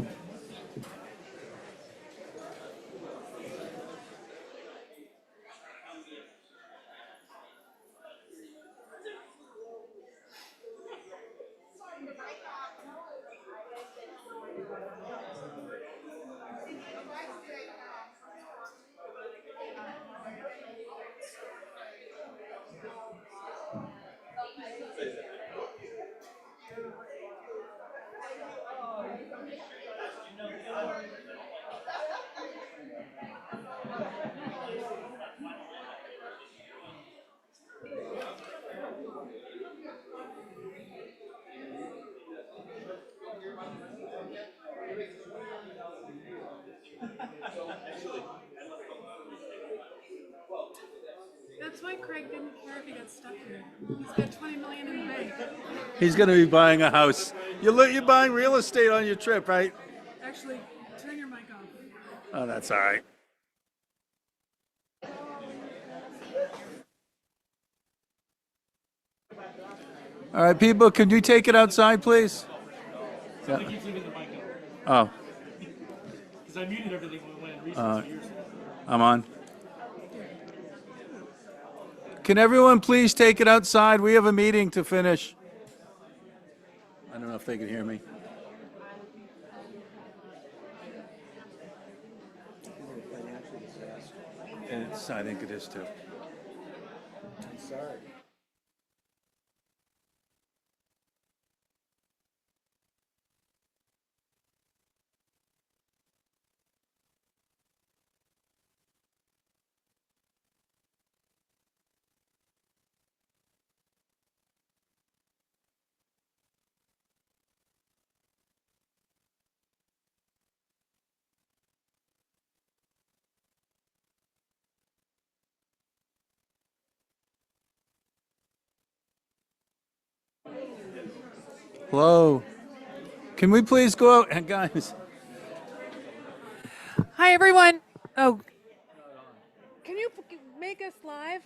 That's why Craig didn't care if he got stuck here. He's got 20 million in the bank. He's going to be buying a house. You're buying real estate on your trip, right? Actually, turn your mic off. Oh, that's all right. All right, people, could you take it outside, please? Yeah. Oh. Because I muted everything when we went in recess years ago. I'm on. Can everyone please take it outside? We have a meeting to finish. I don't know if they can hear me. I think it is too. Sorry. Hello. Can we please go out, and guys? Hi, everyone. Oh, can you make us live?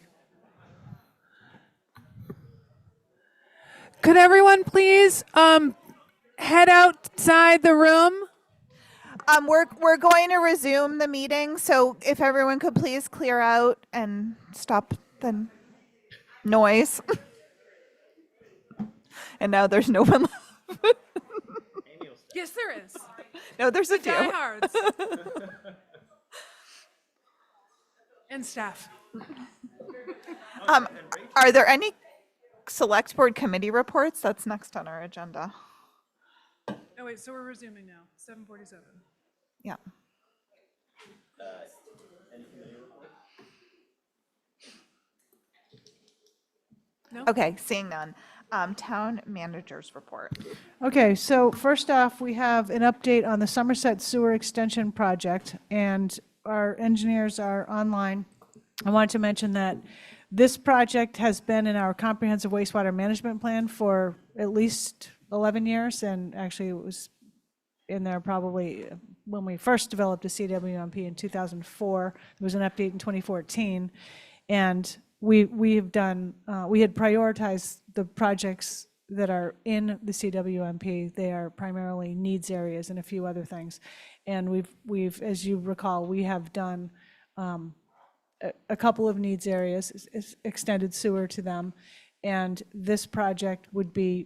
Could everyone please head outside the room? We're going to resume the meeting, so if everyone could please clear out and stop the noise. And now there's no one left. Yes, there is. No, there's a few. Diehards. And staff. Are there any select board committee reports? That's next on our agenda. Oh, wait, so we're resuming now, 7:47. Yeah. No? Okay, seeing none. Town managers report. Okay, so first off, we have an update on the Somerset Sewer Extension Project, and our engineers are online. I wanted to mention that this project has been in our comprehensive wastewater management plan for at least 11 years, and actually it was in there probably when we first developed a CWMP in 2004. There was an update in 2014, and we have done, we had prioritized the projects that are in the CWMP. They are primarily needs areas and a few other things. And we've, as you recall, we have done a couple of needs areas, extended sewer to them. And this project would be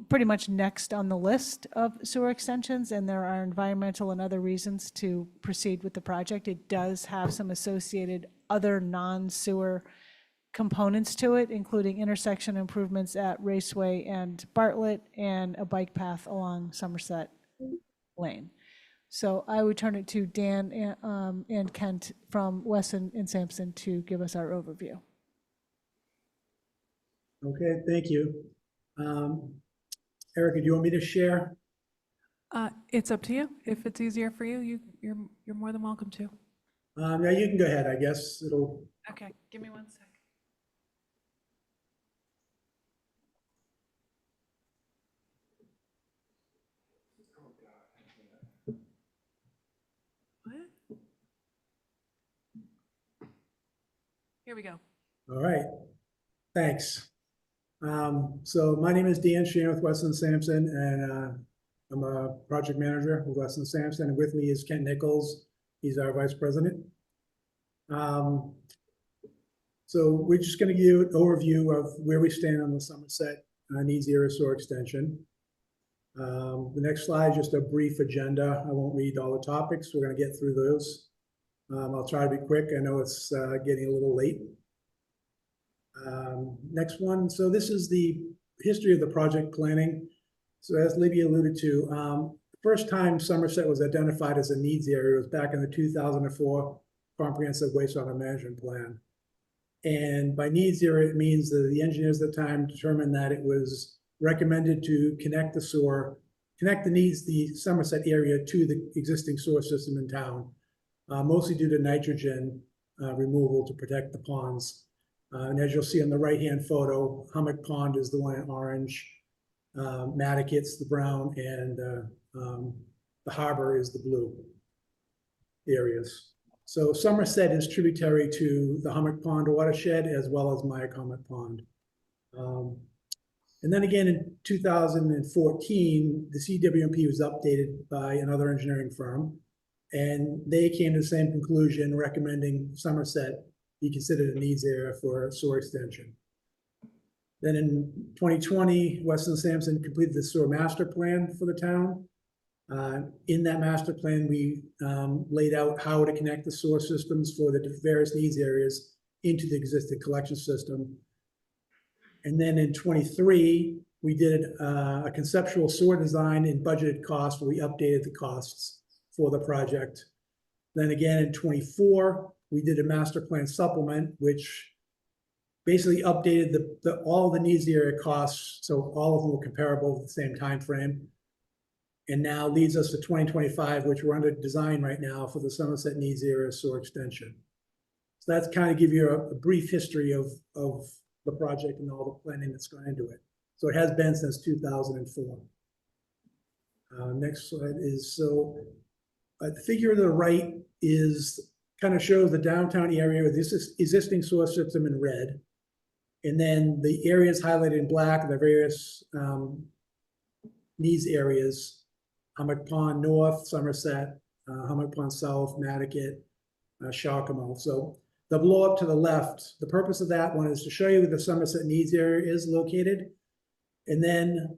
pretty much next on the list of sewer extensions, and there are environmental and other reasons to proceed with the project. It does have some associated other non-sewer components to it, including intersection improvements at Raceway and Bartlett, and a bike path along Somerset Lane. So I would turn it to Dan and Kent from Wesson and Sampson to give us our overview. Okay, thank you. Erica, do you want me to share? It's up to you. If it's easier for you, you're more than welcome to. Yeah, you can go ahead, I guess. It'll, Okay, give me 1 sec. What? Here we go. all right. Thanks. So my name is Dan Sheehan with Weston Sampson, and I'm a project manager with Weston Sampson. And with me is Kent Nichols. He's our vice president. So we're just going to give you an overview of where we stand on the Somerset needs area sewer extension. The next slide is just a brief agenda. I won't read all the topics. We're going to get through those. I'll try to be quick. I know it's getting a little late. Next one. So this is the history of the project planning. So as Libby alluded to, the first time Somerset was identified as a needs area was back in the 2004 Comprehensive Wastewater Management Plan. And by needs area, it means that the engineers at the time determined that it was recommended to connect the Somerset area to the existing sewer system in town, mostly due to nitrogen removal to protect the ponds. And as you'll see on the right-hand photo, Hummock Pond is the one in orange, Nantucket's the brown, and the harbor is the blue areas. So Somerset is tributary to the Hummock Pond watershed as well as Myakamic Pond. And then again in 2014, the CWMP was updated by another engineering firm, and they came to the same conclusion, recommending Somerset be considered a needs area for sewer extension. Then in 2020, Weston Sampson completed the sewer master plan for the town. In that master plan, we laid out how to connect the sewer systems for the various needs areas into the existing collection system. And then in 23, we did a conceptual sewer design and budgeted cost where we updated the costs for the project. Then again in 24, we did a master plan supplement, which basically updated all the needs area costs, so all of them were comparable at the same time frame. And now leads us to 2025, which we're under design right now for the Somerset needs area sewer extension. So that's kind of give you a brief history of the project and all the planning that's gone into it. So it has been since 2004. Next slide is, so the figure to the right is kind of shows the downtown area with this existing sewer system in red. And then the areas highlighted in black, the various needs areas. Hummock Pond North, Somerset, Hummock Pond South, Nantucket, Shawcombe. So the blow up to the left, the purpose of that one is to show you where the Somerset needs area is located. And then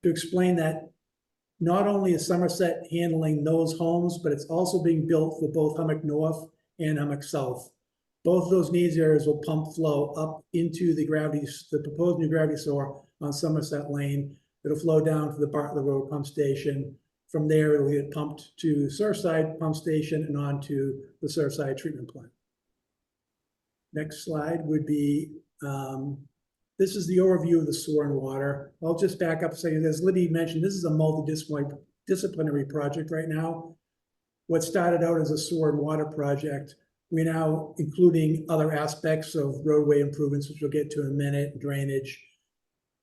to explain that not only is Somerset handling those homes, but it's also being built for both Hummock North and Hummock South. Both of those needs areas will pump flow up into the proposed new gravity sewer on Somerset Lane. It'll flow down to the Bartlett Road pump station. From there, it'll get pumped to Surfside Pump Station and on to the Surfside Treatment Plant. Next slide would be, this is the overview of the sewer and water. I'll just back up and say, as Libby mentioned, this is a multidisciplinary project right now. What started out as a sewer and water project, we're now including other aspects of roadway improvements, which we'll get to in a minute, drainage.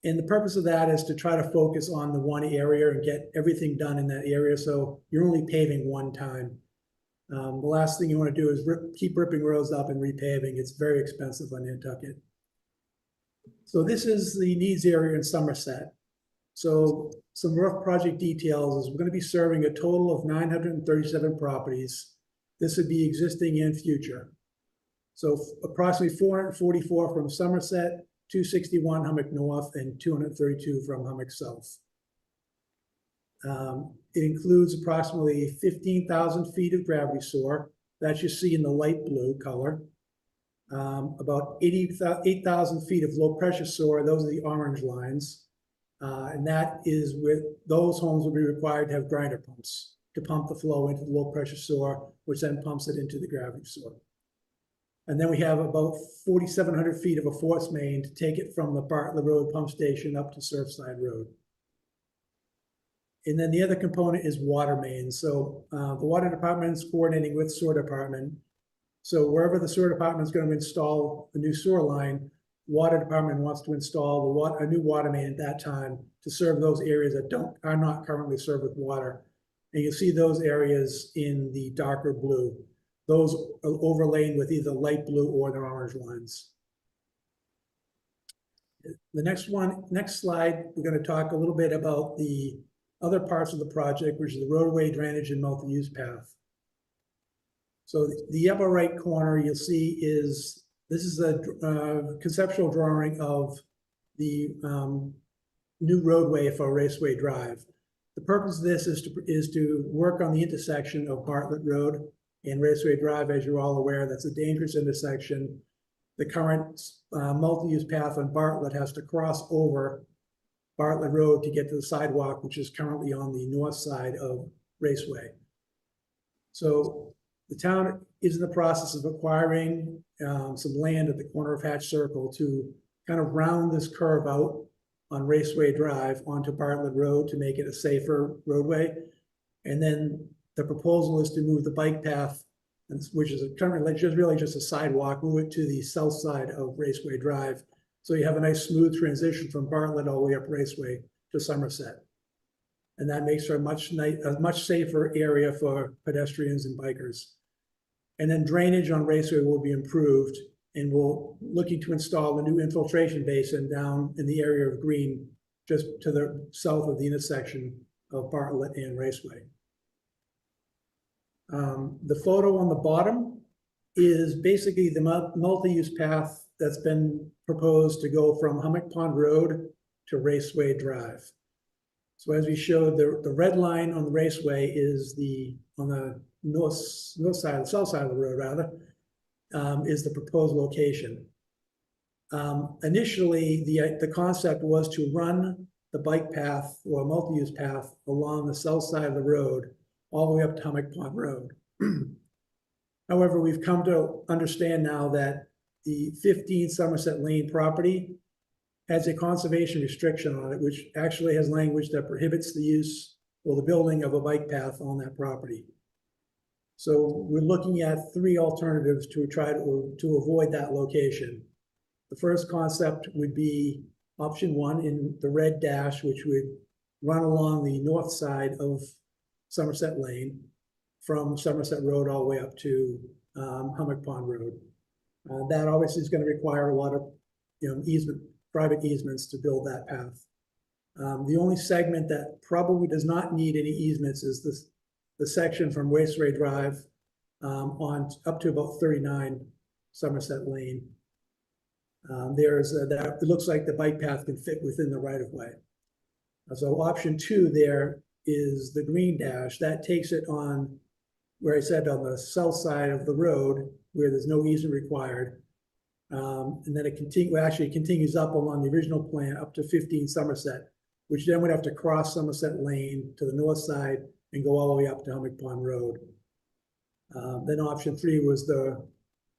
And the purpose of that is to try to focus on the one area and get everything done in that area. So you're only paving one time. The last thing you want to do is keep ripping roads up and repaving. It's very expensive on Nantucket. So this is the needs area in Somerset. So some rough project details is we're going to be serving a total of 937 properties. This would be existing and future. So approximately 444 from Somerset, 261 Hummock North, and 232 from Hummock South. It includes approximately 15,000 feet of gravity sewer that you see in the light blue color. About 8,000 feet of low pressure sewer, those are the orange lines. And that is with, those homes will be required to have grinder pumps. to pump the flow into the low-pressure sewer, which then pumps it into the gravity sewer. And then we have about 4,700 feet of a force main to take it from the Bartlett Road pump station up to Surfside Road. And then the other component is water mains. So the water department is coordinating with sewer department. So wherever the sewer department is going to install the new sewer line, water department wants to install a new water main at that time to serve those areas that are not currently served with water. And you'll see those areas in the darker blue. Those are overlaid with either light blue or the orange lines. The next slide, we're going to talk a little bit about the other parts of the project, which is the roadway drainage and multi-use path. So the upper right corner you'll see this is a conceptual drawing of the new roadway for Raceway Drive. The purpose of this is to work on the intersection of Bartlett Road and Raceway Drive. As you're all aware, that's a dangerous intersection. The current multi-use path on Bartlett has to cross over Bartlett Road to get to the sidewalk, which is currently on the north side of Raceway. So the town is in the process of acquiring some land at the corner of Hatch Circle to kind of round this curve out on Raceway Drive onto Bartlett Road to make it a safer roadway. And then the proposal is to move the bike path, which is currently really just a sidewalk, move it to the south side of Raceway Drive. So you have a nice smooth transition from Bartlett all the way up Raceway to Somerset. And that makes for a much safer area for pedestrians and bikers. And then drainage on Raceway will be improved, and we're looking to install a new infiltration basin down in the area of Green, just to the south of the intersection of Bartlett and Raceway. The photo on the bottom is basically the multi-use path that's been proposed to go from Hummock Pond Road to Raceway Drive. So as we showed, the red line on the Raceway is on the north side, the south side of the road rather, is the proposed location. Initially, the concept was to run the bike path or multi-use path along the south side of the road all the way up to Hummock Pond Road. However, we've come to understand now that the 15 Somerset Lane property has a conservation restriction on it, which actually has language that prohibits the use or the building of a bike path on that property. So we're looking at 3 alternatives to try to avoid that location. The first concept would be option 1 in the red dash, which would run along the north side of Somerset Lane from Somerset Road all the way up to Hummock Pond Road. That obviously is going to require a lot of private easements to build that path. The only segment that probably does not need any easements is the section from Raceway Drive on up to about 39 Somerset Lane. It looks like the bike path can fit within the right of way. So option 2 there is the green dash. That takes it on, where I said, on the south side of the road where there's no easement required. And then it continues up along the original plan up to 15 Somerset, which then would have to cross Somerset Lane to the north side and go all the way up to Hummock Pond Road. Then option 3 was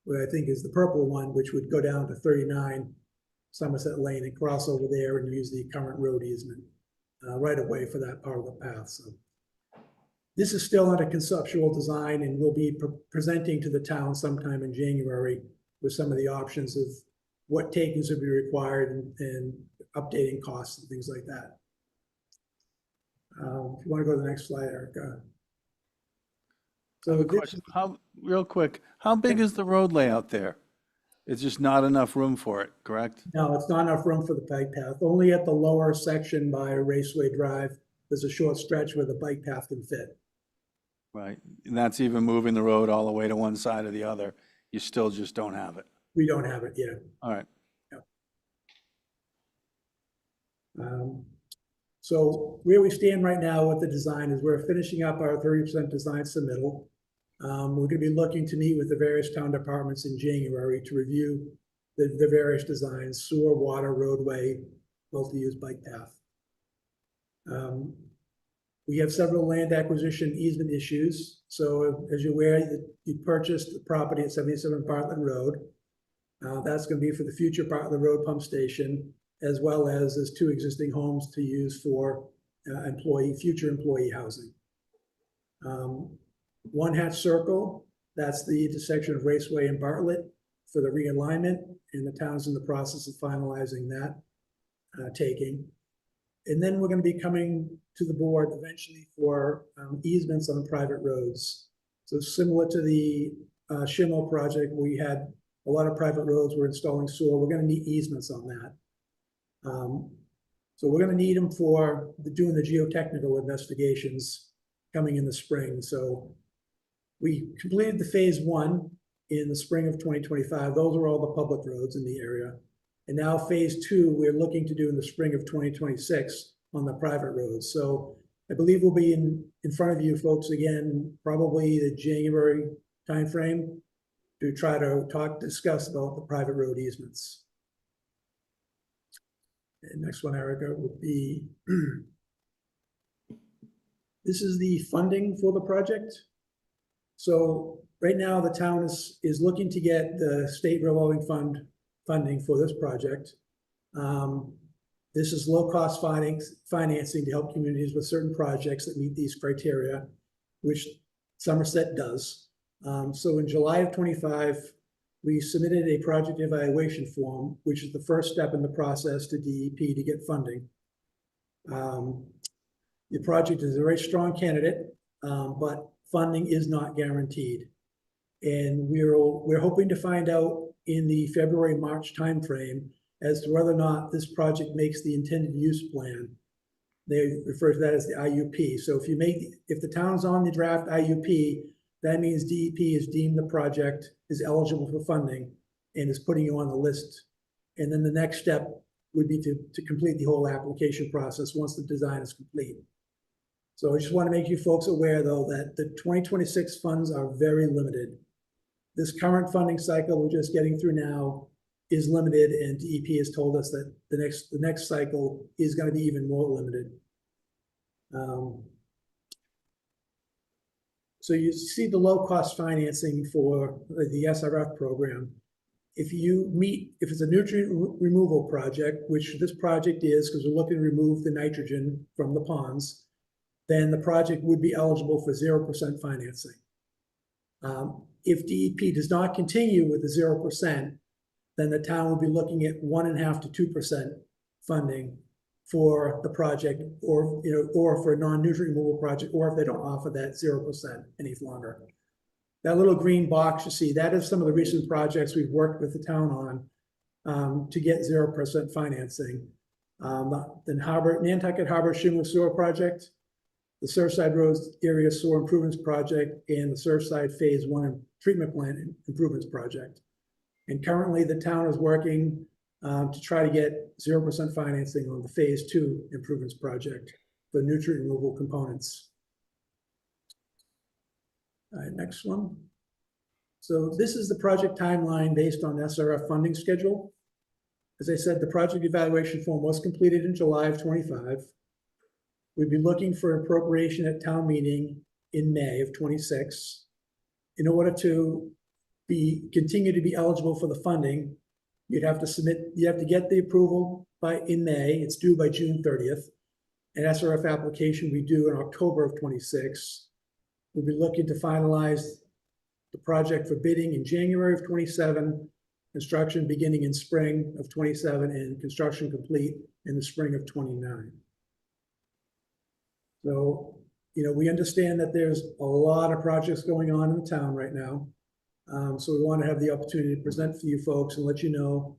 what I think is the purple one, which would go down to 39 Somerset Lane and cross over there and use the current road easement right away for that part of the path. So this is still under conceptual design, and we'll be presenting to the town sometime in January with some of the options of what takings would be required and updating costs and things like that. If you want to go to the next slide, Erica. I have a question. Real quick, how big is the road layout there? It's just not enough room for it, correct? No, it's not enough room for the bike path. Only at the lower section by Raceway Drive, there's a short stretch where the bike path can fit. Right, and that's even moving the road all the way to one side or the other. You still just don't have it. We don't have it yet. All right. So where we stand right now with the design is we're finishing up our 30% design submittal. We're going to be looking to meet with the various town departments in January to review the various designs: sewer, water, roadway, multi-use bike path. We have several land acquisition easement issues. So as you're aware, you purchased the property at 77 Bartlett Road. That's going to be for the future Bartlett Road pump station, as well as there's 2 existing homes to use for future employee housing. One Hatch Circle, that's the intersection of Raceway and Bartlett for the realignment, and the town's in the process of finalizing that taking. And then we're going to be coming to the board eventually for easements on private roads. So similar to the Schimel project, we had a lot of private roads, we're installing sewer, we're going to need easements on that. So we're going to need them for doing the geotechnical investigations coming in the spring. So we completed the phase 1 in the spring of 2025. Those are all the public roads in the area. And now phase 2, we're looking to do in the spring of 2026 on the private roads. So I believe we'll be in front of you folks again, probably the January timeframe, to try to discuss about the private road easements. And next one, Erica, would be, this is the funding for the project. So right now the town is looking to get the state revolving fund funding for this project. This is low-cost financing to help communities with certain projects that meet these criteria, which Somerset does. So in July of 25, we submitted a project evaluation form, which is the first step in the process to DEP to get funding. The project is a very strong candidate, but funding is not guaranteed. And we're hoping to find out in the February-March timeframe as to whether or not this project makes the intended use plan. They refer to that as the IUP. So if the town's on the draft IUP, that means DEP has deemed the project is eligible for funding and is putting you on the list. And then the next step would be to complete the whole application process once the design is complete. So I just want to make you folks aware, though, that the 2026 funds are very limited. This current funding cycle we're just getting through now is limited, and DEP has told us that the next cycle is going to be even more limited. So you see the low-cost financing for the SRF program. If it's a nutrient removal project, which this project is, because we're looking to remove the nitrogen from the ponds, then the project would be eligible for 0% financing. If DEP does not continue with the 0%, then the town will be looking at 1.5% to 2% funding for the project, or for a non-nutrient removal project, or if they don't offer that 0% any longer. That little green box you see, that is some of the recent projects we've worked with the town on to get 0% financing. The Nantucket Harbor Schimel Sewer Project, the Surfside Roads Area Sewer Improvements Project, and the Surfside Phase 1 Treatment Plant Improvements Project. And currently the town is working to try to get 0% financing on the Phase 2 Improvements Project for nutrient removal components. All right, next one. So this is the project timeline based on SRF funding schedule. As I said, the project evaluation form was completed in July of 25. We'd be looking for appropriation at town meeting in May of 26. In order to continue to be eligible for the funding, you'd have to get the approval in May. It's due by June 30th. An SRF application we do in October of 26. We'll be looking to finalize the project for bidding in January of 27, construction beginning in spring of 27, and construction complete in the spring of 29. So, we understand that there's a lot of projects going on in the town right now. So we want to have the opportunity to present for you folks and let you know,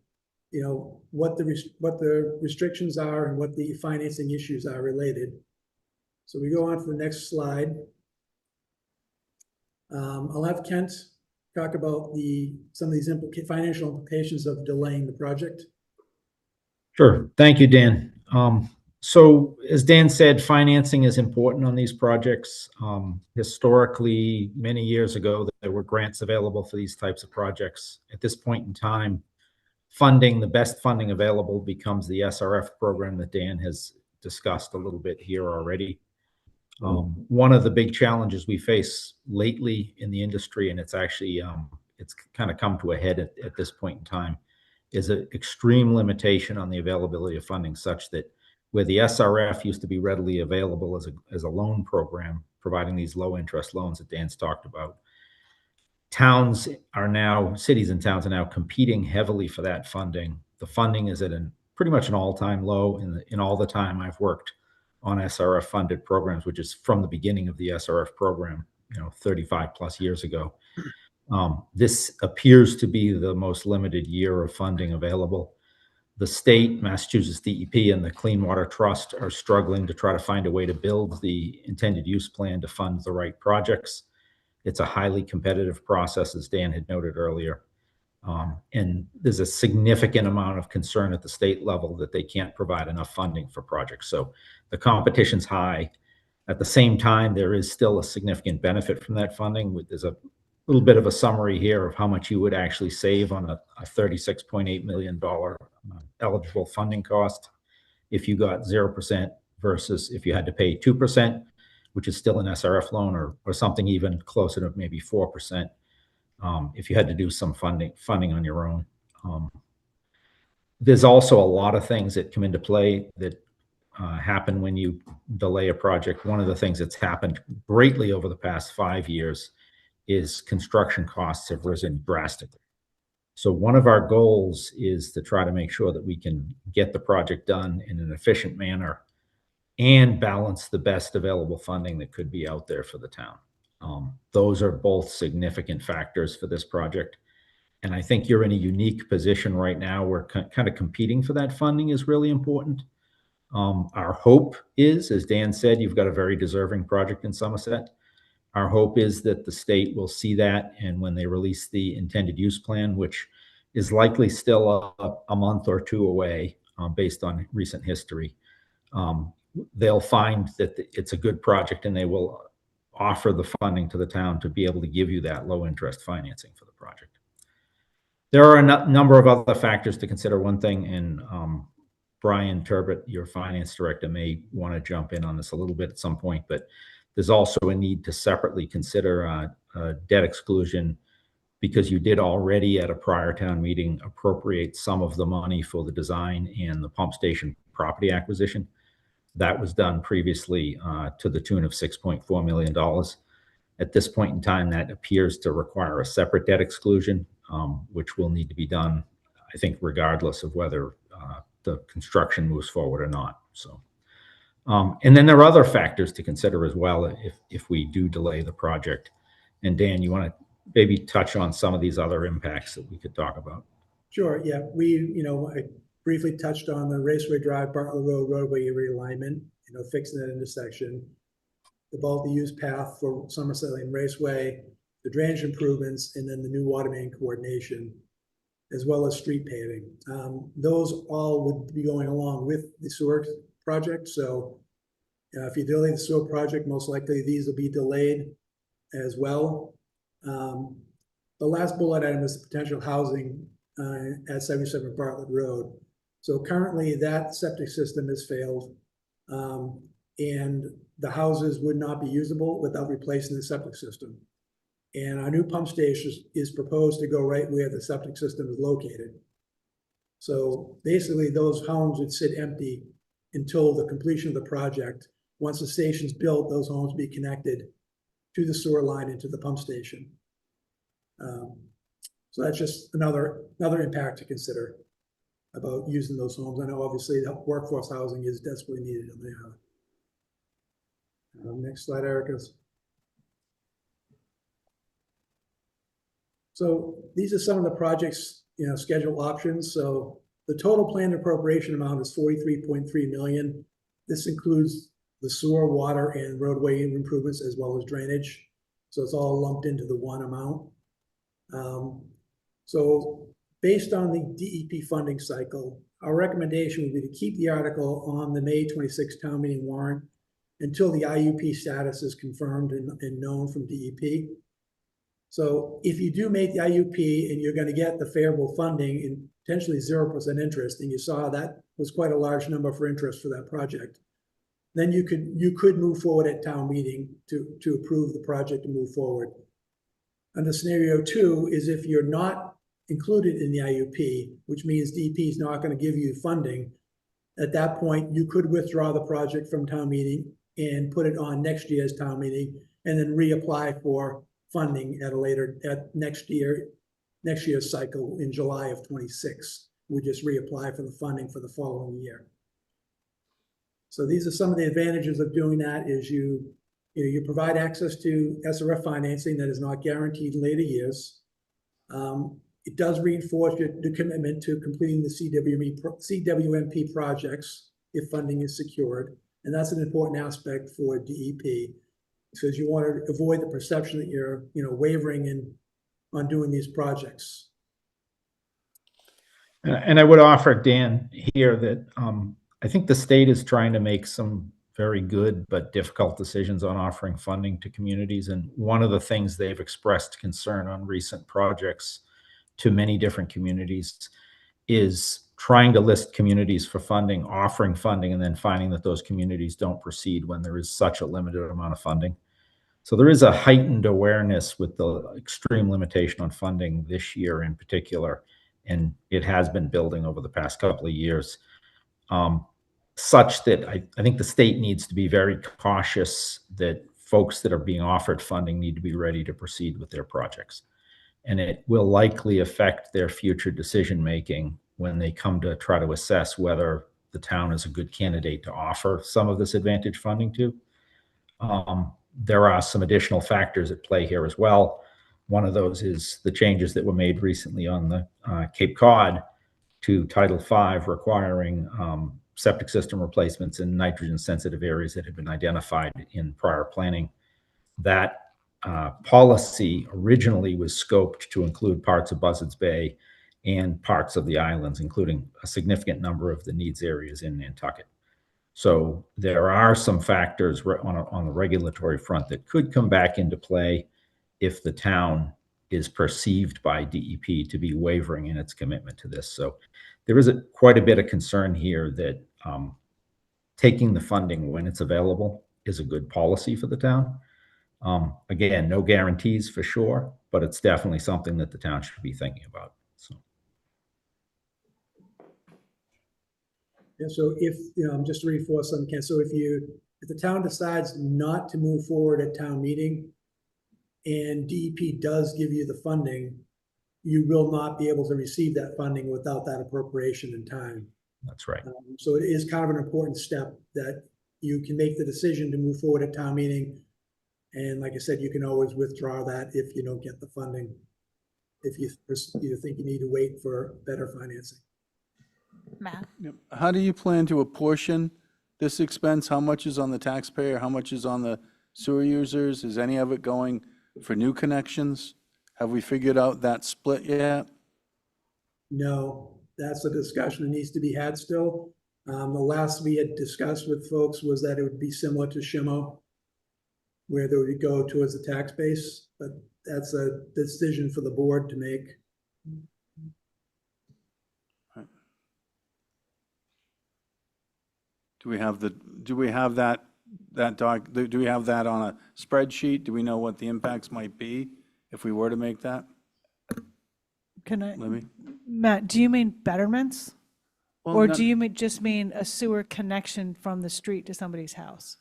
what the restrictions are and what the financing issues are related. So we go on to the next slide. I'll have Kent talk about some of these financial implications of delaying the project. Sure. Thank you, Dan. So as Dan said, financing is important on these projects. Historically, many years ago, there were grants available for these types of projects. At this point in time, the best funding available becomes the SRF program that Dan has discussed a little bit here already. One of the big challenges we face lately in the industry, and it's actually it's kind of come to a head at this point in time, is an extreme limitation on the availability of funding, such that where the SRF used to be readily available as a loan program, providing these low interest loans that Dan's talked about, cities and towns are now competing heavily for that funding. The funding is at pretty much an all-time low in all the time I've worked on SRF funded programs, which is from the beginning of the SRF program, 35 plus years ago. This appears to be the most limited year of funding available. The state, Massachusetts DEP, and the Clean Water Trust are struggling to try to find a way to build the intended use plan to fund the right projects. It's a highly competitive process, as Dan had noted earlier. And there's a significant amount of concern at the state level that they can't provide enough funding for projects. So the competition's high. At the same time, there is still a significant benefit from that funding. There's a little bit of a summary here of how much you would actually save on a $36.8 million eligible funding cost if you got 0% versus if you had to pay 2%, which is still an SRF loan, or something even closer to maybe 4%. If you had to do some funding on your own. There's also a lot of things that come into play that happen when you delay a project. One of the things that's happened greatly over the past 5 years is construction costs have risen drastically. So one of our goals is to try to make sure that we can get the project done in an efficient manner and balance the best available funding that could be out there for the town. Those are both significant factors for this project. And I think you're in a unique position right now where kind of competing for that funding is really important. Our hope is, as Dan said, you've got a very deserving project in Somerset. Our hope is that the state will see that, and when they release the intended use plan, which is likely still a month or two away based on recent history, they'll find that it's a good project and they will offer the funding to the town to be able to give you that low interest financing for the project. There are a number of other factors to consider. One thing, and Brian Turbot, your finance director, may want to jump in on this a little bit at some point, but there's also a need to separately consider debt exclusion, because you did already at a prior town meeting appropriate some of the money for the design and the pump station property acquisition. That was done previously to the tune of $6.4 million. At this point in time, that appears to require a separate debt exclusion, which will need to be done, I think, regardless of whether the construction moves forward or not. So, and then there are other factors to consider as well if we do delay the project. And Dan, you want to maybe touch on some of these other impacts that we could talk about? Sure, yeah. I briefly touched on the Raceway Drive, Bartlett Road roadway realignment, fixing that intersection, the multi-use path for Somerset Lane Raceway, the drainage improvements, and then the new water main coordination, as well as street paving. Those all would be going along with the sewer project. So if you delay the sewer project, most likely these will be delayed as well. The last bullet item is the potential housing at 77 Bartlett Road. So currently that septic system has failed, and the houses would not be usable without replacing the septic system. And our new pump station is proposed to go right where the septic system is located. So basically those homes would sit empty until the completion of the project. Once the station's built, those homes will be connected to the sewer line into the pump station. So that's just another impact to consider about using those homes. I know obviously the workforce housing is desperately needed in there. Next slide, Erica. So these are some of the projects, schedule options. So the total planned appropriation amount is $43.3 million. This includes the sewer, water, and roadway improvements, as well as drainage. So it's all lumped into the one amount. So based on the DEP funding cycle, our recommendation would be to keep the article on the May 26th town meeting warrant until the IUP status is confirmed and known from DEP. So if you do make the IUP and you're going to get the favorable funding and potentially 0% interest, and you saw that was quite a large number for interest for that project, then you could move forward at town meeting to approve the project to move forward. Under scenario 2 is if you're not included in the IUP, which means DEP is not going to give you funding, at that point, you could withdraw the project from town meeting and put it on next year's town meeting and then reapply for funding at next year's cycle in July of 26. We just reapply for the funding for the following year. So these are some of the advantages of doing that is you provide access to SRF financing that is not guaranteed in later years. It does reinforce the commitment to completing the CWMP projects if funding is secured. And that's an important aspect for DEP because you want to avoid the perception that you're wavering on doing these projects. And I would offer, Dan, here that I think the state is trying to make some very good but difficult decisions on offering funding to communities. And one of the things they've expressed concern on recent projects to many different communities is trying to list communities for funding, offering funding, and then finding that those communities don't proceed when there is such a limited amount of funding. So there is a heightened awareness with the extreme limitation on funding this year in particular, and it has been building over the past couple of years, such that I think the state needs to be very cautious that folks that are being offered funding need to be ready to proceed with their projects. And it will likely affect their future decision-making when they come to try to assess whether the town is a good candidate to offer some of this advantage funding to. There are some additional factors at play here as well. One of those is the changes that were made recently on the Cape Cod to Title V requiring septic system replacements in nitrogen-sensitive areas that had been identified in prior planning. That policy originally was scoped to include parts of Buzzards Bay and parts of the islands, including a significant number of the needs areas in Nantucket. So there are some factors on the regulatory front that could come back into play if the town is perceived by DEP to be wavering in its commitment to this. So there is quite a bit of concern here that taking the funding when it's available is a good policy for the town. Again, no guarantees for sure, but it's definitely something that the town should be thinking about. So. And so if, just to reinforce something, Ken, so if the town decides not to move forward at town meeting and DEP does give you the funding, you will not be able to receive that funding without that appropriation in time. That's right. So it is kind of an important step that you can make the decision to move forward at town meeting. And like I said, you can always withdraw that if you don't get the funding, if you think you need to wait for better financing. Matt? How do you plan to apportion this expense? How much is on the taxpayer? How much is on the sewer users? Is any of it going for new connections? Have we figured out that split yet? No, that's a discussion that needs to be had still. The last we had discussed with folks was that it would be similar to SHMO, where they would go towards the tax base, but that's a decision for the board to make. Do we have that on a spreadsheet? Do we know what the impacts might be if we were to make that? Libby? Matt, do you mean betterments? Well, Or not- do you just mean a sewer connection from the street to somebody's house?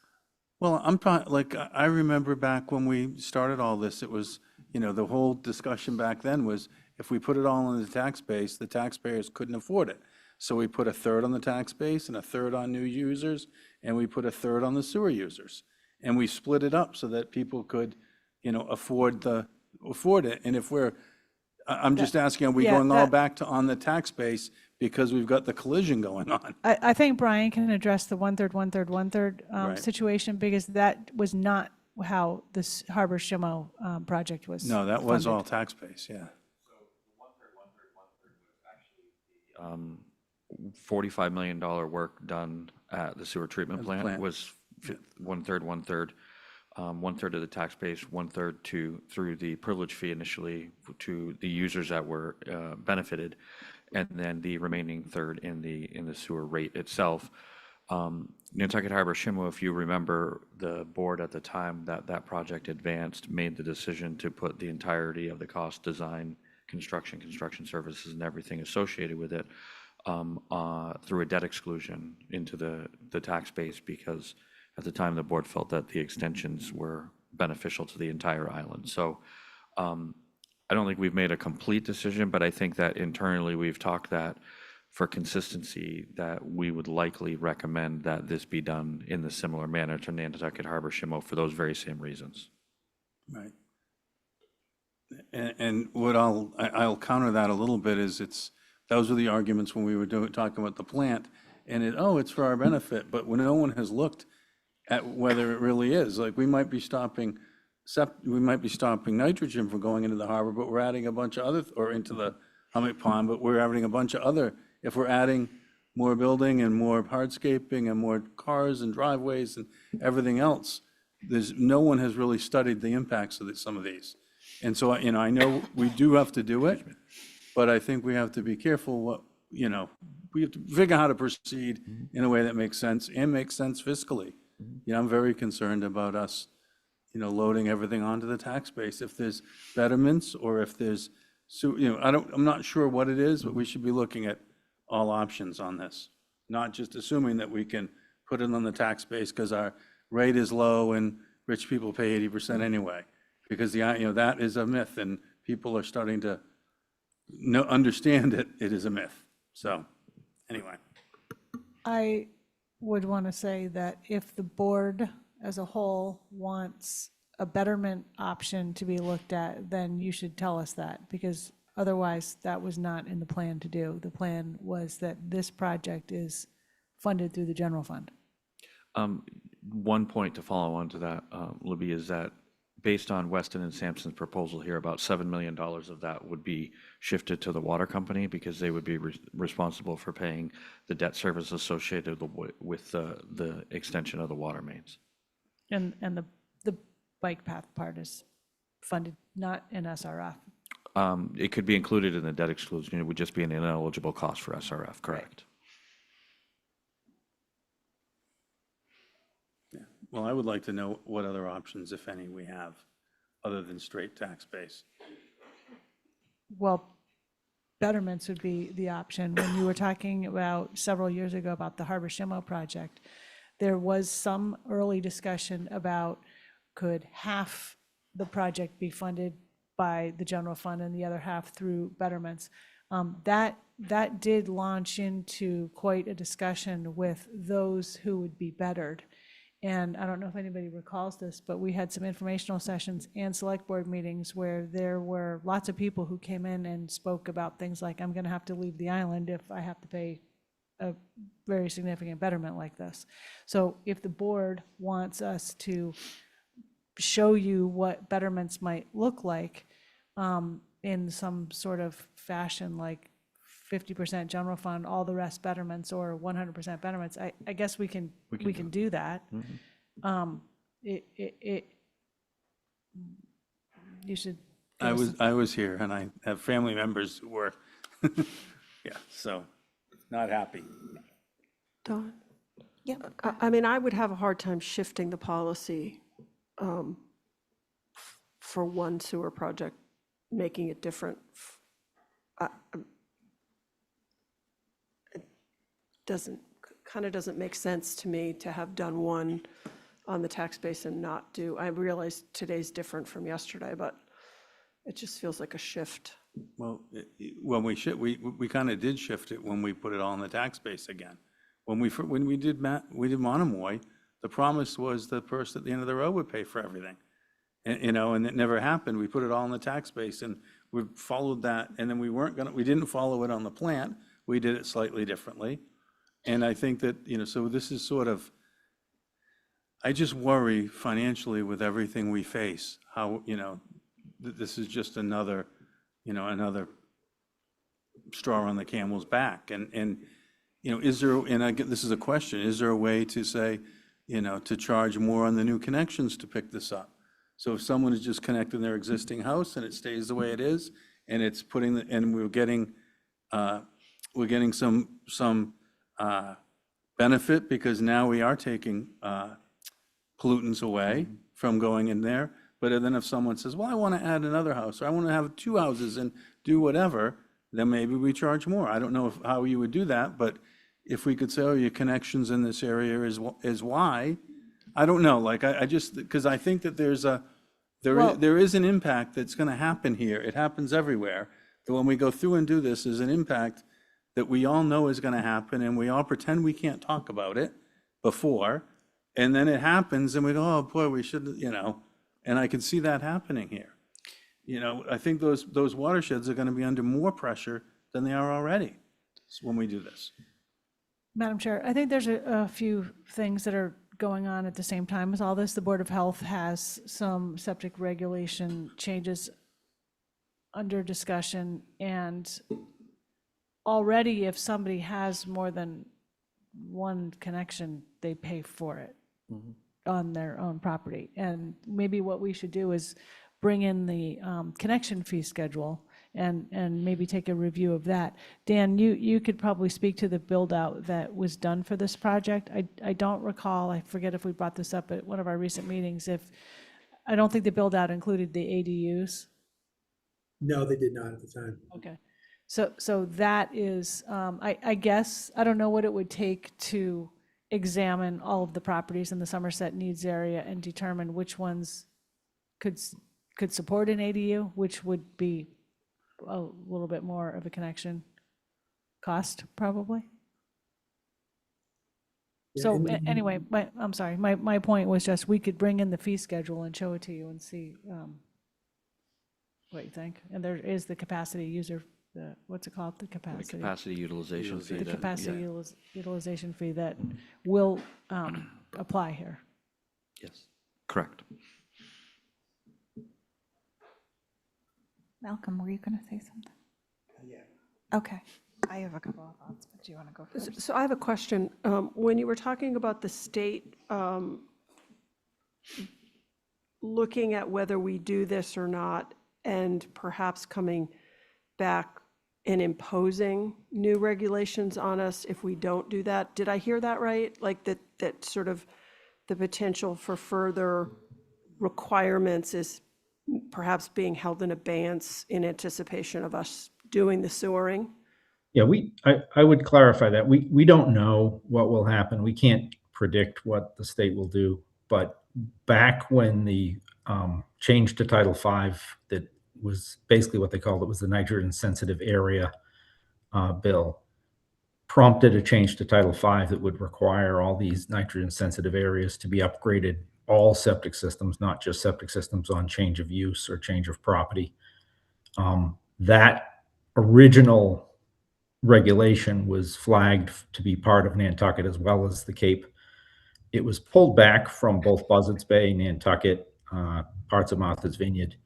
Well, I remember back when we started all this, it was, the whole discussion back then was if we put it all in the tax base, the taxpayers couldn't afford it. So we put a third on the tax base and a third on new users, and we put a third on the sewer users. And we split it up so that people could, afford it. And if I'm just asking, are we going all back to on the tax base because we've got the collision going on? I think Brian can address the one-third, one-third, one-third Right. situation, because that was not how this Harbor SHMO project was No, that was funded. all tax base, yeah. $45 million work done at the sewer treatment At the plant plant. was one-third, one-third. One-third of the tax base, one-third through the privilege fee initially to the users that were benefited, and then the remaining third in the sewer rate itself. Nantucket Harbor Shimo, if you remember, the board at the time that that project advanced made the decision to put the entirety of the cost, design, construction services, and everything associated with it through a debt exclusion into the tax base, because at the time the board felt that the extensions were beneficial to the entire island. So I don't think we've made a complete decision, but I think that internally we've talked that for consistency, that we would likely recommend that this be done in the similar manner to Nantucket Harbor Shimo for those very same reasons. Right. And what I'll counter that a little bit is those are the arguments when we were talking about the plant, and it's for our benefit, but when no one has looked at whether it really is, like we might be stopping nitrogen from going into the harbor, but we're adding a bunch of other, or into the hummock pond, but we're adding a bunch of other. If we're adding more building and more hardscaping and more cars and driveways and everything else, no one has really studied the impacts of some of these. And so, I know we do have to do it, but I think we have to be careful we have to figure out how to proceed in a way that makes sense and makes sense fiscally. I'm very concerned about us, loading everything onto the tax base. If there's betterments or if there's, I'm not sure what it is, but we should be looking at all options on this, not just assuming that we can put it on the tax base because our rate is low and rich people pay 80% anyway, because that is a myth, and people are starting to understand it is a myth. So anyway. I would want to say that if the board as a whole wants a betterment option to be looked at, then you should tell us that, because otherwise that was not in the plan to do. The plan was that this project is funded through the general fund. One point to follow on to that, Libby, is that based on Weston and Sampson's proposal here, about $7 million of that would be shifted to the water company, because they would be responsible for paying the debt service associated with the extension of the water mains. And the bike path part is funded, not in SRF. It could be included in the debt exclusion. It would just be an ineligible cost for SRF, correct? Yeah. Well, I would like to know what other options, if any, we have other than straight tax base. Well, betterments would be the option. When you were talking about several years ago about the Harbor Shimo project, there was some early discussion about could half the project be funded by the general fund and the other half through betterments. That did launch into quite a discussion with those who would be bettered. And I don't know if anybody recalls this, but we had some informational sessions and select board meetings where there were lots of people who came in and spoke about things like, I'm going to have to leave the island if I have to pay a very significant betterment like this. So if the board wants us to show you what betterments might look like in some sort of fashion, like 50% general fund, all the rest betterments, or 100% betterments, I guess we can do that. You should. I was here, and I have family members who were, so not happy. Dawn? Yeah. I mean, I would have a hard time shifting the policy for one sewer project, making it different. It doesn't make sense to me to have done one on the tax base and not do. I realize today's different from yesterday, but it just feels like a shift. Well, when we kind of did shift it when we put it all on the tax base again. When we did Monomoy, the promise was the person at the end of the road would pay for everything. And it never happened. We put it all on the tax base, and we followed that. And then we didn't follow it on the plant. We did it slightly differently. And I think that, so this is sort of, I just worry financially with everything we face, how, this is just another straw on the camel's back. And is there, and this is a question, is there a way to say, to charge more on the new connections to pick this up? So if someone is just connecting their existing house and it stays the way it is, and it's and we're getting some benefit because now we are taking pollutants away from going in there. But then if someone says, well, I want to add another house, or I want to have 2 houses and do whatever, then maybe we charge more. I don't know how you would do that, but if we could say, oh, your connections in this area is why, I don't know, like, I just, because I think that there is an impact that's going to happen here. It happens everywhere. That when we go through and do this, there's an impact that we all know is going to happen, and we all pretend we can't talk about it before, and then it happens, and we go, oh, boy, we should, and I can see that happening here. I think those watersheds are going to be under more pressure than they are already when we do this. Madam Chair, I think there's a few things that are going on at the same time as all this. The Board of Health has some septic regulation changes under discussion, and already if somebody has more than one connection, they pay for it on their own property. And maybe what we should do is bring in the connection fee schedule and maybe take a review of that. Dan, you could probably speak to the build out that was done for this project. I don't recall, I forget if we brought this up at one of our recent meetings, I don't think the build out included the ADUs. No, they did not at the time. Okay. So that is, I guess, I don't know what it would take to examine all of the properties in the Somerset needs area and determine which ones could support an ADU, which would be a little bit more of a connection cost, probably. Yeah, So and- anyway, I'm sorry, my point was just, we could bring in the fee schedule and show it to you and see what you think. And there is the capacity user, what's it called, the capacity? The capacity utilization fee. The that- capacity yeah. utilization fee that will apply here. Yes, correct. Malcolm, were you going to say something? Yeah. Okay. I have a couple of thoughts, but do you want to go first? So I have a question. When you were talking about the state looking at whether we do this or not, and perhaps coming back and imposing new regulations on us if we don't do that, did I hear that right? Like that sort of the potential for further requirements is perhaps being held in abeyance in anticipation of us doing the sewering? Yeah, I would clarify that. We don't know what will happen. We can't predict what the state will do. But back when the change to Title V, that was basically what they called it, was the nitrogen sensitive area bill, prompted a change to Title V that would require all these nitrogen sensitive areas to be upgraded, all septic systems, not just septic systems on change of use or change of property. That original regulation was flagged to be part of Nantucket as well as the Cape. It was pulled back from both Buzzards Bay, Nantucket, parts of Martha's Vineyard.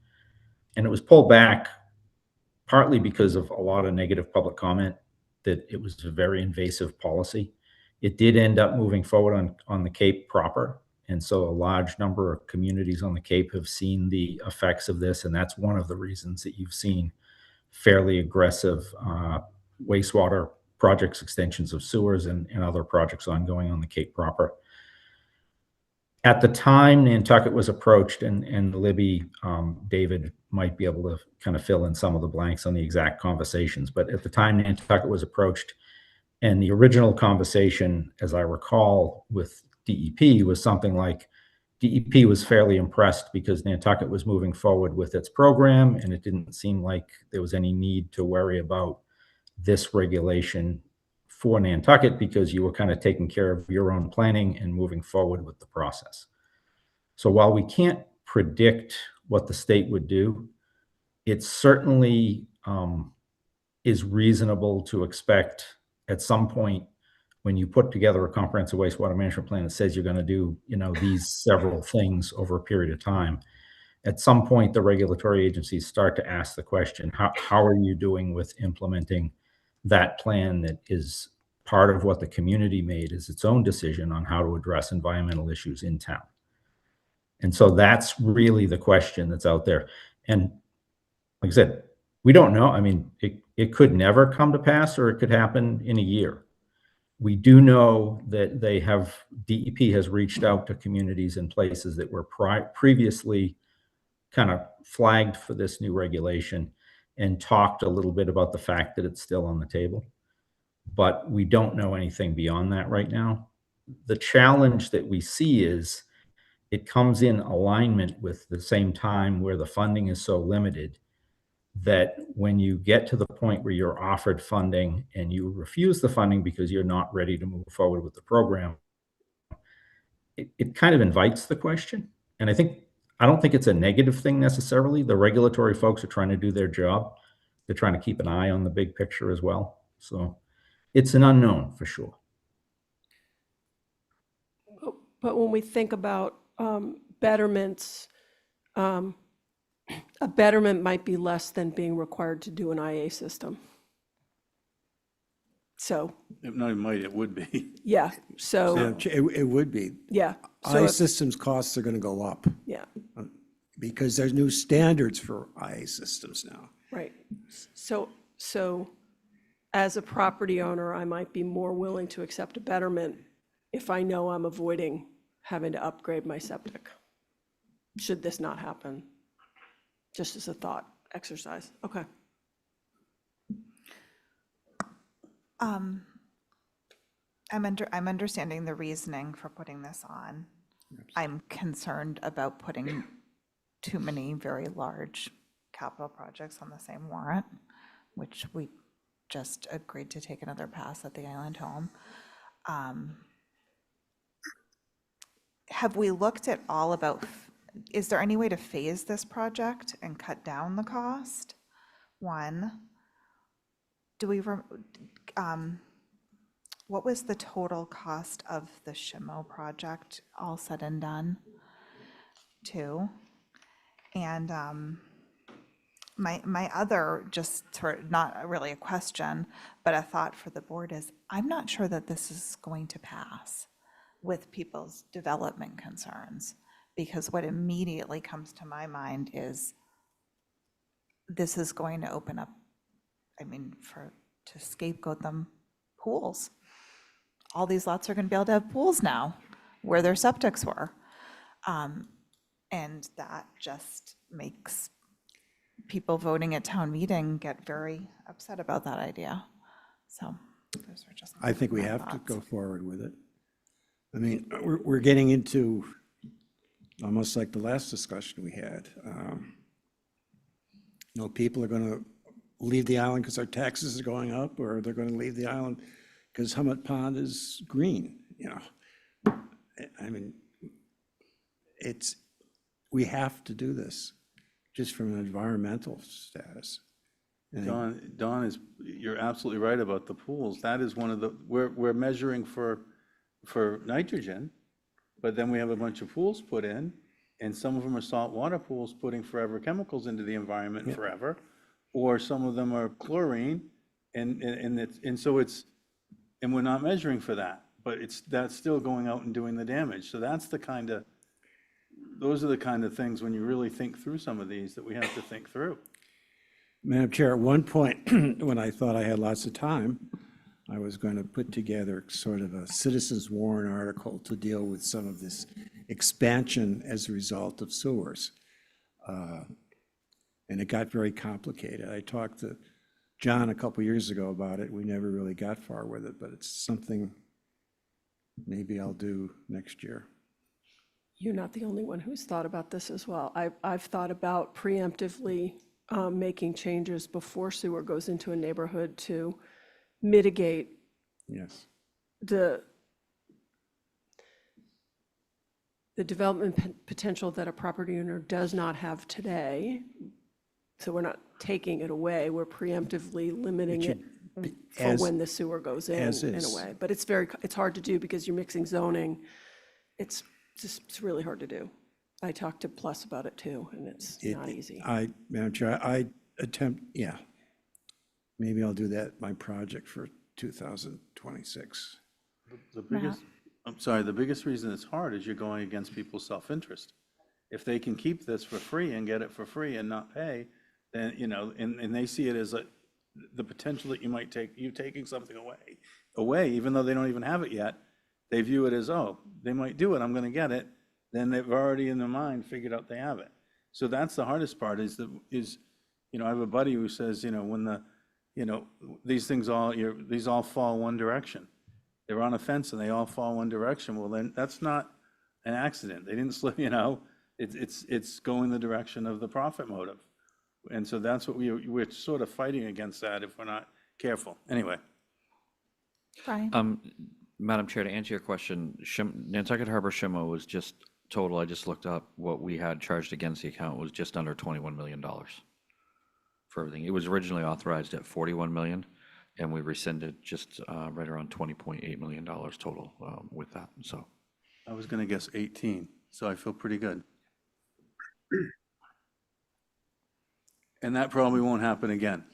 And it was pulled back partly because of a lot of negative public comment that it was a very invasive policy. It did end up moving forward on the Cape proper. And so a large number of communities on the Cape have seen the effects of this. And that's one of the reasons that you've seen fairly aggressive wastewater projects, extensions of sewers, and other projects ongoing on the Cape proper. At the time Nantucket was approached, and Libby, David might be able to kind of fill in some of the blanks on the exact conversations, but at the time Nantucket was approached, and the original conversation, as I recall, with DEP was something like, DEP was fairly impressed because Nantucket was moving forward with its program, and it didn't seem like there was any need to worry about this regulation for Nantucket because you were kind of taking care of your own planning and moving forward with the process. So while we can't predict what the state would do, it certainly is reasonable to expect at some point when you put together a comprehensive wastewater management plan that says you're going to do, these several things over a period of time, at some point the regulatory agencies start to ask the question, how are you doing with implementing that plan that is part of what the community made as its own decision on how to address environmental issues in town? And so that's really the question that's out there. And like I said, we don't know. I mean, it could never come to pass, or it could happen in a year. We do know that DEP has reached out to communities in places that were previously kind of flagged for this new regulation and talked a little bit about the fact that it's still on the table. But we don't know anything beyond that right now. The challenge that we see is it comes in alignment with the same time where the funding is so limited that when you get to the point where you're offered funding and you refuse the funding because you're not ready to move forward with the program, it kind of invites the question. And I don't think it's a negative thing necessarily. The regulatory folks are trying to do their job. They're trying to keep an eye on the big picture as well. So it's an unknown for sure. But when we think about betterments, a betterment might be less than being required to do an IA system. So, No, it might, it would be. yeah, so, It would be. yeah. So IA if- systems costs are going to go up Yeah, because there's new standards for IA systems now. right. So as a property owner, I might be more willing to accept a betterment if I know I'm avoiding having to upgrade my septic, should this not happen. Just as a thought exercise. Okay. I'm understanding the reasoning for putting this on. I'm concerned about putting too many very large capital projects on the same warrant, which we just agreed to take another pass at the Island Home. Have we looked at all about, is there any way to phase this project and cut down the cost? One, do we, what was the total cost of the Shimo project, all said and done? Two, and my other, just sort of not really a question, but a thought for the board is, I'm not sure that this is going to pass with people's development concerns, because what immediately comes to my mind is this is going to open up, I mean, to scapegoat them, pools. All these lots are going to be able to have pools now where their septics were. And that just makes people voting at town meeting get very upset about that idea. So those are just I think we my have to thoughts. go forward with it. I mean, we're getting into almost like the last discussion we had. People are going to leave the island because our taxes are going up, or they're going to leave the island because Hummet Pond is green, I mean, we have to do this just from an environmental status. Don you're absolutely right about the pools. That is one of the, we're measuring for nitrogen, but then we have a bunch of pools put in, and some of them are saltwater pools putting forever chemicals into the environment forever, or some of them are chlorine, and so it's, and we're not measuring for that, but that's still going out and doing the damage. So those are the kind of things, when you really think through some of these, that we have to think through. Madam Chair, at one point, when I thought I had lots of time, I was going to put together sort of a citizens warrant article to deal with some of this expansion as a result of sewers. And it got very complicated. I talked to John a couple years ago about it. We never really got far with it, but it's something maybe I'll do next year. You're not the only one who's thought about this as well. I've thought about preemptively making changes before sewer goes into a neighborhood to mitigate the development potential that a property owner does not have today. So we're not taking it away, we're preemptively limiting it for when the sewer goes in a way. But it's hard to do because you're mixing zoning. It's really hard to do. I talked to Plus about it too, and it's not easy. Madam Chair, I attempt, maybe I'll do that, my project for 2026. The biggest, I'm sorry, the biggest reason it's hard is you're going against people's self-interest. If they can keep this for free and get it for free and not pay, then, and they see it as the potential that you might take, you taking something away, away, even though they don't even have it yet. They view it as, oh, they might do it, I'm gonna get it. Then they've already in their mind figured out they have it. So that's the hardest part is I have a buddy who says, when these things these all fall one direction. They're on a fence and they all fall one direction. Well, then that's not an accident. They didn't slip, it's going the direction of the profit motive. And so that's what we're sort of fighting against that if we're not careful. Anyway. Brian? Madam Chair, to answer your question, Nantucket Harbor Shimo was just total, I just looked up what we had charged against the account was just under $21 million for everything. It was originally authorized at $41 million, and we rescinded just right around $20.8 million total with that, so. I was gonna guess 18, so I feel pretty good. And that probably won't happen again.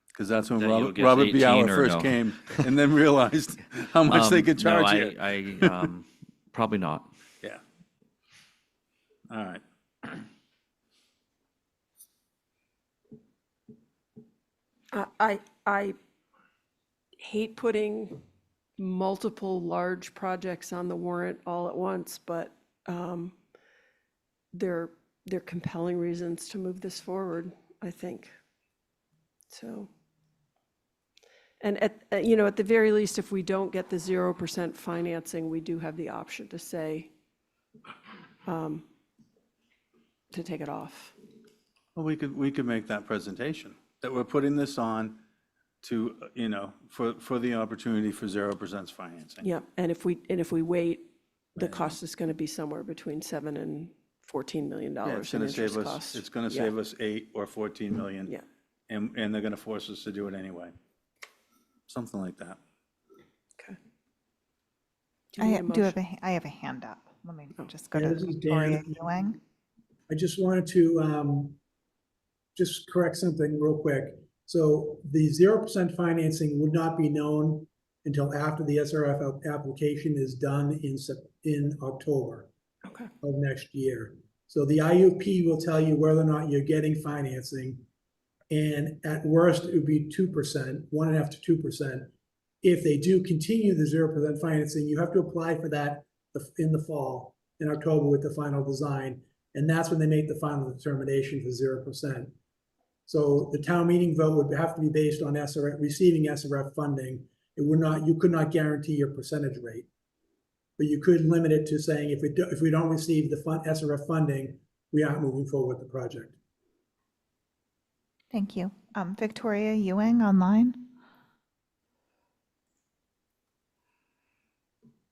Because that's when That you'll guess Robert 18 Biala or first no? came and then realized how much they could charge you. I probably not. Yeah. All right. I hate putting multiple large projects on the warrant all at once, but they're compelling reasons to move this forward, I think. So, and at the very least, if we don't get the 0% financing, we do have the option to say, to take it off. Well, we could make that presentation, that we're putting this on to, for the opportunity for 0% financing. Yeah, and if we wait, the cost is going to be somewhere between $7 and $14 million Yeah, it's in gonna interest save us, costs. it's gonna Yeah. save us 8 or 14 million. Yeah. And they're gonna force us to do it anyway. Something like that. Okay. I have a hand up. Let me just go Yeah, to this is Victoria Dan. Ewing. I just wanted to just correct something real quick. So the 0% financing would not be known until after the SRF application is done in October of next year. So the IUP will tell you whether or not you're getting financing. And at worst, it would be 2%, 1.5 to 2%. If they do continue the 0% financing, you have to apply for that in the fall, in October with the final design. And that's when they make the final determination for 0%. So the town meeting vote would have to be based on receiving SRF funding. You could not guarantee your percentage rate. But you could limit it to saying if we don't receive the SRF funding, we aren't moving forward with the project. Thank you. Victoria Ewing online.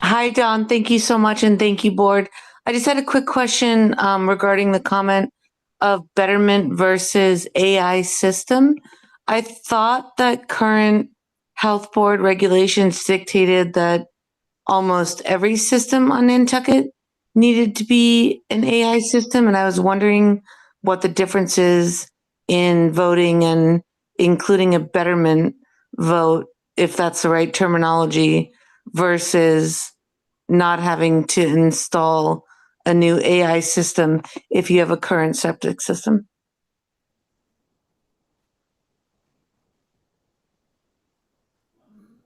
Hi, Don. Thank you so much, and thank you, board. I just had a quick question regarding the comment of betterment versus AI system. I thought that current health board regulations dictated that almost every system on Nantucket needed to be an AI system, and I was wondering what the difference is in voting and including a betterment vote, if that's the right terminology, versus not having to install a new AI system if you have a current septic system.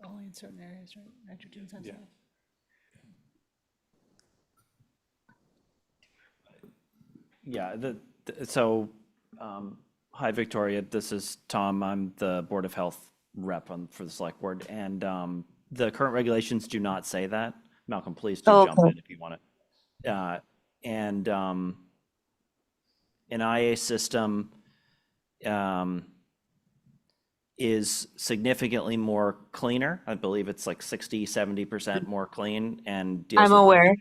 Only in certain areas, right? Nitrogen sensitive. Yeah, hi, Victoria, this is Tom. I'm the Board of Health rep for the Select Board, and the current regulations do not say that. Malcolm, please do jump in if you want to. And an IA system is significantly more cleaner. I believe it's like 60-70% more clean and deals I'm with aware.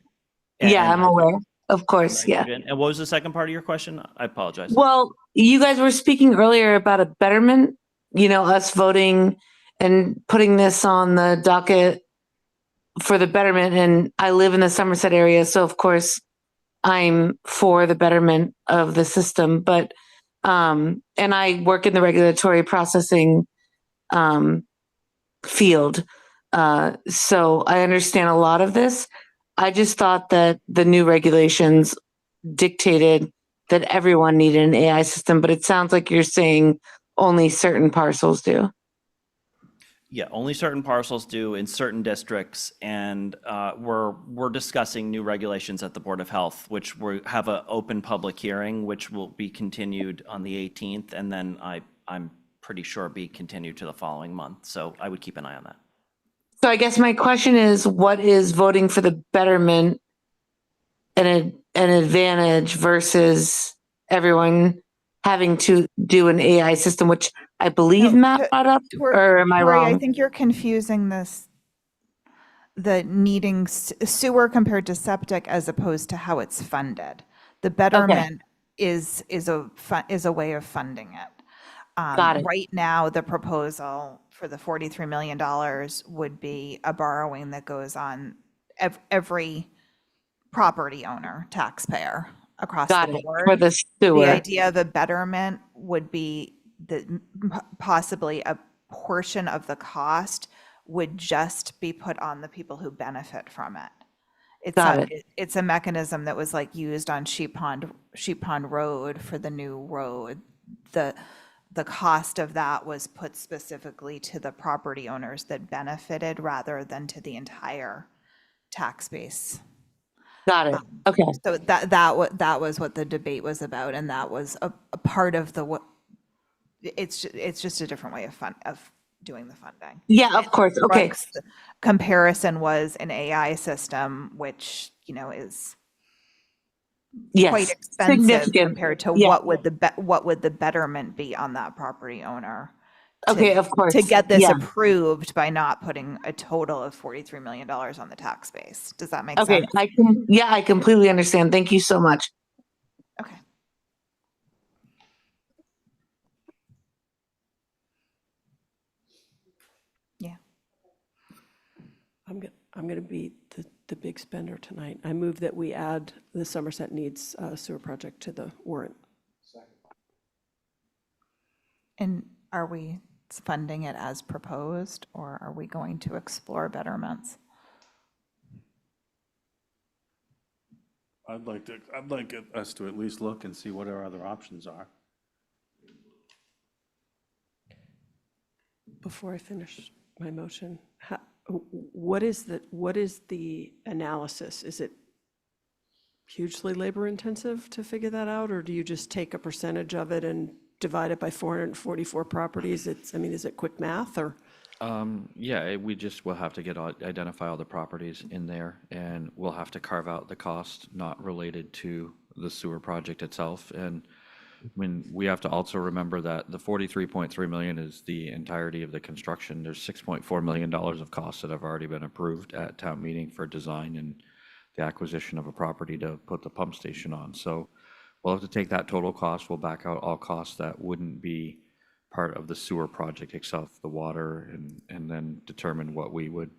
Yeah, I'm aware. Of course, yeah. nitrogen. And what was the second part of your question? I apologize. Well, you guys were speaking earlier about a betterment, us voting and putting this on the docket for the betterment. And I live in the Somerset area, so of course I'm for the betterment of the system. But and I work in the regulatory processing field, so I understand a lot of this. I just thought that the new regulations dictated that everyone needed an AI system, but it sounds like you're saying only certain parcels do. Yeah, only certain parcels do in certain districts, and we're discussing new regulations at the Board of Health, which we have an open public hearing, which will be continued on the 18th, and then I'm pretty sure be continued to the following month. So I would keep an eye on that. So I guess my question is, what is voting for the betterment an advantage versus everyone having to do an AI system, which I believe Matt brought up, or am I Tori, I wrong? think you're confusing the needing sewer compared to septic as opposed to how it's funded. The betterment is a way of funding it. Got it. Right now, the proposal for the $43 million would be a borrowing that goes on every property owner, taxpayer across Got the it, board. for the sewer. The idea of a betterment would be that possibly a portion of the cost would just be put on the people who benefit from it. It's a mechanism that was like used on Sheep Pond Road for the new road. The cost of that was put specifically to the property owners that benefited rather than to the entire tax base. Got it. Okay. So that was what the debate was about, and that was a part of it's just a different way of doing the funding. Yeah, of course. Okay. Brooks' comparison was an AI system, which, is quite expensive significant. compared to Yeah. what would the betterment be on that property owner. Okay, of course. To get this Yeah. approved by not putting a total of $43 million on the tax base. Does that make Okay, sense? I completely understand. Thank you so much. Okay. Yeah. I'm going to be the big spender tonight. I move that we add the Somerset Needs sewer project to the warrant. And are we funding it as proposed, or are we going to explore betterments? I'd like us to at least look and see what our other options are. Before I finish my motion, what is the analysis? Is it hugely labor intensive to figure that out, or do you just take a percentage of it and divide it by 444 properties? Is it quick math, or? Yeah, we just will have to identify all the properties in there, and we'll have to carve out the cost not related to the sewer project itself. And we have to also remember that the 43.3 million is the entirety of the construction. There's $6.4 million of costs that have already been approved at town meeting for design and the acquisition of a property to put the pump station on. So we'll have to take that total cost. We'll back out all costs that wouldn't be part of the sewer project itself, the water, and then determine what we would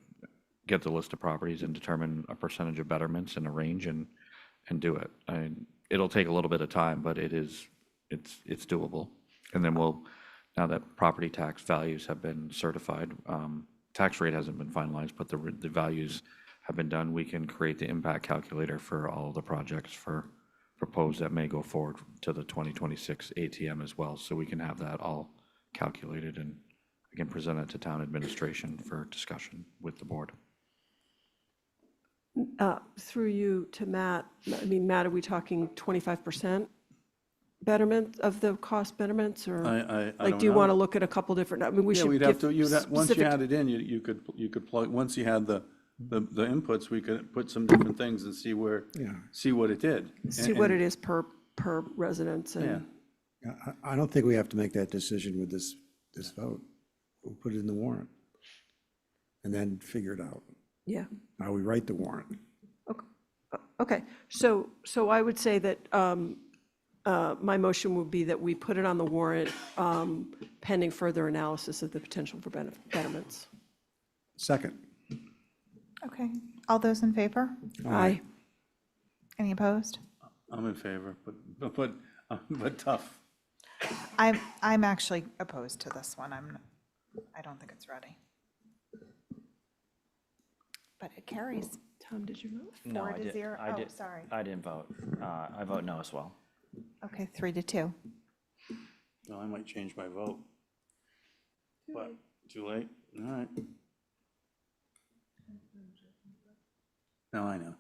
get the list of properties and determine a percentage of betterments and a range and do it. It'll take a little bit of time, but it's doable. And then now that property tax values have been certified, tax rate hasn't been finalized, but the values have been done, we can create the impact calculator for all the projects proposed that may go forward to the 2026 ATM as well. So we can have that all calculated, and we can present it to town administration for discussion with the board. Through you to Matt, Matt, are we talking 25% betterment of the cost betterments, or I like, don't do you know. want to look at a couple different, we Yeah, should we'd have to, once you specific- had it in, you could plug, once you had the inputs, we could put some different things and see what it did. see what it is per residence, and I don't think we have to make that decision with this vote. We'll put it in the warrant and then figure it out. yeah. How we write the warrant. Okay, so I would say that my motion would be that we put it on the warrant pending further analysis of the potential for betterments. Second. Okay. All those in favor? Aye. Any opposed? I'm in favor, but tough. I'm actually opposed to this one. I don't think it's ready. But it carries. Tom, did you vote? No, 4-0. I did. Sorry. I didn't vote. I vote no as well. Okay, 3-2. No, I might change my vote. But too late? All right. No, I know.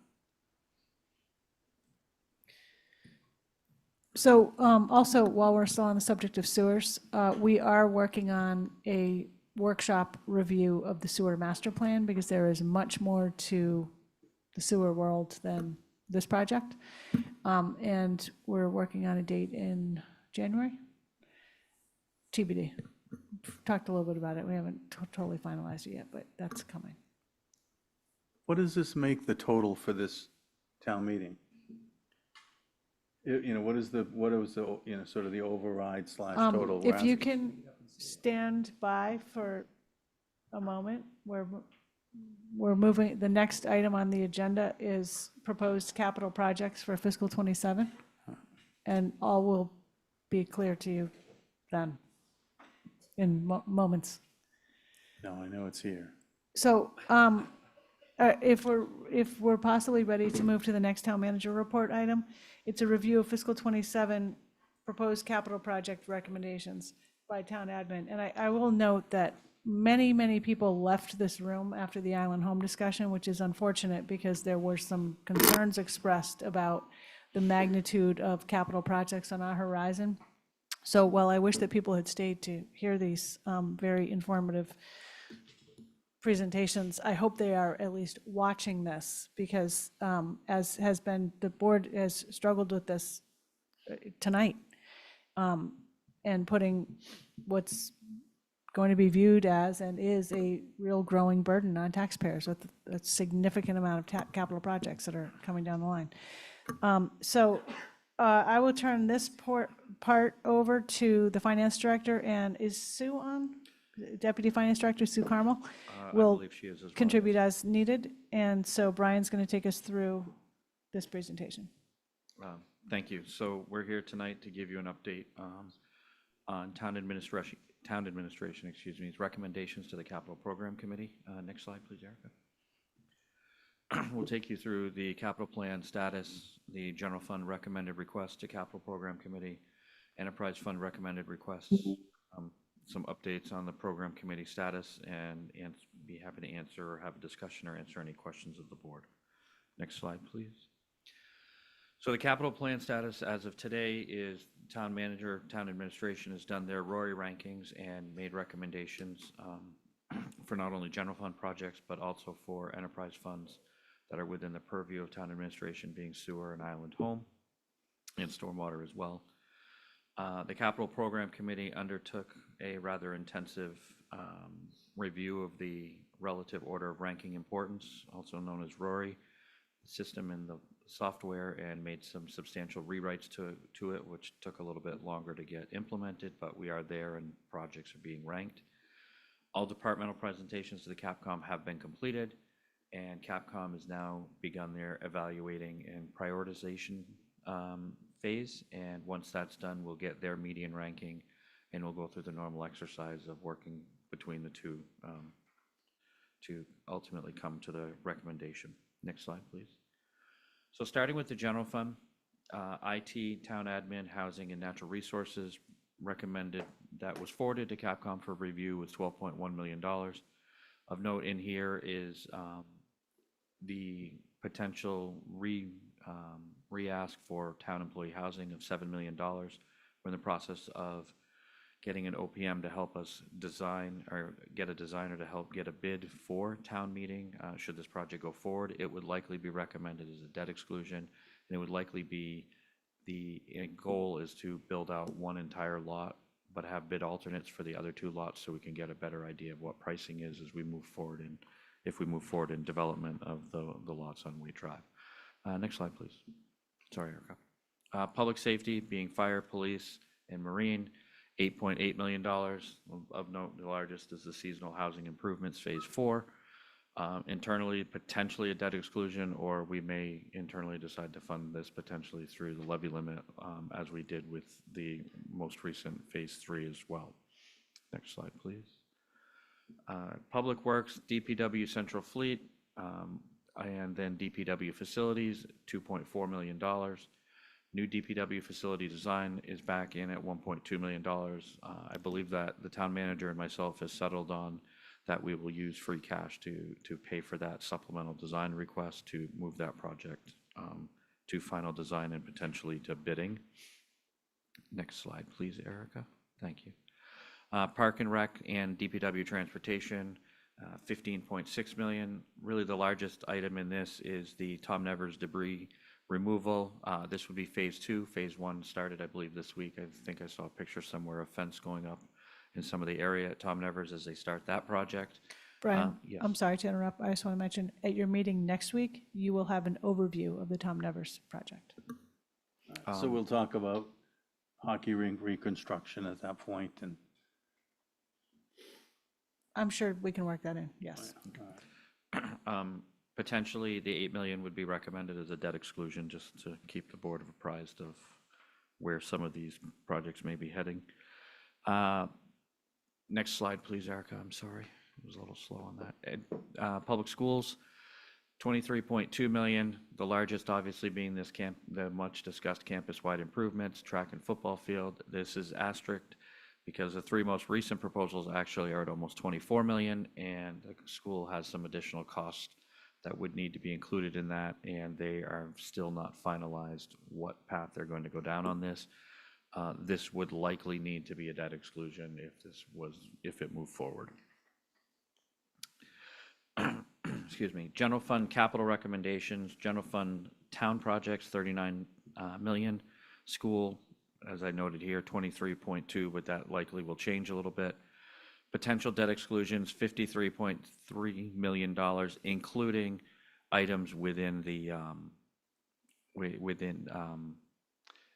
So also, while we're still on the subject of sewers, we are working on a workshop review of the sewer master plan because there is much more to the sewer world than this project. And we're working on a date in January. TBD. Talked a little bit about it. We haven't totally finalized it yet, but that's coming. What does this make the total for this town meeting? You know, what was the, you know, sort of the override slash total? If you can stand by for a moment, we're moving, the next item on the agenda is proposed capital projects for fiscal '27. And all will be clear to you then, in moments. No, I know it's here. So if we're possibly ready to move to the next town manager report item, it's a review of fiscal '27 proposed capital project recommendations by town admin. And I will note that many people left this room after the Island Home discussion, which is unfortunate because there were some concerns expressed about the magnitude of capital projects on our horizon. So while I wish that people had stayed to hear these very informative presentations, I hope they are at least watching this because as has been, the board has struggled with this tonight and putting what's going to be viewed as and is a real growing burden on taxpayers with a significant amount of capital projects that are coming down the line. So I will turn this part over to the finance director, and is Sue on? Deputy Finance Director Sue Carmel will believe she is as well, contribute as needed. And so Brian's going to take us through this presentation. Thank you. So we're here tonight to give you an update on town administration's recommendations to the Capital Program Committee. Next slide, please, Erica. We'll take you through the capital plan status, the general fund recommended request to Capital Program Committee, enterprise fund recommended requests, some updates on the program committee status, and be happy to answer or have a discussion or answer any questions of the board. Next slide, please. So the capital plan status as of today is town manager, town administration has done their RORI rankings and made recommendations for not only general fund projects, but also for enterprise funds that are within the purview of town administration, being sewer and island home and stormwater as well. The Capital Program Committee undertook a rather intensive review of the relative order of ranking importance, also known as RORI, system in the software, and made some substantial rewrites to it, which took a little bit longer to get implemented, but we are there and projects are being ranked. All departmental presentations to the Capcom have been completed, and Capcom has now begun their evaluating and prioritization phase. And once that's done, we'll get their median ranking, and we'll go through the normal exercise of working between the two to ultimately come to the recommendation. Next slide, please. So starting with the general fund, IT, town admin, housing, and natural resources recommended that was forwarded to Capcom for review was $12.1 million. Of note in here is the potential re-ask for town employee housing of $7 million. We're in the process of getting an OPM to help us design or get a designer to help get a bid for town meeting. Should this project go forward, it would likely be recommended as a debt exclusion, and it would likely be the goal is to build out one entire lot, but have bid alternates for the other two lots so we can get a better idea of what pricing is as we move forward and if we move forward in development of the lots on Wade Drive. Next slide, please. Sorry, Erica. Public safety, being fire, police, and marine, $8.8 million. Of note, the largest is the seasonal housing improvements, phase 4. Internally, potentially a debt exclusion, or we may internally decide to fund this potentially through the levy limit, as we did with the most recent phase 3 as well. Next slide, please. Public Works, DPW Central Fleet, and then DPW Facilities, $2.4 million. New DPW facility design is back in at $1.2 million. I believe that the town manager and myself has settled on that we will use free cash to pay for that supplemental design request to move that project to final design and potentially to bidding. Next slide, please, Erica. Thank you. Park and Rec and DPW Transportation, 15.6 million. Really the largest item in this is the Tom Nevers debris removal. This would be phase 2. Phase 1 started, I believe, this week. I think I saw a picture somewhere of fence going up in some of the area at Tom Nevers as they start that project. Brian, Yes. I'm sorry to interrupt. I just want to mention, at your meeting next week, you will have an overview of the Tom Nevers project. So we'll talk about hockey rink reconstruction at that point, and I'm sure we can work that in, yes. Potentially, the 8 million would be recommended as a debt exclusion, just to keep the board apprised of where some of these projects may be heading. Next slide, please, Erica. I'm sorry, I was a little slow on that. Public schools, 23.2 million. The largest, obviously, being the much discussed campus-wide improvements, track and football field. This is asterisk because the 3 most recent proposals actually are at almost 24 million, and the school has some additional costs that would need to be included in that, and they are still not finalized what path they're going to go down on this. This would likely need to be a debt exclusion if it moved forward. Excuse me. General fund capital recommendations, general fund town projects, 39 million. School, as I noted here, 23.2, but that likely will change a little bit. Potential debt exclusions, $53.3 million, including items within the,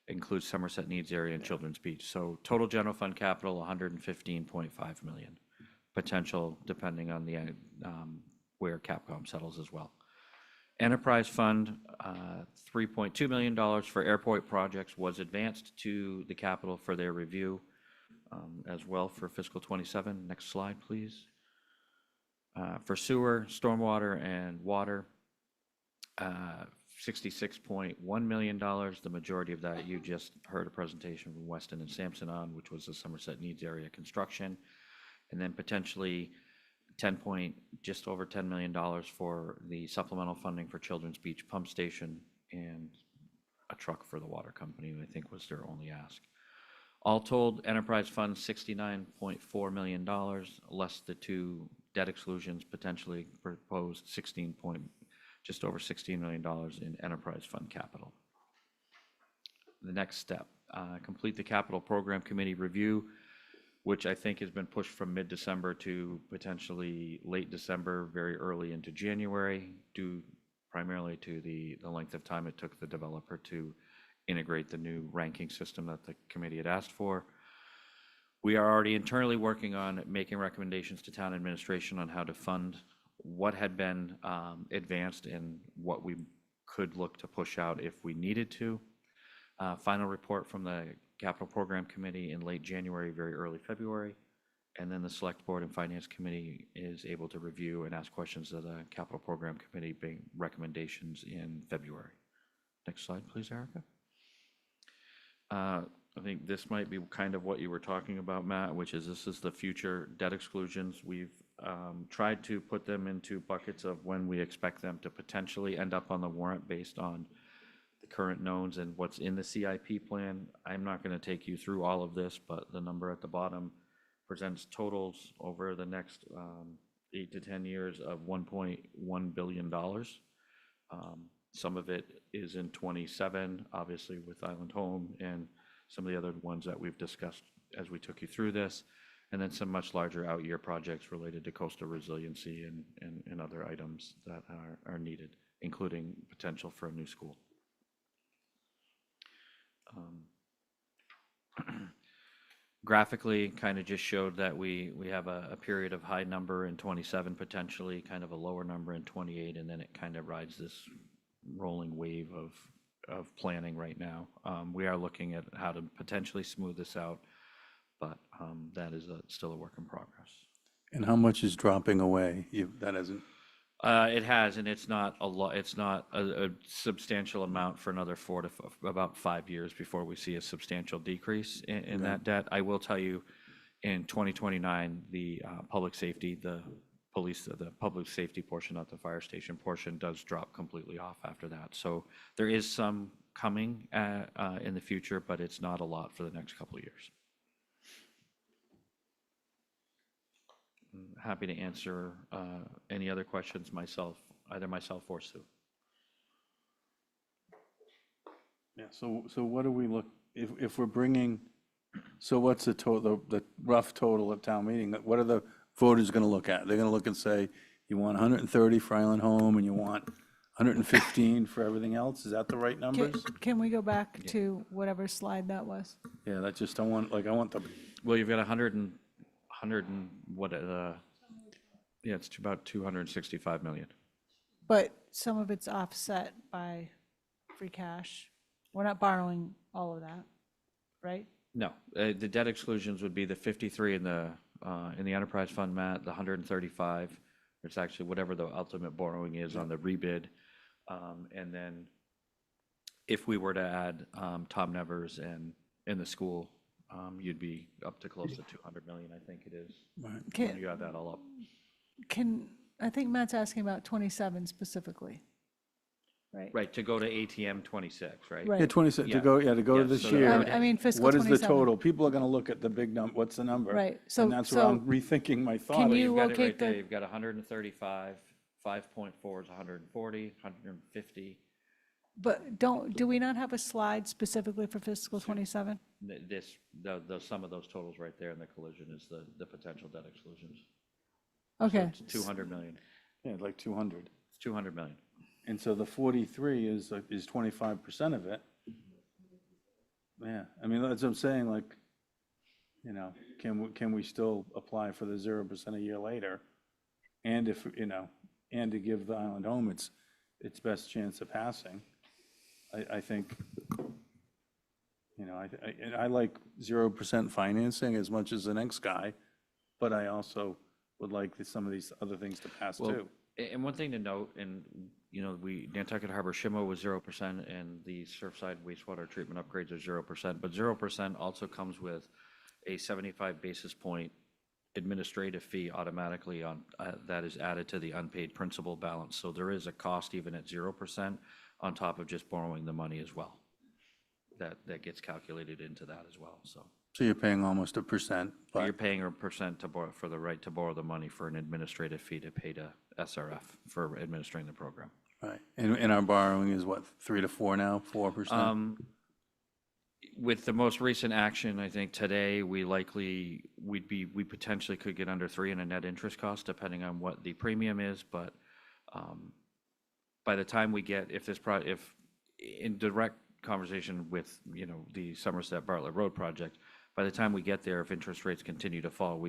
includes Somerset Needs Area and Children's Beach. So total general fund capital, 115.5 million. Potential, depending on the, where Capcom settles as well. Enterprise fund, $3.2 million for airport projects was advanced to the capital for their review as well for fiscal 27. Next slide, please. For sewer, stormwater, and water, $66.1 million. The majority of that you just heard a presentation from Weston and Sampson on, which was the Somerset Needs Area construction, and then potentially just over $10 million for the supplemental funding for Children's Beach Pump Station and a truck for the water company, I think was their only ask. All told, enterprise funds $69.4 million, less the 2 debt exclusions, potentially proposed just over $16 million in enterprise fund capital. The next step, complete the capital program committee review, which I think has been pushed from mid-December to potentially late December, very early into January, due primarily to the length of time it took the developer to integrate the new ranking system that the committee had asked for. We are already internally working on making recommendations to town administration on how to fund what had been advanced and what we could look to push out if we needed to. Final report from the Capital Program Committee in late January, very early February, and then the Select Board and Finance Committee is able to review and ask questions of the Capital Program Committee, being recommendations in February. Next slide, please, Erica. I think this might be kind of what you were talking about, Matt, which is this is the future debt exclusions. We've tried to put them into buckets of when we expect them to potentially end up on the warrant based on the current knowns and what's in the CIP plan. I'm not going to take you through all of this, but the number at the bottom presents totals over the next 8 to 10 years of $1.1 billion. Some of it is in 27, obviously with Island Home and some of the other ones that we've discussed as we took you through this, and then some much larger out-year projects related to coastal resiliency and other items that are needed, including potential for a new school. Graphically, kind of just showed that we have a period of high number in 27, potentially kind of a lower number in 28, and then it kind of rides this rolling wave of planning right now. We are looking at how to potentially smooth this out, but that is still a work in progress. and how much is dropping away? That hasn't. It has, and it's not a lot. It's not a substantial amount for another about 5 years before we see a substantial decrease in that debt. I will tell you, In 2029, the public safety, the public safety portion, not the fire station portion, does drop completely off after that. So there is some coming in the future, but it's not a lot for the next couple of years. I'm happy to answer any other questions myself, either myself or Sue. Yeah, so what do we look, if we're bringing, so what's the total, the rough total at town meeting? What are the voters going to look at? They're going to look and say, you want 130 for Island Home and you want 115 for everything else? Is that the right numbers? Can we go back to whatever slide that was? Yeah, that's just, I want the, Well, you've got 100 and what, yeah, it's about 265 million. But some of it's offset by free cash. We're not borrowing all of that, right? No, the debt exclusions would be the 53 in the enterprise fund, Matt, the 135. It's actually whatever the ultimate borrowing is on the rebid. And then if we were to add Tom Nevers and in the school, you'd be up to close to 200 million, I think it is. Right. When you add that all up. I think Matt's asking about 27 specifically, right? Right, to go to ATM 26, right? Right. yeah, 26, to go to this so year. I mean, fiscal What is the 27. total? People are going to look at the big number, what's the number? Right, And that's where I'm rethinking my thought. Can Well, you you've got it locate right there. the- You've got 135, 5.4 is 140, 150. But do we not have a slide specifically for fiscal 27? The sum of those totals right there in the collision is the potential debt exclusions. Okay. It's 200 million. Yeah, like 200. It's 200 million. And so the 43 is 25% of it. Yeah, I mean, that's what I'm saying, like, you know, can we still apply for the 0% a year later? And if, you know, and to give the Island Home its best chance of passing, I think, you know, I like 0% financing as much as the next guy, but I also would like some of these other things to pass Well, too. and one thing to note, and you know, Nantucket Harbor Shimo was 0%, and the Surfside wastewater treatment upgrades are 0%, but 0% also comes with a 75 basis point administrative fee automatically on that is added to the unpaid principal balance. So there is a cost even at 0% on top of just borrowing the money as well. That gets calculated into that as well. So you're paying almost 1%, but you're paying a percent to borrow for the right to borrow the money for an administrative fee to pay to SRF for administering the program. right. And our borrowing is what, 3 to 4 now, 4%? With the most recent action, I think today we potentially could get under 3 in a net interest cost, depending on what the premium is. But by the time we get, if in direct conversation with, you know, the Somerset Bartlett Road project, by the time we get there, if interest rates continue to fall,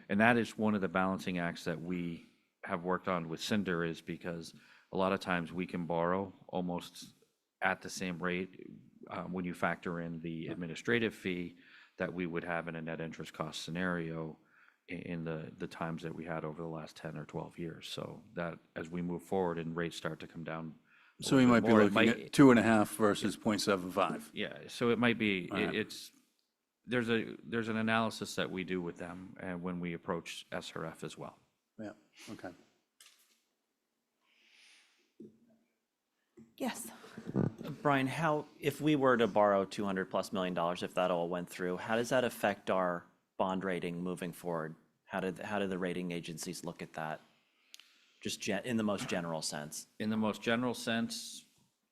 and that is one of the balancing acts that we have worked on with Cinder, is because a lot of times we can borrow almost at the same rate when you factor in the administrative fee that we would have in a net interest cost scenario in the times that we had over the last 10 or 12 years. So that as we move forward and rates start to come down. So we might be looking at 2.5 versus 0.75. Yeah, so it might be, Right. there's an analysis that we do with them and when we approach SRF as well. Yeah, okay. Yes. Brian, if we were to borrow $200+ million, if that all went through, how does that affect our bond rating moving forward? How do the rating agencies look at that? Just in the most general sense. In the most general sense,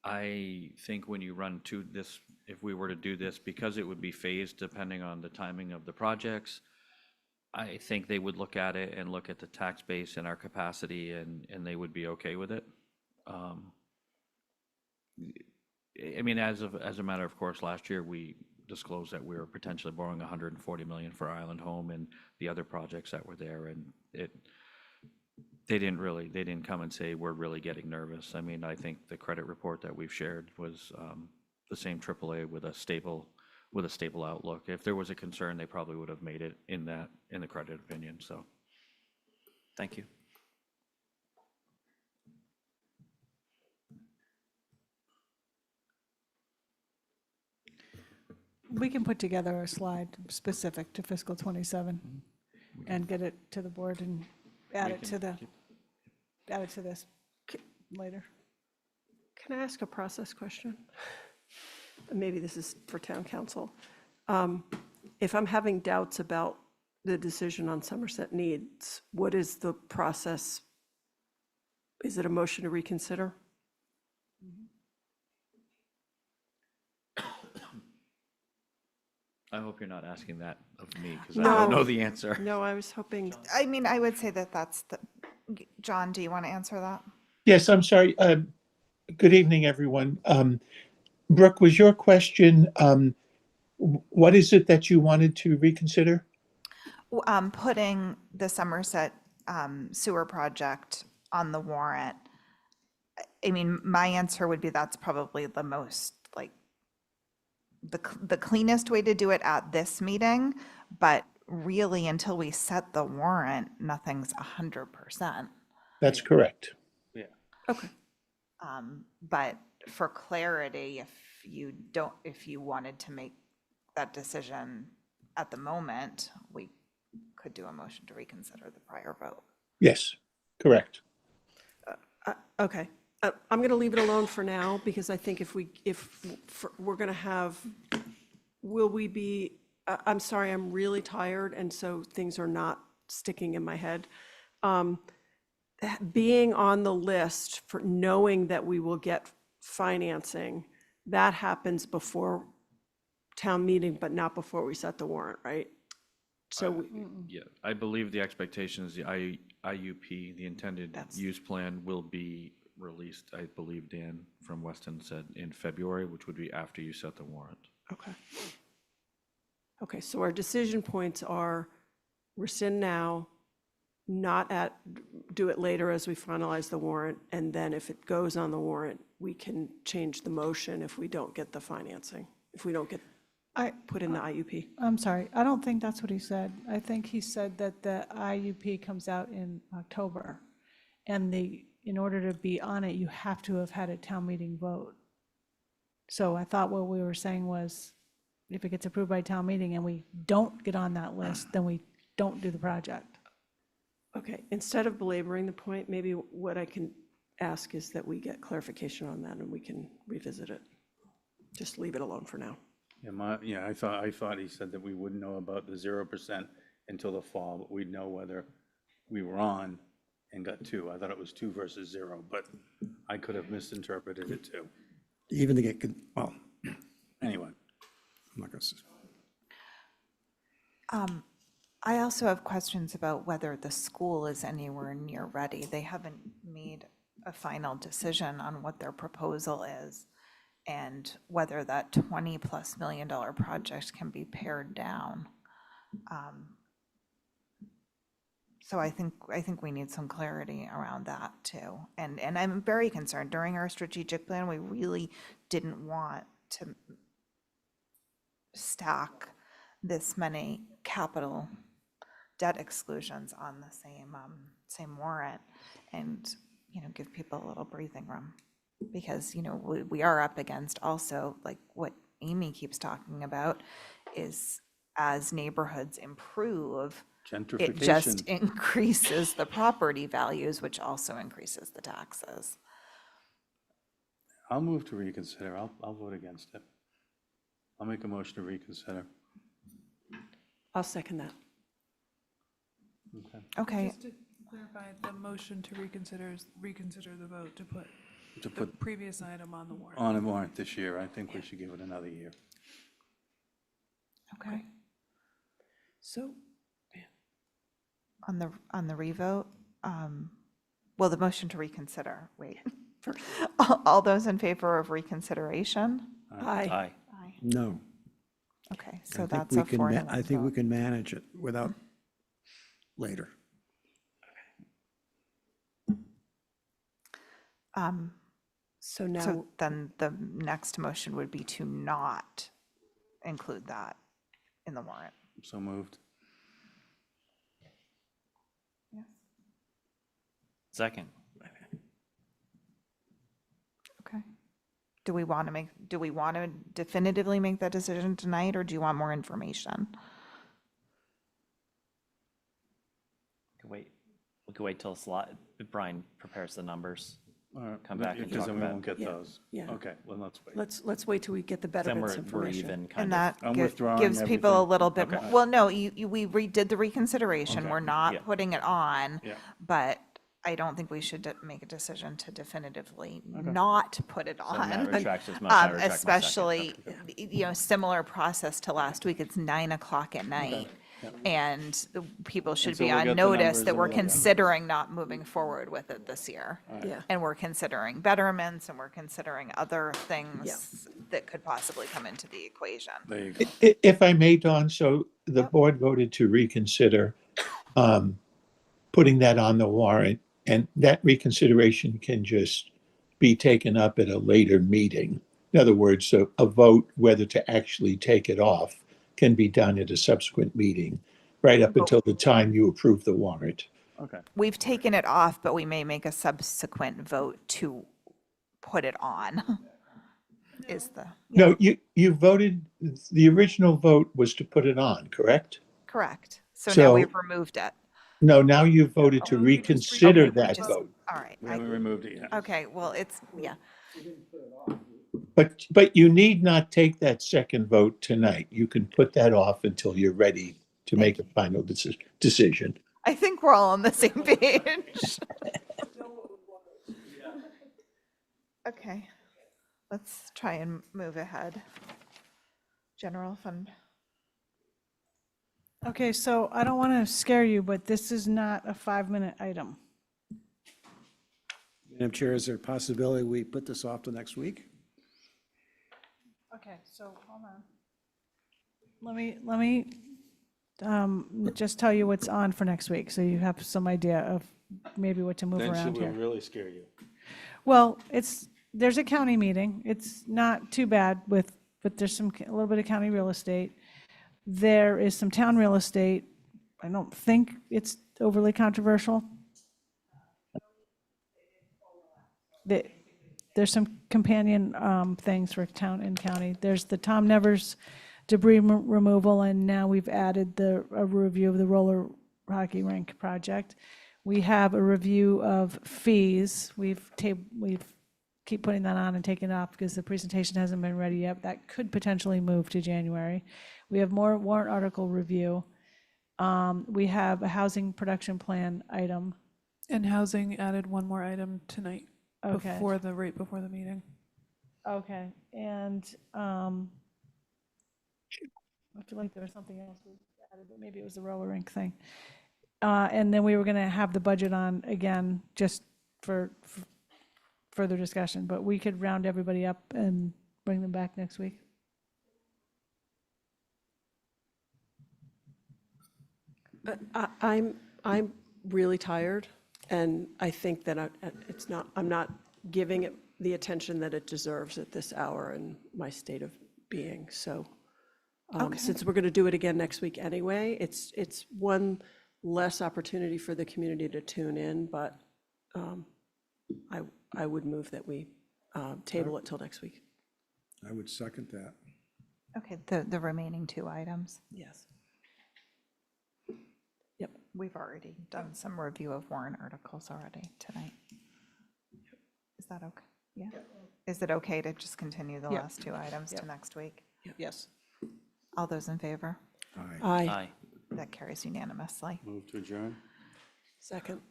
I think when you run to this, if we were to do this, because it would be phased depending on the timing of the projects, I think they would look at it and look at the tax base and our capacity, and they would be okay with it. I mean, as a matter of course, last year we disclosed that we were potentially borrowing 140 million for Island Home and the other projects that were there, and they didn't come and say we're really getting nervous. I mean, I think the credit report that we've shared was the same AAA with a stable outlook. If there was a concern, they probably would have made it in the credit opinion. So, thank you. We can put together a slide specific to fiscal '27 and get it to the board and add it to this later. Can I ask a process question? Maybe this is for town council. If I'm having doubts about the decision on Somerset Needs, what is the process? Is it a motion to reconsider? I hope you're not asking that of me, because I don't know the answer. No, I was hoping. I mean, I would say that that's the, John, do you want to answer that? Yes, I'm sorry. Good evening, everyone. Brooke, was your question, what is it that you wanted to reconsider? Putting the Somerset sewer project on the warrant. I mean, my answer would be that's probably the most, like, the cleanest way to do it at this meeting, but really until we set the warrant, nothing's 100%. That's correct. Yeah. Okay. But for clarity, if you wanted to make that decision at the moment, we could do a motion to reconsider the prior vote. Yes, correct. Okay. I'm going to leave it alone for now, because I think if we're going to have, will we be, I'm sorry, I'm really tired, and so things are not sticking in my head. Being on the list for knowing that we will get financing, that happens before town meeting, but not before we set the warrant, right? So, Yeah, I believe the expectation is the IUP, the intended use plan, will be released, I believe Dan from Weston said, in February, which would be after you set the warrant. okay. Okay, so our decision points are rescind now, do it later as we finalize the warrant, and then if it goes on the warrant, we can change the motion if we don't get the financing, if we don't get put in the IUP. I'm sorry, I don't think that's what he said. I think he said that the IUP comes out in October, and in order to be on it, you have to have had a town meeting vote. So I thought what we were saying was, if it gets approved by town meeting and we don't get on that list, then we don't do the project. Okay, instead of belaboring the point, maybe what I can ask is that we get clarification on that and we can revisit it. Just leave it alone for now. Yeah, I thought he said that we wouldn't know about the 0% until the fall, but we'd know whether we were on and got 2. I thought it was 2 versus 0, but I could have misinterpreted it too. Even to get, well, Anyway, I'm not going to. I also have questions about whether the school is anywhere near ready. They haven't made a final decision on what their proposal is and whether that $20+ million project can be pared down. So I think we need some clarity around that too. And I'm very concerned. During our strategic plan, we really didn't want to stack this many capital debt exclusions on the same warrant, and give people a little breathing room, because we are up against also, like what Amy keeps talking about, is as neighborhoods improve, it just gentrification. increases the property values, which also increases the taxes. I'll move to reconsider. I'll vote against it. I'll make a motion to reconsider. I'll second that. Okay. Just to clarify, the motion to reconsider is reconsider the vote to put To the put previous item on the warrant. on a warrant this year. I think we should give it another year. Okay. So, On the revote, well, the motion to reconsider, wait. All those in favor of reconsideration? aye. Aye. No. Okay, so that's a 4-1 I think we vote. can manage it without later. So now, So then the next motion would be to not include that in the warrant. So moved. Second. Okay. do we want to definitively make that decision tonight, or do you want more information? We could wait till Brian prepares the numbers. Or- Come back and Because talk then we about won't get Yeah, those. yeah. Okay, well, let's wait. Let's wait till we get the Then betterments we're information. even kind And of. that I'm withdrawing gives people a everything. little bit more, Okay. well, no, we redid the reconsideration. Okay. We're not Yeah. putting it on, Yeah. but I don't think we should make a decision to definitively Okay. not put it So on. Matt retracts his motion, I retract my second. Especially, similar process to last week. It's 9 o'clock at night. And the people should so be we'll on get the notice numbers that and we're we'll look at it. considering not moving forward with it this year. Yeah. And we're considering betterments, and we're considering other things that could possibly come into the equation. There you go. If I may, Dawn, so the board voted to reconsider putting that on the warrant, and that reconsideration can just be taken up at a later meeting. In other words, a vote whether to actually take it off can be done at a subsequent meeting, right up until the time you approve the warrant. Okay. We've taken it off, but we may make a subsequent vote to put it on. Is the, No, you voted, the original vote was to put it on, correct? correct. So now So- we've removed it. No, now you voted to reconsider Okay, we that just- vote. All right. We haven't removed it yet. Okay, well, it's, yeah. But you need not take that second vote tonight. You can put that off until you're ready to make a final decision. I think we're all on the same page. Okay, let's try and move ahead. General fund. Okay, so I don't want to scare you, but this is not a 5-minute item. Madam Chair, is there a possibility we put this off to next week? Okay, so hold on. Let me just tell you what's on for next week, so you have some idea of maybe what to move Then around should we here. really scare you? Well, there's a county meeting. It's not too bad but there's a little bit of county real estate. There is some town real estate. I don't think it's overly controversial. There's some companion things for town and county. There's the Tom Nevers debris removal, and now we've added a review of the roller hockey rink project. We have a review of fees. We've keep putting that on and taking it off because the presentation hasn't been ready yet. That could potentially move to January. We have more warrant article review. We have a housing production plan item. And housing added one more item tonight. Okay. Right before the meeting. Okay, and I feel like there was something else we added, but maybe it was the roller rink thing. And then we were gonna have the budget on again, just for further discussion, but we could round everybody up and bring them back next week. I'm really tired, and I think that I'm not giving it the attention that it deserves at this hour in my state of being. So since we're going to do it again next week anyway, it's one less opportunity for the community to tune in, but I would move that we table it till next week. I would second that. Okay, the remaining 2 items. Yes. We've already done some review of warrant articles already tonight. Is that okay? Yeah. Is it okay to just continue the last 2 items to next week? Yes. All those in favor? Aye. That carries unanimously. Move to adjourn? Second.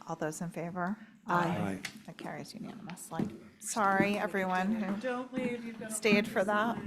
All those in favor? Aye. That carries unanimously. Sorry, everyone who Don't leave, you've got. stayed for that.